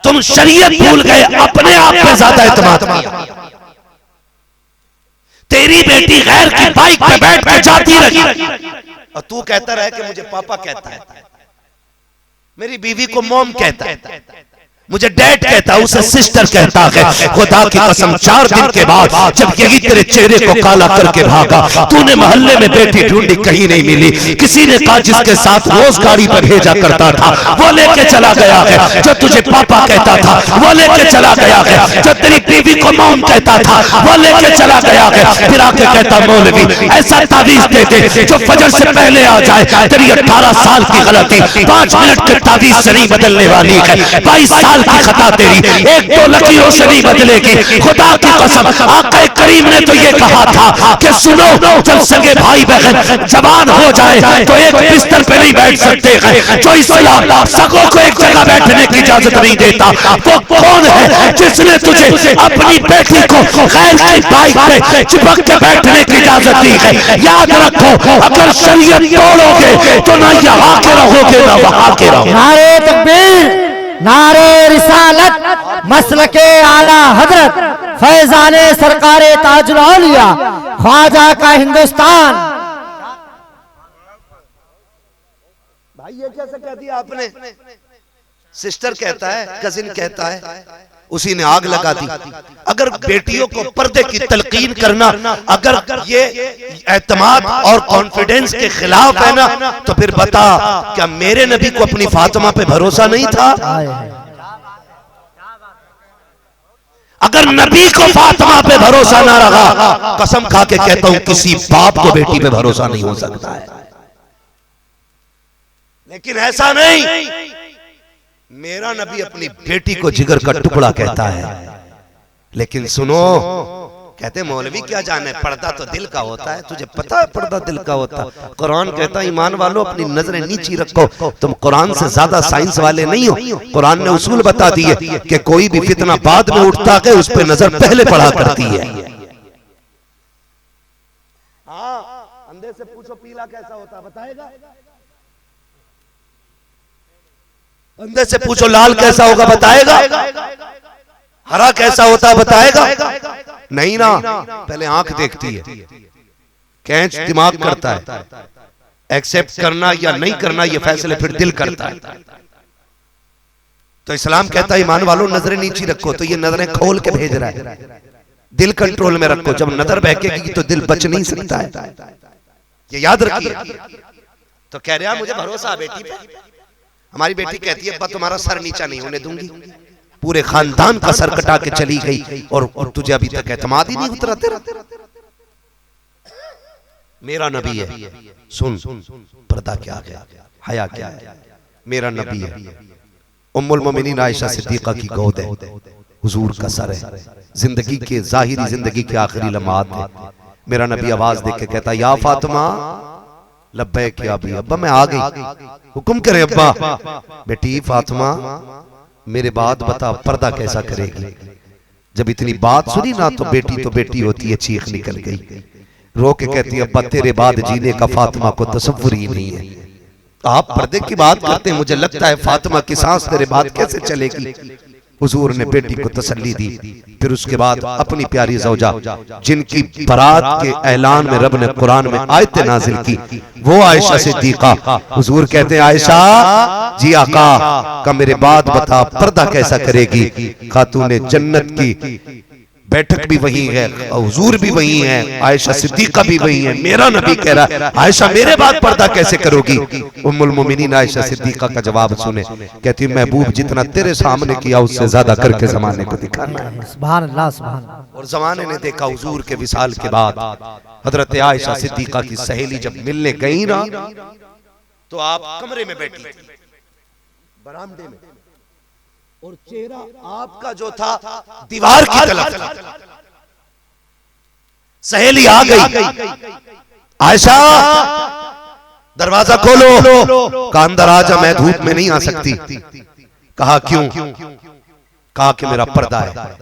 तुम शरीयत भूल गए, अपने आप पे ज्यादा एतमाद किया। तेरी बेटी गैर की बाइक पे बैठ के जाती रही और तू कहता रहे कि मुझे पापा कहता है, मेरी बीवी को मॉम कहता है, मुझे डैड कहता है, उसे सिस्टर कहता है। खुदा की कसम 4 दिन के बाद जब यही तेरे चेहरे को काला करके भागा, तूने मोहल्ले में बेटी ढूंढी, कहीं नहीं मिली। किसी ने कहा जिसके साथ रोज गाड़ी पर भेजा करता था वो लेके चला गया है। जो तुझे पापा कहता था वो लेके चला गया है। जो तेरी बीवी को मॉम कहता था वो लेके चला गया है। फिर आके कहता मौलवी ऐसा तावीज दे दे जो फजर से पहले आ जाए। तेरी 18 साल की गलती 5 मिनट के तावीज से नहीं बदलने वाली है। 22 साल की खता तेरी 1-2 लकीरों से नहीं बदलेगी। खुदा की कसम, आका करीम ने तो ये कहा था कि सुनो, जब सगे भाई बहन जवान हो जाए तो एक बिस्तर पे नहीं बैठ सकते हैं। जो इस्लाम सगों को एक जगह बैठने की इजाजत नहीं देता, वो कौन है जिसने तुझे अपनी बेटी को गैर की बाइक पे चिपक के बैठने की इजाजत दी है? याद रखो, अगर शरीयत तोड़ोगे तो ना यहाँ के रहोगे ना वहां के रहोगे। नारे तकबीर, नारे रिसालत, मसलके आला हजरत, फैजाने सरकारे ताजुल औलिया, ख्वाजा का हिंदुस्तान। भाई ये कैसे कह दिया आपने? सिस्टर कहता है, कजिन कहता है, उसी ने आग लगा दी। अगर बेटियों को पर्दे की तलकीन करना अगर ये एतमाद और कॉन्फिडेंस के खिलाफ है ना, तो फिर बता क्या मेरे नबी को अपनी फातिमा पे भरोसा नहीं था? अगर नबी को फातिमा पे भरोसा ना रहा, कसम खा के कहता हूं किसी बाप को बेटी पे भरोसा नहीं हो सकता है। लेकिन ऐसा नहीं, मेरा नबी अपनी बेटी को जिगर का टुकड़ा कहता है। लेकिन सुनो, कहते मौलवी क्या जाने, पर्दा तो दिल का होता है। तुझे पता है पर्दा दिल का होता है? कुरान कहता है ईमान वालों अपनी नजरें नीची रखो, तुम कुरान से ज्यादा साइंस वाले नहीं हो। कुरान ने उसूल बता दिए कि कोई भी फितना बाद में उठता है उस पर नजर पहले पड़ा करती है। हाँ, अंधे से पूछो पीला कैसा होता है, बताएगा? अंदर से पूछो लाल कैसा होगा, बताएगा? हरा कैसा होता है, बताएगा? नहीं ना, पहले आंख देखती है, कैच दिमाग करता है, एक्सेप्ट करना या नहीं करना ये फैसले फिर दिल करता है। तो इस्लाम कहता है ईमान वालों नजरें नीची रखो, तो ये नजरें खोल के भेज रहा है, दिल कंट्रोल में रखो। जब नजर बहकेगी तो दिल बच नहीं सकता है, ये याद रखिए। तो कह रहा मुझे भरोसा बेटी पे। हमारी बेटी कहती है अब्बा तुम्हारा सर नीचा नहीं होने दूंगी। पूरे खानदान का सर कटा के चली गई और तुझे अभी तक एतमाद ही नहीं उतरा तेरा। मेरा नबी है, सुन पर्दा क्या है, हया क्या है, मेरा नबी है। उम्मुल मोमिनीन आयशा सिद्दीका की गोद है, हुजूर का सर है, जिंदगी के जाहिरी जिंदगी के आखिरी लम्हात है। मेरा नबी आवाज देख के कहता या फातिमा लब्बैक या अबी। अब्बा मैं आ गई, हुक्म करे अब्बा। बेटी फातिमा मेरे बाद बता पर्दा कैसा करेगी। जब इतनी बात सुनी ना तो बेटी होती है, चीख निकल गई, रो के कहती है अब्बा तेरे बाद जीने का फातिमा को तसव्वुर ही नहीं है। आप पर्दे की बात करते हैं, मुझे लगता है फातिमा की सांस तेरे बाद कैसे चलेगी। हुजूर ने बेटी को तसल्ली दी। फिर उसके बाद अपनी प्यारी ज़ौजा जिनकी बरात के ऐलान में रब ने कुरान में आयतें नाजिल की, वो आयशा सिद्दीका। हुजूर कहते हैं आयशा जी आका का मेरे बाद बता पर्दा कैसा करेगी। खातूने जन्नत की बैठक भी वही है, हुजूर भी वही है, आयशा सिद्दीका भी वही है। मेरा नबी कह रहा है आयशा मेरे बाद पर्दा कैसे करोगी। उम्मुल मोमिनीन आयशा सिद्दीका का जवाब सुने, कहती महबूब जितना तेरे सामने किया उससे ज्यादा करके जमाने को दिखाना है। सुभान अल्लाह सुभान अल्लाह। और जमाने ने देखा हुजूर के विसाल के बाद हजरत आयशा सिद्दीका की सहेली जब मिलने गई ना तो आप कमरे में बैठी थी, बरामदे में, और चेहरा आपका जो था दीवार की तरफ था। सहेली आ गई, आयशा दरवाजा खोलो। कहा अंदर आजा, मैं धूप में नहीं आ सकती। कहा क्यों? कहा कि मेरा पर्दा है।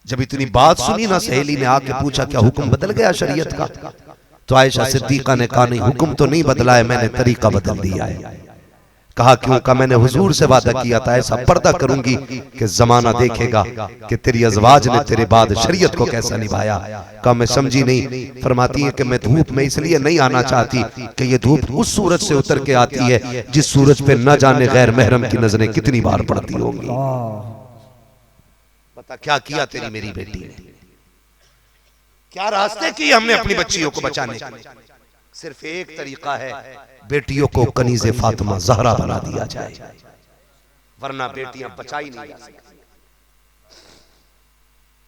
जब इतनी बात सुनी ना सहेली ने आके पूछा क्या हुक्म बदल गया शरीयत का? तो आयशा सिद्दीका ने कहा नहीं हुक्म तो नहीं बदला है, मैंने तरीका बदल दिया है। कहा क्यों? का मैंने हुजूर से वादा किया था ऐसा पर्दा करूंगी कि जमाना देखेगा कि तेरी अज़वाज ने तेरे बाद शरीयत को कैसा निभाया। का मैं समझी नहीं। फरमाती है कि मैं धूप में इसलिए नहीं आना चाहती कि ये धूप उस सूरज से उतर के आती है जिस सूरज पे न जाने गैर महरम की नजरें कितनी बार पड़ती होंगी। बता क्या किया तेरी मेरी बेटी ने, क्या रास्ते किए हमने अपनी बच्चियों को बचाने के। सिर्फ एक तरीका है, बेटियों को कनीज़े फातिमा ज़हरा बना दिया जाए, वरना बेटियां बचाई नहीं जा सकती,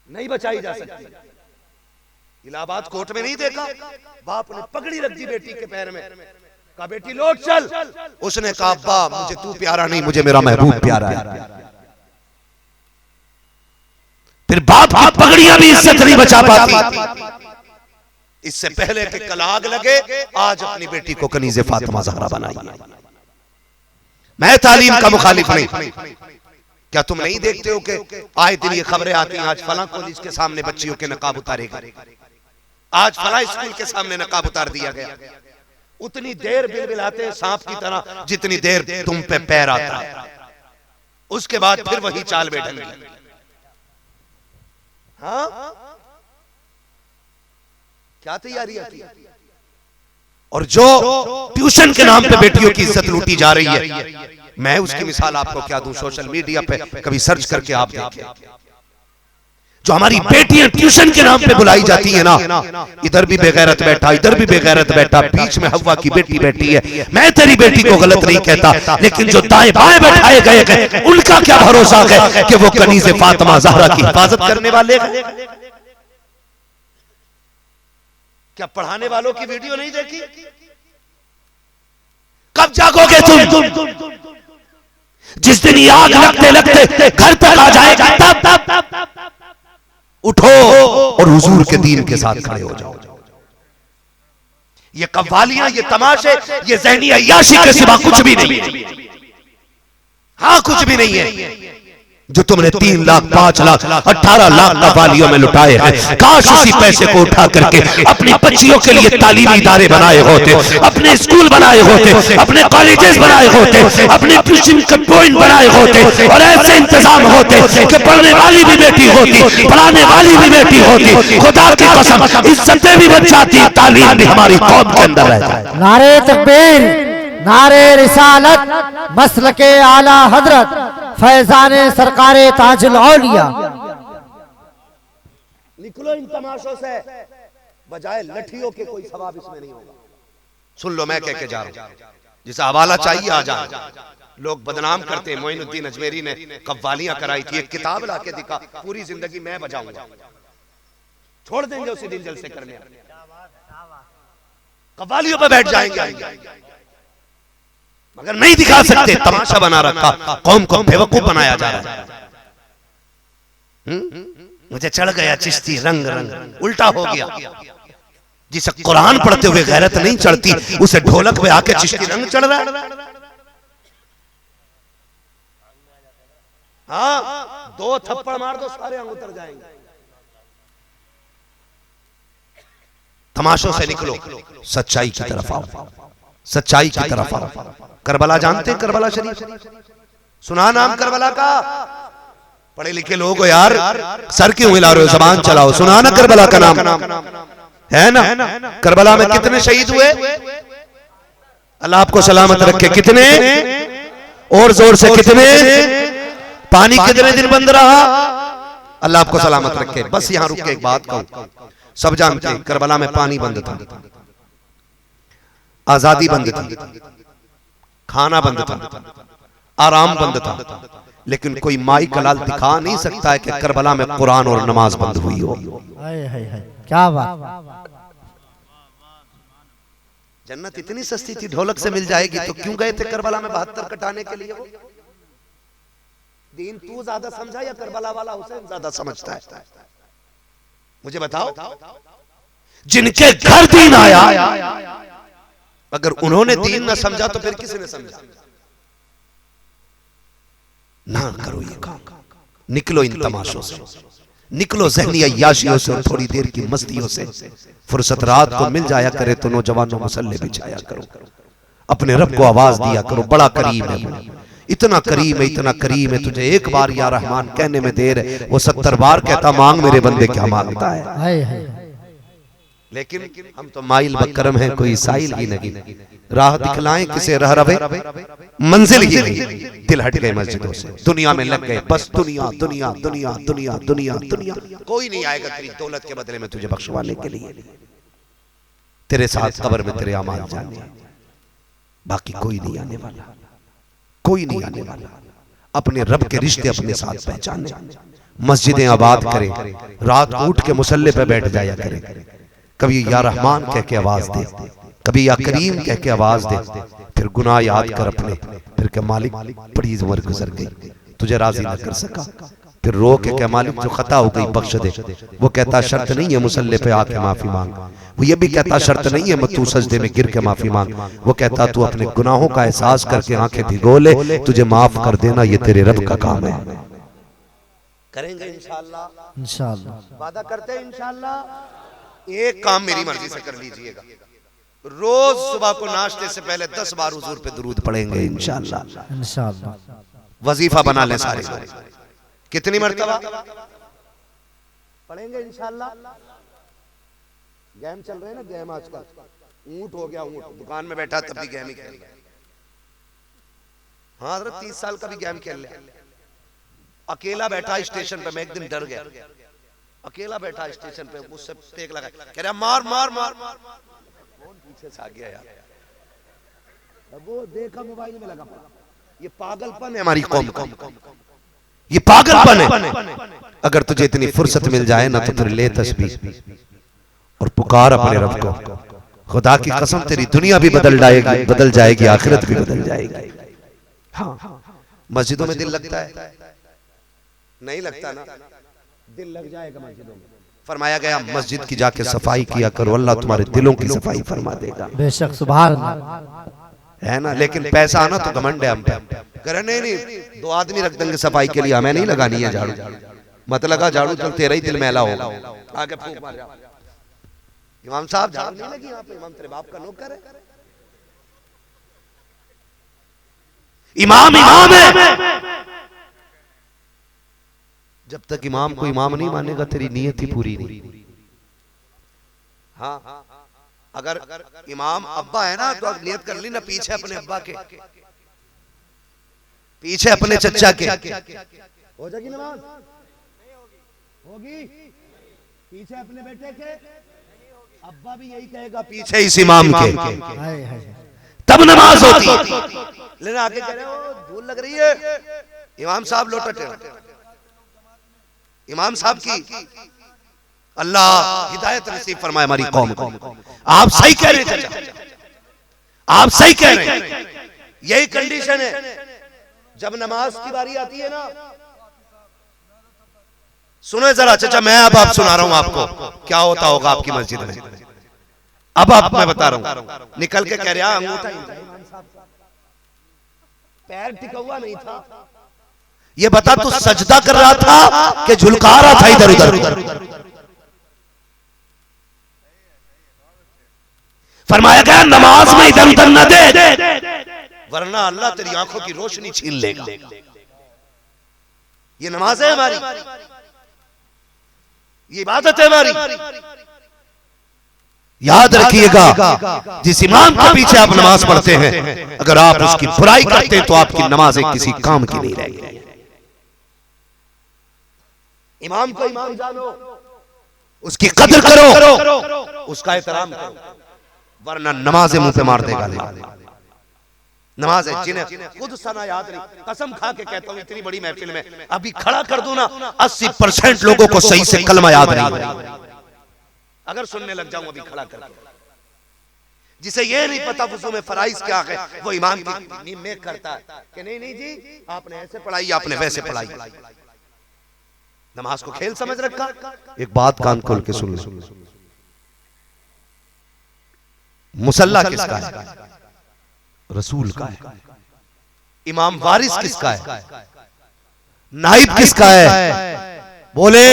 नहीं बचाई जा सकती। इलाहाबाद कोर्ट में नहीं देखा, बाप ने पगड़ी रख दी बेटी के पैर में, कहा बेटी लौट चल। उसने कहा अब्बा मुझे तू प्यारा नहीं, मुझे मेरा महबूब प्यारा है। फिर बाप की पगड़ियां भी इज्जत नहीं बचा पाती। इससे पहले कि कल आग लगे, आज अपनी बेटी को कनीज़े फातिमा ज़हरा बनाइए। मैं तालीम का मुखालिफ नहीं। क्या तुम नहीं देखते हो कि आए दिन ये खबरें आती हैं, आज फलां कॉलेज के सामने बच्चियों के नकाब उतारेगा, आज फलां स्कूल के सामने नकाब उतार दिया गया। उतनी देर बिलबिलाते हैं सांप की तरह जितनी देर तुम पे पैर आता है, उसके बाद फिर वही चाल बैठेंगे। हाँ क्या तैयारी आती है। और जो ट्यूशन के नाम पे बेटियों की इज्जत लूटी जा रही है, मैं उसकी मिसाल आपको क्या दूं। सोशल मीडिया पे कभी सर्च करके आप देखें, जो हमारी बेटियां ट्यूशन के नाम पे बुलाई जाती है ना, इधर भी बेगैरत बैठा, इधर भी बेगैरत बैठा, बीच में हव्वा की बेटी बैठी है। मैं तेरी बेटी को गलत नहीं कहता, लेकिन जो दाएं बाएं बैठाए गए उनका क्या भरोसा है कि वो कनीज़े फातिमा ज़हरा की हिफाजत करने वाले। क्या पढ़ाने वालों की वीडियो नहीं देखी? कब जागोगे तुम? जिस दिन ये आग लगते लगते घर तक आ जाएगा तब उठो और हुजूर के दीन के साथ खड़े हो जाओ। ये कव्वालियां, ये तमाशे, ये ज़हनी अय्याशी के सिवा कुछ भी नहीं है। हाँ कुछ भी नहीं है जो तुमने 3 लाख 5 लाख 18 लाख कव्वालियों में लुटाए हैं। काश उसी पैसे को उठा करके अपनी बच्चियों के लिए तालीमी इदारे बनाए होते, अपने स्कूल बनाए होते, अपने कॉलेजेस बनाए होते, अपने ट्यूशन के पॉइंट बनाए होते, और ऐसे इंतजाम होते कि पढ़ने वाली भी बेटी होती, पढ़ाने वाली भी बेटी होती। खुदा की कसम इज्जतें भी बच जाती, तालीम भी हमारी कौम के अंदर रहता है। नारे तकबीर, नारे रिसालत मसलके आला हजरत फैजाने सरकारे ताजुल औलिया। निकलो इन तमाशों से, बजाय लठियों के कोई सवाब इसमें नहीं होगा। सुन लो मैं कह के जा रहा हूं, जिसे हवाला चाहिए आ जाए। लोग बदनाम करते हैं, मोइनुद्दीन अजमेरी ने कव्वालियां कराई थी, एक किताब लाके दिखा, पूरी जिंदगी मैं बजाऊंगा। छोड़ देंगे उसी दिन जलसे करने, कव्वालियों पे बैठ जाएंगे, मगर नहीं दिखा सकते। तमाशा बना रखा, कौम को बेवकूफ बनाया जा रहा है। मुझे चढ़ गया चिश्ती रंग रंग, उल्टा हो गया। जिसे कुरान पढ़ते हुए गैरत नहीं चढ़ती, उसे ढोलक पे आके चिश्ती रंग चढ़ रहा है। हाँ, 2 थप्पड़ मार दो सारे अंग उतर जाएंगे। तमाशों से निकलो, सच्चाई की तरफ आओ, सच्चाई की तरफ आओ। करबला जानते हैं? करबला शरीफ सुना नाम करबला का? पढ़े लिखे लोग हो यार, सर क्यों हिला रहे हो? जबान चलाओ, सुना ना करबला का नाम, है ना? करबला में कितने शहीद हुए? अल्लाह आपको सलामत रखे। कितने? और जोर से कितने? पानी कितने दिन बंद रहा? अल्लाह आपको सलामत रखे। बस यहां रुक के एक बात कहूं, सब जानते हैं करबला में पानी बंद था, आजादी बंद थी, खाना बंद था, आराम बंद था, लेकिन कोई माई कलाल दिखा नहीं सकता है कि करबला में कुरान और नमाज बंद हुई हो। क्या बात। जन्नत इतनी सस्ती थी, ढोलक से मिल जाएगी, तो क्यों गए थे करबला में 72 कटाने के लिए? वो दीन तू ज्यादा समझा या करबला वाला हुसैन ज्यादा समझता है? मुझे बताओ। जिनके घर दीन आया, अगर उन्होंने दीन न समझा तो फिर किसी ने समझा? ना करो ये काम। निकलो इन तमाशों से, निकलो ज़हनी अय्याशियों से और थोड़ी देर की मस्तियों से। फुर्सत रात को मिल जाया करे तो नौजवानों मुसल्ले बिछाया करो, अपने रब को आवाज दिया करो। बड़ा करीम है, इतना करीम है, इतना करीम है। तुझे एक बार या रहमान कहने में देर है, वो 70 बार कहता मांग मेरे बंदे क्या मांगता है। लेकिन हम तो माइल बकरम हैं, कोई साइल ही नहीं। राह दिखलाएं किसे रह रवे, मंजिल ही नहीं। दिल हट गए मस्जिदों से, दुनिया में लग गए, बस दुनिया दुनिया दुनिया दुनिया दुनिया दुनिया। कोई नहीं आएगा तेरी दौलत के बदले में तुझे बख्शवाने के लिए। तेरे साथ कब्र में तेरे अमाल जाने, बाकी कोई नहीं आने वाला, कोई नहीं आने वाला। अपने रब के रिश्ते अपने साथ पहचाने, मस्जिदें आबाद करें, रात को उठ के मुसल्ले पे बैठ जाया करें। कभी या रहमान कह के आवाज दे, कभी या करीम कह के आवाज दे, फिर गुनाह याद कर अपने, फिर के मालिक बड़ी उम्र गुजर गई, तुझे राजी न कर सका, फिर रो के क्या मालिक जो खता हो गई बख्श दे। वो कहता शर्त नहीं है मुसल्ले पे आके माफी मांग, वो ये भी कहता शर्त नहीं है तू सजदे में गिर के माफी मांग। वो कहता तू अपने गुनाहों का एहसास करके आंखें भिगो ले, तुझे माफ कर देना ये तेरे रब का काम है। करेंगे इंशाअल्लाह, इंशाअल्लाह वादा करते हैं इंशाअल्लाह। एक काम मेरी मर्जी से कर लीजिएगा, रोज सुबह को नाश्ते से पहले 10 बार हुजूर पे दुरूद पढ़ेंगे इंशाअल्लाह। इंशाअल्लाह वजीफा बना ले सारे। कितनी मर्तबा पढ़ेंगे इंशाअल्लाह? गेम चल रहे हैं ना, गेम आजकल ऊंट हो गया, ऊंट दुकान में बैठा तब भी गेम ही खेल रहा है। हाँ 30 साल का भी गेम खेल ले। अकेला बैठा स्टेशन पे, मैं एक दिन डर गया, अकेला बैठा स्टेशन पे, मुझसे टेक लगा, कह रहा मार मार मार मार, कौन पीछे से आ गया यार? अब वो देखा मोबाइल में लगा पड़ा। ये पागलपन है हमारी कौम का, ये पागलपन है। अगर तुझे इतनी फुर्सत मिल जाए ना तो फिर ले तस्बीह और पुकार अपने रब को। खुदा की कसम तेरी दुनिया भी बदल जाएगी, आखिरत भी बदल जाएगी। हाँ, मस्जिदों में दिल लगता है? नहीं लगता ना, दिल लग जाएगा मस्जिदों में। फरमाया गया मस्जिद की जाके सफाई किया करो, अल्लाह तुम्हारे दिलों की सफाई फरमा देगा। बेशक सुभान अल्लाह। है ना, लेकिन पैसा आना तो घमंड है हम पे। करे नहीं 2 आदमी रख देंगे सफाई के लिए, हमें नहीं लगानी है झाड़ू, मत लगा झाड़ू, चल तेरा ही दिल मैला होगा, आगे फूंक मार जा। इमाम साहब झाड़ू नहीं लगी यहाँ पे, इमाम तेरे बाप का नौकर है। इमाम इमाम है, जब तक इमाम को इमाम नहीं मानेगा तेरी नीयत ही पूरी नहीं। हाँ, अगर इमाम अब्बा है ना तो नियत कर ली ना पीछे अपने अब्बा के, पीछे अपने चचा के हो जाएगी नमाज, होगी पीछे अपने बेटे के, अब्बा भी यही कहेगा पीछे इस इमाम के, हाय हाय तब नमाज होती है। लेकिन आगे कह रहे हो धूल लग रही है, इमाम साहब लोटा टेढ़ा, इमाम साहब की अल्लाह हिदायत नसीब फरमाए हमारी कौम को। आप सही कह रहे हैं चाचा, आप सही कह रहे हैं, यही कंडीशन है। जब नमाज की बारी आती है ना, सुनो जरा चाचा, मैं अब आप सुना रहा हूं आपको क्या होता होगा आपकी मस्जिद में। अब आप मैं बता रहा हूं, निकल के कह रहा अंगूठा पैर टिका हुआ नहीं था, ये बता तू सजदा कर रहा था कि झुलका रहा था इधर उधर। फरमाया गया नमाज में इधर उधर न दे, वरना अल्लाह तेरी आंखों की रोशनी छीन लेगा। ये नमाज है हमारी, ये इबादत है हमारी। याद रखिएगा, जिस इमाम के पीछे आप नमाज पढ़ते हैं, अगर आप उसकी बुराई करते हैं तो आपकी नमाज किसी काम की नहीं रहेगी। इमाम को इमाम जानो, उसकी कदर करो, उसका एहतराम करो, वरना नमाज़ें मुंह पे मार देगा। नमाज है जिन्हें खुद सना याद नहीं, कसम खा के कहता हूं इतनी बड़ी महफिल में अभी खड़ा कर दूं ना, 80% लोगों को सही से कलमा याद नहीं। अगर सुनने लग जाऊं अभी खड़ा कर, जिसे ये नहीं पता वुज़ू में फराइज क्या है, वो इमाम की में करता है कि नहीं नहीं जी आपने ऐसे पढ़ाई, आपने वैसे पढ़ाई। नमाज को खेल समझ रखा। एक बात कान खोल के सुन लो, मुसल्ला किसका है? रसूल का है। इमाम वारिस किसका है? नाइब किसका है? बोले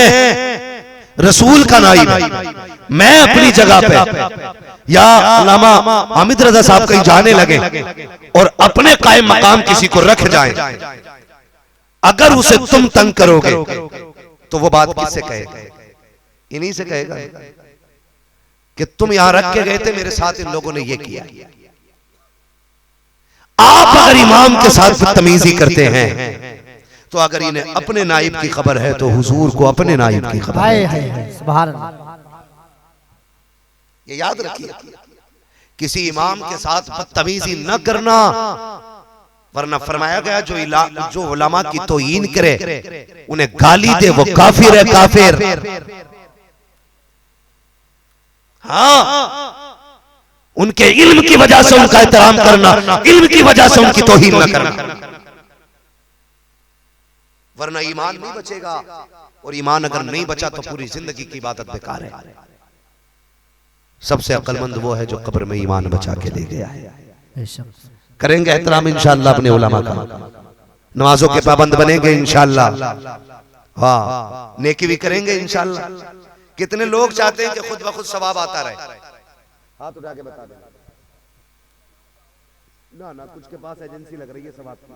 रसूल का नाइब है। मैं अपनी जगह पे या अल्लामा हामिद रजा साहब कहीं जाने लगे और अपने कायम मकाम किसी को रख जाएं, अगर उसे तुम तंग करोगे तो वो बात किससे कहेगा? इन्हीं से कहेगा कि तुम यहां रख के गए थे, मेरे साथ इन लोगों ने ये किया। आप अगर इमाम के साथ बदतमीजी करते हैं तो अगर इन्हें अपने नाइब की खबर है तो हुजूर को अपने नाइब की खबर है। सुभान अल्लाह। ये याद रखिए, किसी इमाम के साथ बदतमीजी न करना, वरना फरमाया गया जो उलमा की तौहीन करे, उन्हें गाली दे, वो काफिर है, काफिर। हाँ, उनके इल्म की वजह से उनका एहतराम करना, इल्म की वजह से उनकी तौहीन न करना, वरना ईमान नहीं बचेगा। और ईमान अगर नहीं बचा तो पूरी जिंदगी की इबादत बेकार है। सबसे अक्लमंद वो है जो कब्र में ईमान बचा के ले गया है। करेंगे एहतराम इंशाअल्लाह अपने उलमा का, नमाजों के पाबंद बनेंगे इंशाअल्लाह, हाँ नेकी भी करेंगे इंशाअल्लाह। कितने लोग चाहते हैं कि खुद ब खुद सवाब आता रहे? हाथ उठा के बता दें। ना कुछ के पास एजेंसी लग रही है सवाब की,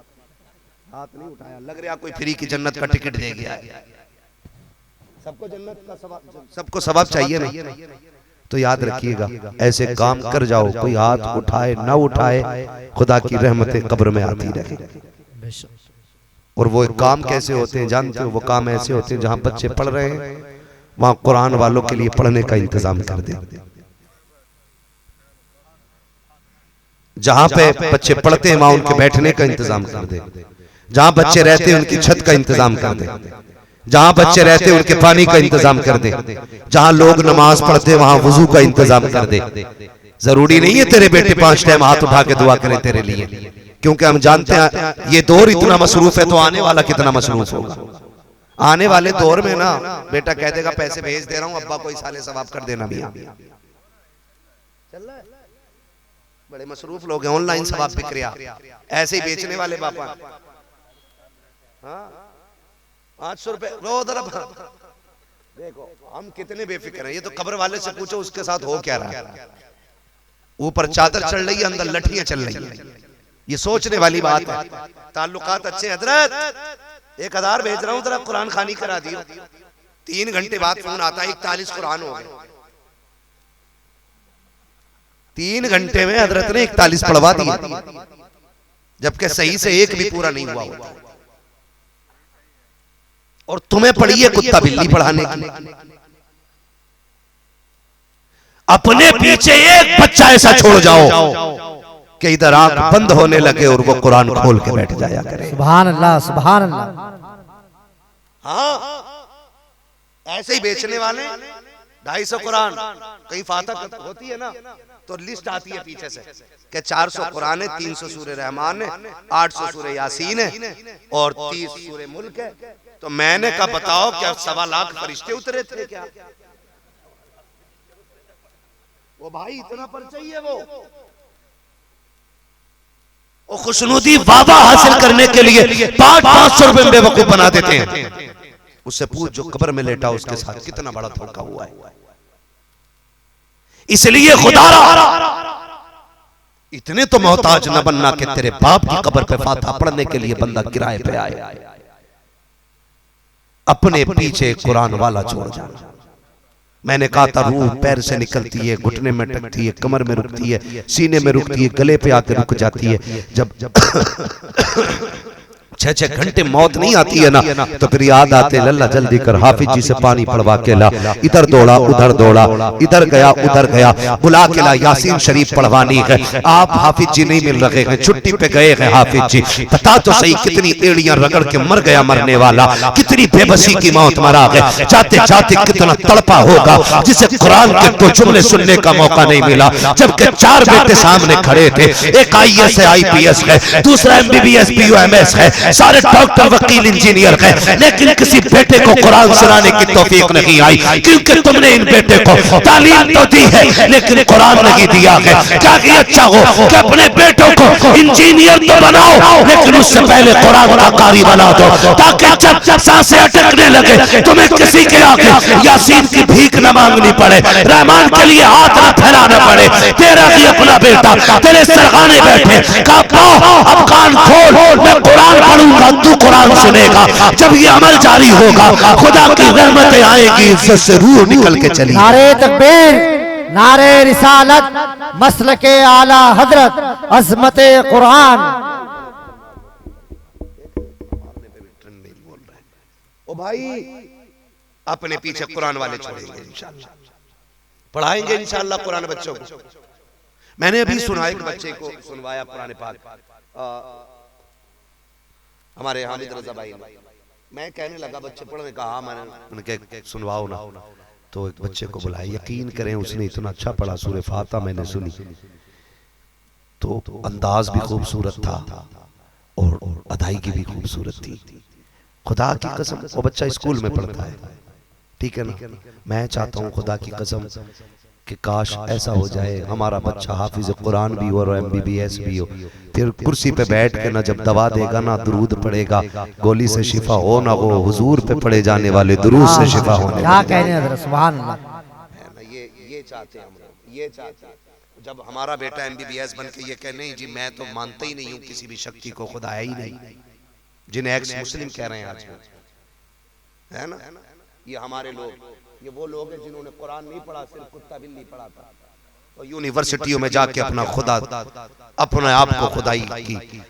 हाथ नहीं उठाया, लग रहा कोई फ्री की जन्नत का टिकट दे गया। सबको जन्नत का सवाब, सबको सवाब चाहिए ना, तो याद रखिएगा ऐसे काम कर जाओ, कोई हाथ उठाए ना उठाए, खुदा की रहमतें कब्र में आती रहे। और वो काम कैसे होते हैं जानते हो? वो काम ऐसे होते हैं जहां बच्चे पढ़ रहे हैं वहां कुरान वालों के लिए पढ़ने का इंतजाम कर दे। जहां पे बच्चे पढ़ते हैं वहां उनके बैठने का इंतजाम कर दे, जहां बच्चे रहते हैं उनकी छत का इंतजाम कर दे, जहां बच्चे रहते हैं उनके पानी का इंतजाम कर दे, जहां लोग नमाज पढ़ते हैं वहां वुजू का इंतजाम कर दे। जरूरी नहीं है तेरे बेटे 5 टाइम हाथ उठा के दुआ करें तेरे लिए, क्योंकि हम जानते हैं ये दौर इतना मसरूफ है तो आने वाला कितना मसरूफ होगा। आने वाले दौर में ना बेटा कह देगा पैसे भेज दे रहा हूं, अब्बा को साले सवाब कर देना भी। बड़े मसरूफ लोग हैं, ऑनलाइन सवाब बिक रहा, ऐसे ही बेचने वाले बापा। हाँ 500 रुपए रोज। देखो हम कितने बेफिक्र हैं, ये तो कब्र वाले से पूछो उसके साथ हो क्या रहा है। ऊपर चादर चढ़ रही है, अंदर लठियां चल रही है, ये सोचने वाली बात है। ताल्लुकात अच्छे हजरत 1000 भेज रहा हूं, जरा कुरान खानी करा दियो। 3 घंटे बाद फोन आता है 41 कुरान हो गए। 3 घंटे में हजरत ने 41 पढ़वा दिया, जबकि सही से एक भी पूरा नहीं हुआ होता। और तुम्हें पड़ी है कुत्ता बिल्ली पढ़ाने की। अपने पीछे एक बच्चा ऐसा छोड़ जाओ कि इधर आंख बंद होने लगे और वो कुरान खोल के बैठ जाया करे। सुभान अल्लाह, सुभान अल्लाह। हाँ, ऐसे ही बेचने वाले 250 कुरान, कहीं फातह होती है ना तो लिस्ट आती है पीछे से कि 400 कुरान है, 300 सूरह रहमान है, 800 सूरह यासीन है और 30 सूरह मुल्क है। तो मैंने कहा बताओ क्या 1.25 लाख फरिश्ते उतरे थे क्या? वो भाई इतना पर चाहिए वो खुशनुदी वादा हासिल करने के लिए 500 रुपए में बेवकूफ बना देते हैं। उससे पूछ जो कब्र में लेटा उसके साथ कितना बड़ा धोखा हुआ है। इसलिए खुदा इतने तो मोहताज न बनना कि तेरे बाप की कब्र पे फातिहा पढ़ने के लिए बंदा किराए पे आए। अपने पीछे कुरान वाला छोड़ जा। मैंने कहा था रूह पैर से निकलती है, घुटने में टकती है, कमर में रुकती है, सीने में रुकती है, गले पे आके रुक जाती है। जब 6-6 घंटे मौत नहीं आती है ना तो फिर याद आते लल्ला जल्दी कर हाफिज जी से पानी पड़वा के ला। इधर दौड़ा उधर दौड़ा, इधर गया उधर गया, बुला के ला यासीन शरीफ पढ़वानी है। आप हाफिज जी नहीं मिल रहे हैं, छुट्टी पे गए हैं हाफिज जी। बता तो सही कितनी एड़ियां रगड़ के मर गया मरने वाला, कितनी बेबसी की मौत मरा गया। जाते जाते कितना तड़पा होगा जिसे कुरान के 2 जुमले सुनने का मौका नहीं मिला, जबकि 4 बेटे सामने खड़े थे। एक IAS है, IPS है, दूसरा MBBS BUMS है, सारे डॉक्टर वकील इंजीनियर हैं, लेकिन किसी बेटे को कुरान सुनाने की तौफीक नहीं आई, क्योंकि तुमने इन बेटे को तालीम तो दी है लेकिन कुरान नहीं दिया है। क्या कि अच्छा हो कि अपने बेटों को इंजीनियर तो बनाओ लेकिन उससे पहले कुरान का कारी बना दो, ताकि जब सांसें अटकने लगे तुम्हें किसी के आगे यासीन की भीख न मांगनी पड़े, रहमान के लिए हाथ न फैलाना पड़े। तेरा भी अपना बेटा तेरे सरखाने बैठे, अब कान खोल, मैं कुरान पढ़ूंगा, तू कुरान सुनेगा। जब ये अमल जारी होगा खुदा की रहमतें आएगी, इज्जत से रूह निकल के चली। नारे तकबीर, नारे रिसालत, मसलके आला हजरत, अजमते कुरान। ओ भाई अपने पीछे कुरान वाले छोड़ेंगे इंशाल्लाह, पढ़ाएंगे इंशाल्लाह कुरान बच्चों को। मैंने अभी सुना एक बच्चे को सुनवाया कुरान पाक, हमारे हामिद रजा भाई। मैं कहने लगा बच्चे पढ़ने का, हाँ मैंने सुनवाओ ना। तो एक बच्चे को बुलाया, यकीन करें उसने इतना अच्छा पढ़ा, सूरह फातिहा मैंने सुनी तो अंदाज भी खूबसूरत था और अदायगी भी खूबसूरत थी। खुदा की कसम वो बच्चा स्कूल में पढ़ता है, ठीक है ना। मैं चाहता हूँ खुदा की कसम कि काश ऐसा हो जाए हमारा बच्चा हाफिज कुरान भी हो और MBBS भी हो, फिर कुर्सी पे बैठ के ना जब दवा देगा ना दुरूद पढ़ेगा, गोली से शिफा हो ना हो, हुजूर पे पढ़े जाने वाले दुरूद से शिफा होने। क्या कहने हजरत, सुभान अल्लाह। ये चाहते हैं हम लोग, ये चाहते हैं जब हमारा बेटा MBBS बन के ये कहे नहीं जी मैं तो मानता ही नहीं हूँ किसी भी शक्ति को, खुदा है ही नहीं, जिन्हें एक्स मुस्लिम कह रहे हैं आज है ना। ये हमारे लोग, ये वो लोग हैं जिन्होंने कुरान नहीं पढ़ा, सिर्फ कुत्ता बिल्ली पढ़ा था, और यूनिवर्सिटियों में जाके अपना खुदा अपने आप को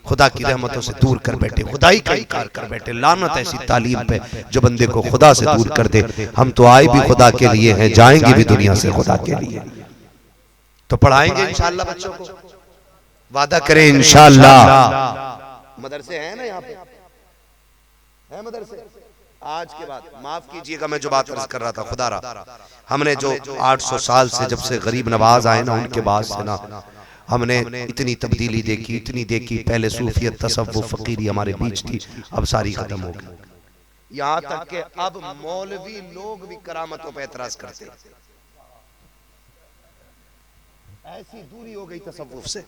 खुदा की रहमतों से दूर कर बैठे, खुदाई का इनकार कर बैठे। लानत ऐसी तालीम पे जो बंदे को खुदा से दूर कर दे। हम तो आए भी खुदा के लिए हैं, जाएंगे भी दुनिया से खुदा के लिए। तो पढ़ाएंगे इंशाअल्लाह बच्चों को, वादा करें इंशाअल्लाह। मदरसे हैं ना यहाँ पे, है मदरसे। आज के बाद माफ कीजिएगा मैं जो बात अर्ज कर रहा था, खुदारा हमने जो 800 साल से जब से गरीब नवाज आए ना उनके बाद से ना हमने इतनी तब्दीली देखी, इतनी देखी। पहले सूफियत तसव्वुफ फकीरी हमारे बीच थी, अब सारी खत्म हो गई। यहाँ तक कि अब मौलवी लोग भी करामतों पर एतराज करते हैं, ऐसी दूरी हो गई तसव्वुफ से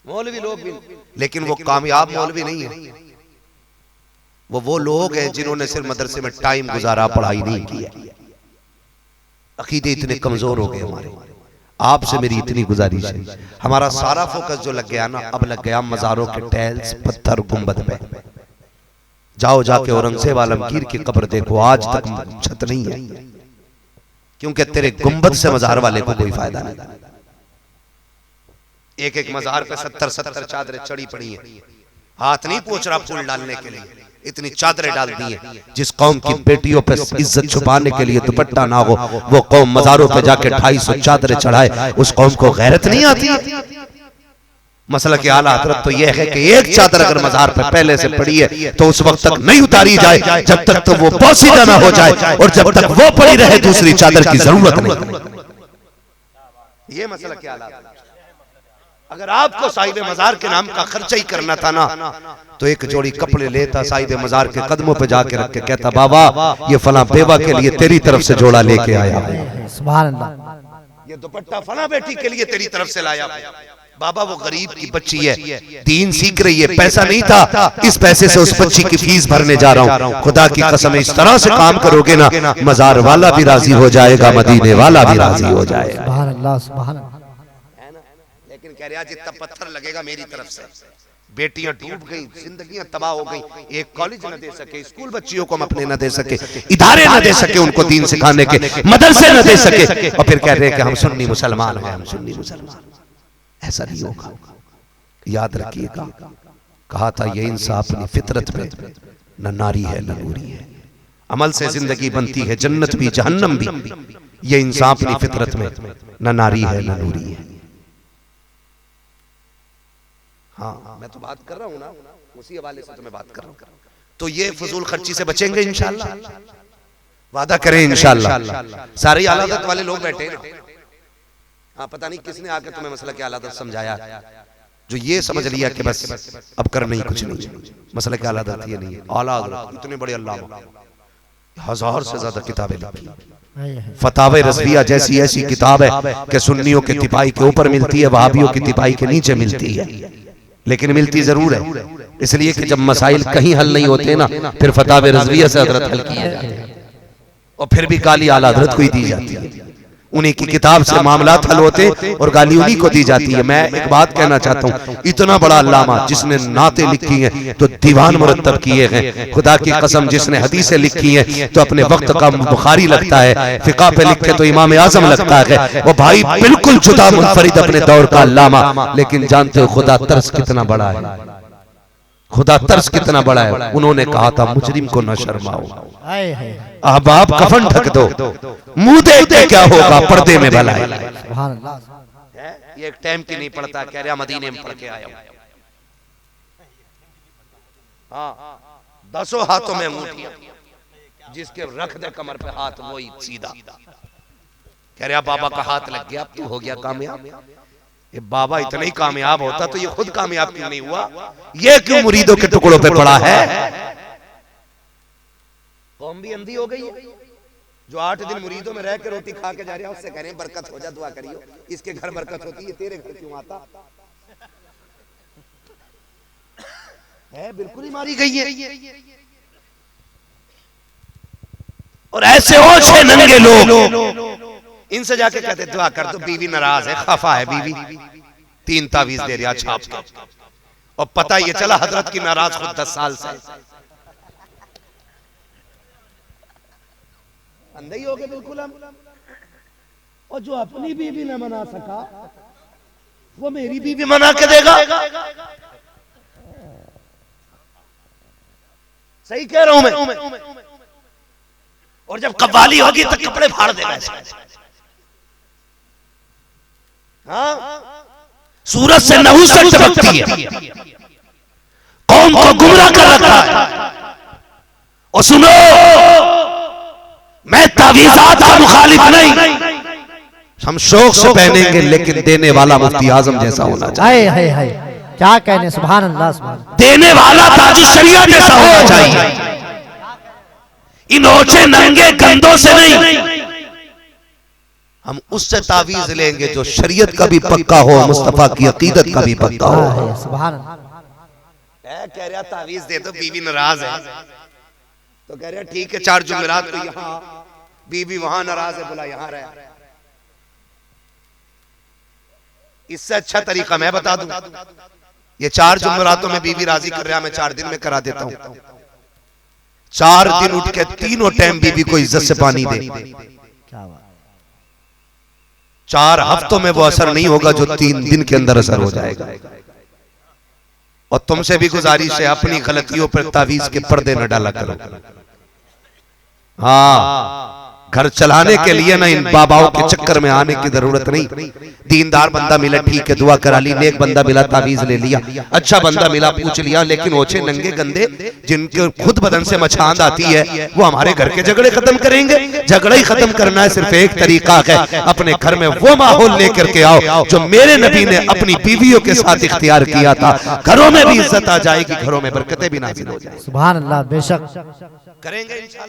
मौलवी लोग भी। लेकिन वो कामयाब मौलवी नहीं है, वो लोग हैं जिन्होंने सिर्फ मदरसे में टाइम गुजारा, पढ़ाई नहीं की है। अकीदे इतने कमजोर हो गए हमारे। आपसे मेरी इतनी गुजारिश है, हमारा सारा फोकस जो लग गया ना, अब लग गया मज़ारों के टाइल्स पत्थर गुंबद पे। जाओ जाके औरंगजेब आलमगीर की कब्र देखो, आज तक छत नहीं है, क्योंकि तेरे गुंबद से मज़ार वाले को कोई फायदा नहीं। एक एक मजार पे 70-70 चादरें चढ़ी पड़ी हैं, हाथ नहीं पहुंच रहा फूल डालने के लिए, इतनी चादरें डाल दी हैं। जिस कौम की बेटियों पे इज्जत छुपाने के लिए दुपट्टा ना हो, वो कौम मजारों पे जाके 250 चादरें चढ़ाए, उस कौम को गैरत नहीं आती। मसला के आला हजरत तो यह है कि एक चादर अगर मजार पे पहले से पड़ी है तो उस वक्त तक नहीं उतारी जाए जब तक तो वो पोसीदा ना हो जाए, और जब तक वो पड़ी रहे दूसरी चादर की जरूरत नहीं। ये मसला क्या आला। अगर आपको साहिब मजार के नाम का खर्चा ही करना था ना, तो एक जोड़ी कपड़े लेता, साहिब मजार के कदमों पे जाके रख के कहता, बाबा ये फला बेवा के लिए तेरी तरफ से जोड़ा लेके आया, सुभान अल्लाह, ये दुपट्टा फला बेटी के लिए तेरी तरफ से लाया। बाबा वो गरीब की बच्ची है, दीन सीख रही है, पैसा नहीं था, इस पैसे से उस बच्ची की फीस भरने जा रहा हूँ। खुदा की कसम इस तरह से काम करोगे ना, मजार वाला भी राजी हो जाएगा, मदीने वाला भी राजी हो जाएगा। सुभान अल्लाह, सुभान अल्लाह। लेकिन कह रहा जितना पत्थर लगेगा मेरी तरफ से। बेटियां डूब गई, जिंदगियां तबाह हो गई, एक कॉलेज न दे सके, स्कूल बच्चियों को हम अपने न दे सके, इदारे न दे सके उनको दीन सिखाने के, मदरसे न दे सके, और फिर कह रहे हैं कि हम सुन्नी मुसलमान हैं, हम सुन्नी मुसलमान। ऐसा नहीं होगा, याद रखिएगा। कहा था ये इंसान अपनी फितरत में न नारी है न नूरी है, अमल से जिंदगी बनती है जन्नत भी जहन्नम भी, ये इंसान अपनी फितरत में न नारी है न नूरी है। हाँ मैं तो बात कर रहा हूँ ना, उसी हवाले से तो मैं बात कर रहा हूँ। तो ये फजूल खर्ची से बचेंगे इंशाल्लाह, वादा करें इंशाल्लाह। सारे आलादत वाले लोग बैठे हैं, हाँ पता नहीं किसने आकर तुम्हें मसला क्या आलादत समझाया, जो ये समझ लिया कि बस अब कर नहीं कुछ नहीं, मसला क्या आलादत ये नहीं है। आलादत इतने बड़े अल्लामा, 1000 से ज्यादा किताबें लिखी, फतावे रज़विया जैसी ऐसी किताब है कि सुन्नियों के तिपाई के ऊपर मिलती है, वहाबियों की तिपाई के नीचे मिलती है, लेकिन मिलती जरूर है। इसलिए कि जब मसाइल कहीं हल नहीं होते ना, फिर फतावे रज़विया से हजरत हल किए जाते हैं, और फिर भी गाली आला हजरत को ही दी जाती है, उन्हीं की किताब से मामलात हल होते और गाली उन्हीं को दी जाती है। मैं एक बात कहना चाहता हूँ, इतना बड़ा अल्लामा जिसने नाते लिखी हैं तो दीवान मुरत्तब किए हैं, खुदा की कसम जिसने हदीसें लिखी हैं तो अपने वक्त का बुखारी लगता है, फिका पे लिखे तो इमाम आजम लगता है। वो भाई बिल्कुल जुदा मुनफरिद अपने दौर का अल्लामा, लेकिन जानते हो खुदा तर्स कितना बड़ा है, खुदा तर्स कितना बड़ा है। उन्होंने कहा था मुजरिम को न शर्माओ, अब आप कफन ढक दो, मुंह देखते क्या होगा, पर्दे में भला है। सुभान अल्लाह। ये एक टाइम की नहीं पड़ता, कह रहा मदीने में पढ़ के आया हूं। हाँ 10 हाथों में अंगूठियां, जिसके रख दे कमर पे हाथ वही सीधा। कह रहा बाबा का हाथ लग गया, अब तू हो गया कामयाब। ये बाबा इतना ही कामयाब होता तो ये खुद कामयाब क्यों नहीं हुआ, ये क्यों मुरीदों के टुकड़ों पे पड़ा है। कौम भी अंधी हो गई है, जो 8 दिन मुरीदों में रह के रोटी खा के जा रहे हैं, उससे कह रहे हैं बरकत हो जा, दुआ करियो, इसके घर बरकत होती है, तेरे घर क्यों आता है। बिल्कुल ही मारी गई है। और ऐसे और छह नंगे लोग इनसे जाके कहते दुआ कर दो, बीवी नाराज है, खफा है बीवी, 3 तावीज दे रहा छाप के, और पता ये चला हजरत की नाराज खुद 10 साल से। अंधे ही हो गए बिल्कुल हम। और जो अपनी बीवी न मना सका वो मेरी बीवी मना के देगा। सही कह रहा हूं मैं। और जब कव्वाली होगी तो कपड़े फाड़ देगा। हाँ सूरज से नहुसत टपकती है, कौम को गुमराह कर रखा है। और सुनो, मैं तावीज़ात का मुखालिफ नहीं, हम शौक से पहनेंगे, लेकिन देने वाला मुफ्ती आजम जैसा होना चाहिए। हाय हाय हाय, क्या कहने, सुभान अल्लाह, सुभान। देने वाला ताजु शरीयत जैसा होना चाहिए, इन ओछे नंगे गंदों से नहीं। हम उससे तावीज लेंगे जो शरीयत का भी पक्का हो, मुस्तफा की अकीदत का भी पक्का हो। सुभान अल्लाह। कह रहा तावीज दे दो, बीवी नाराज है, तो कह रहा ठीक है 4 जुमेरात को यहाँ, बीवी वहां नाराज है, बोला यहाँ रहे। इससे अच्छा तरीका मैं बता दूं, ये 4 जुमेरातों में बीवी राजी कर रहा, मैं 4 दिन में करा देता हूं। 4 दिन उठ के तीनों टाइम बीवी को इज्जत से पानी दे। क्या बात। 4 हफ्तों में वो असर नहीं होगा जो 3 दिन के अंदर असर हो जाएगा। और तुमसे भी गुजारिश है, अपनी गलतियों पर तावीज के पर्दे न डाला करो। हाँ, घर चलाने के लिए ना इन बाबाओं के चक्कर में आने की जरूरत नहीं। दीनदार बंदा मिला, ठीक है, दुआ करा ली। नेक बंदा मिला, तावीज ले लिया। अच्छा बंदा मिला, पूछ लिया। लेकिन ओछे नंगे गंदे जिनके खुद बदन से मचांद आती है, वो हमारे घर के झगड़े खत्म करेंगे। झगड़ा ही खत्म करना है, सिर्फ एक तरीका है, अपने घर में वो माहौल लेकर के आओ जो मेरे नबी ने अपनी बीवियों के साथ इख्तियार किया था। घरों में भी इज्जत आ जाएगी, घरों में बरकतें भी नाज़िल हो जाएंगी। सुभान अल्लाह, बेशक करेंगे इंशाअल्लाह।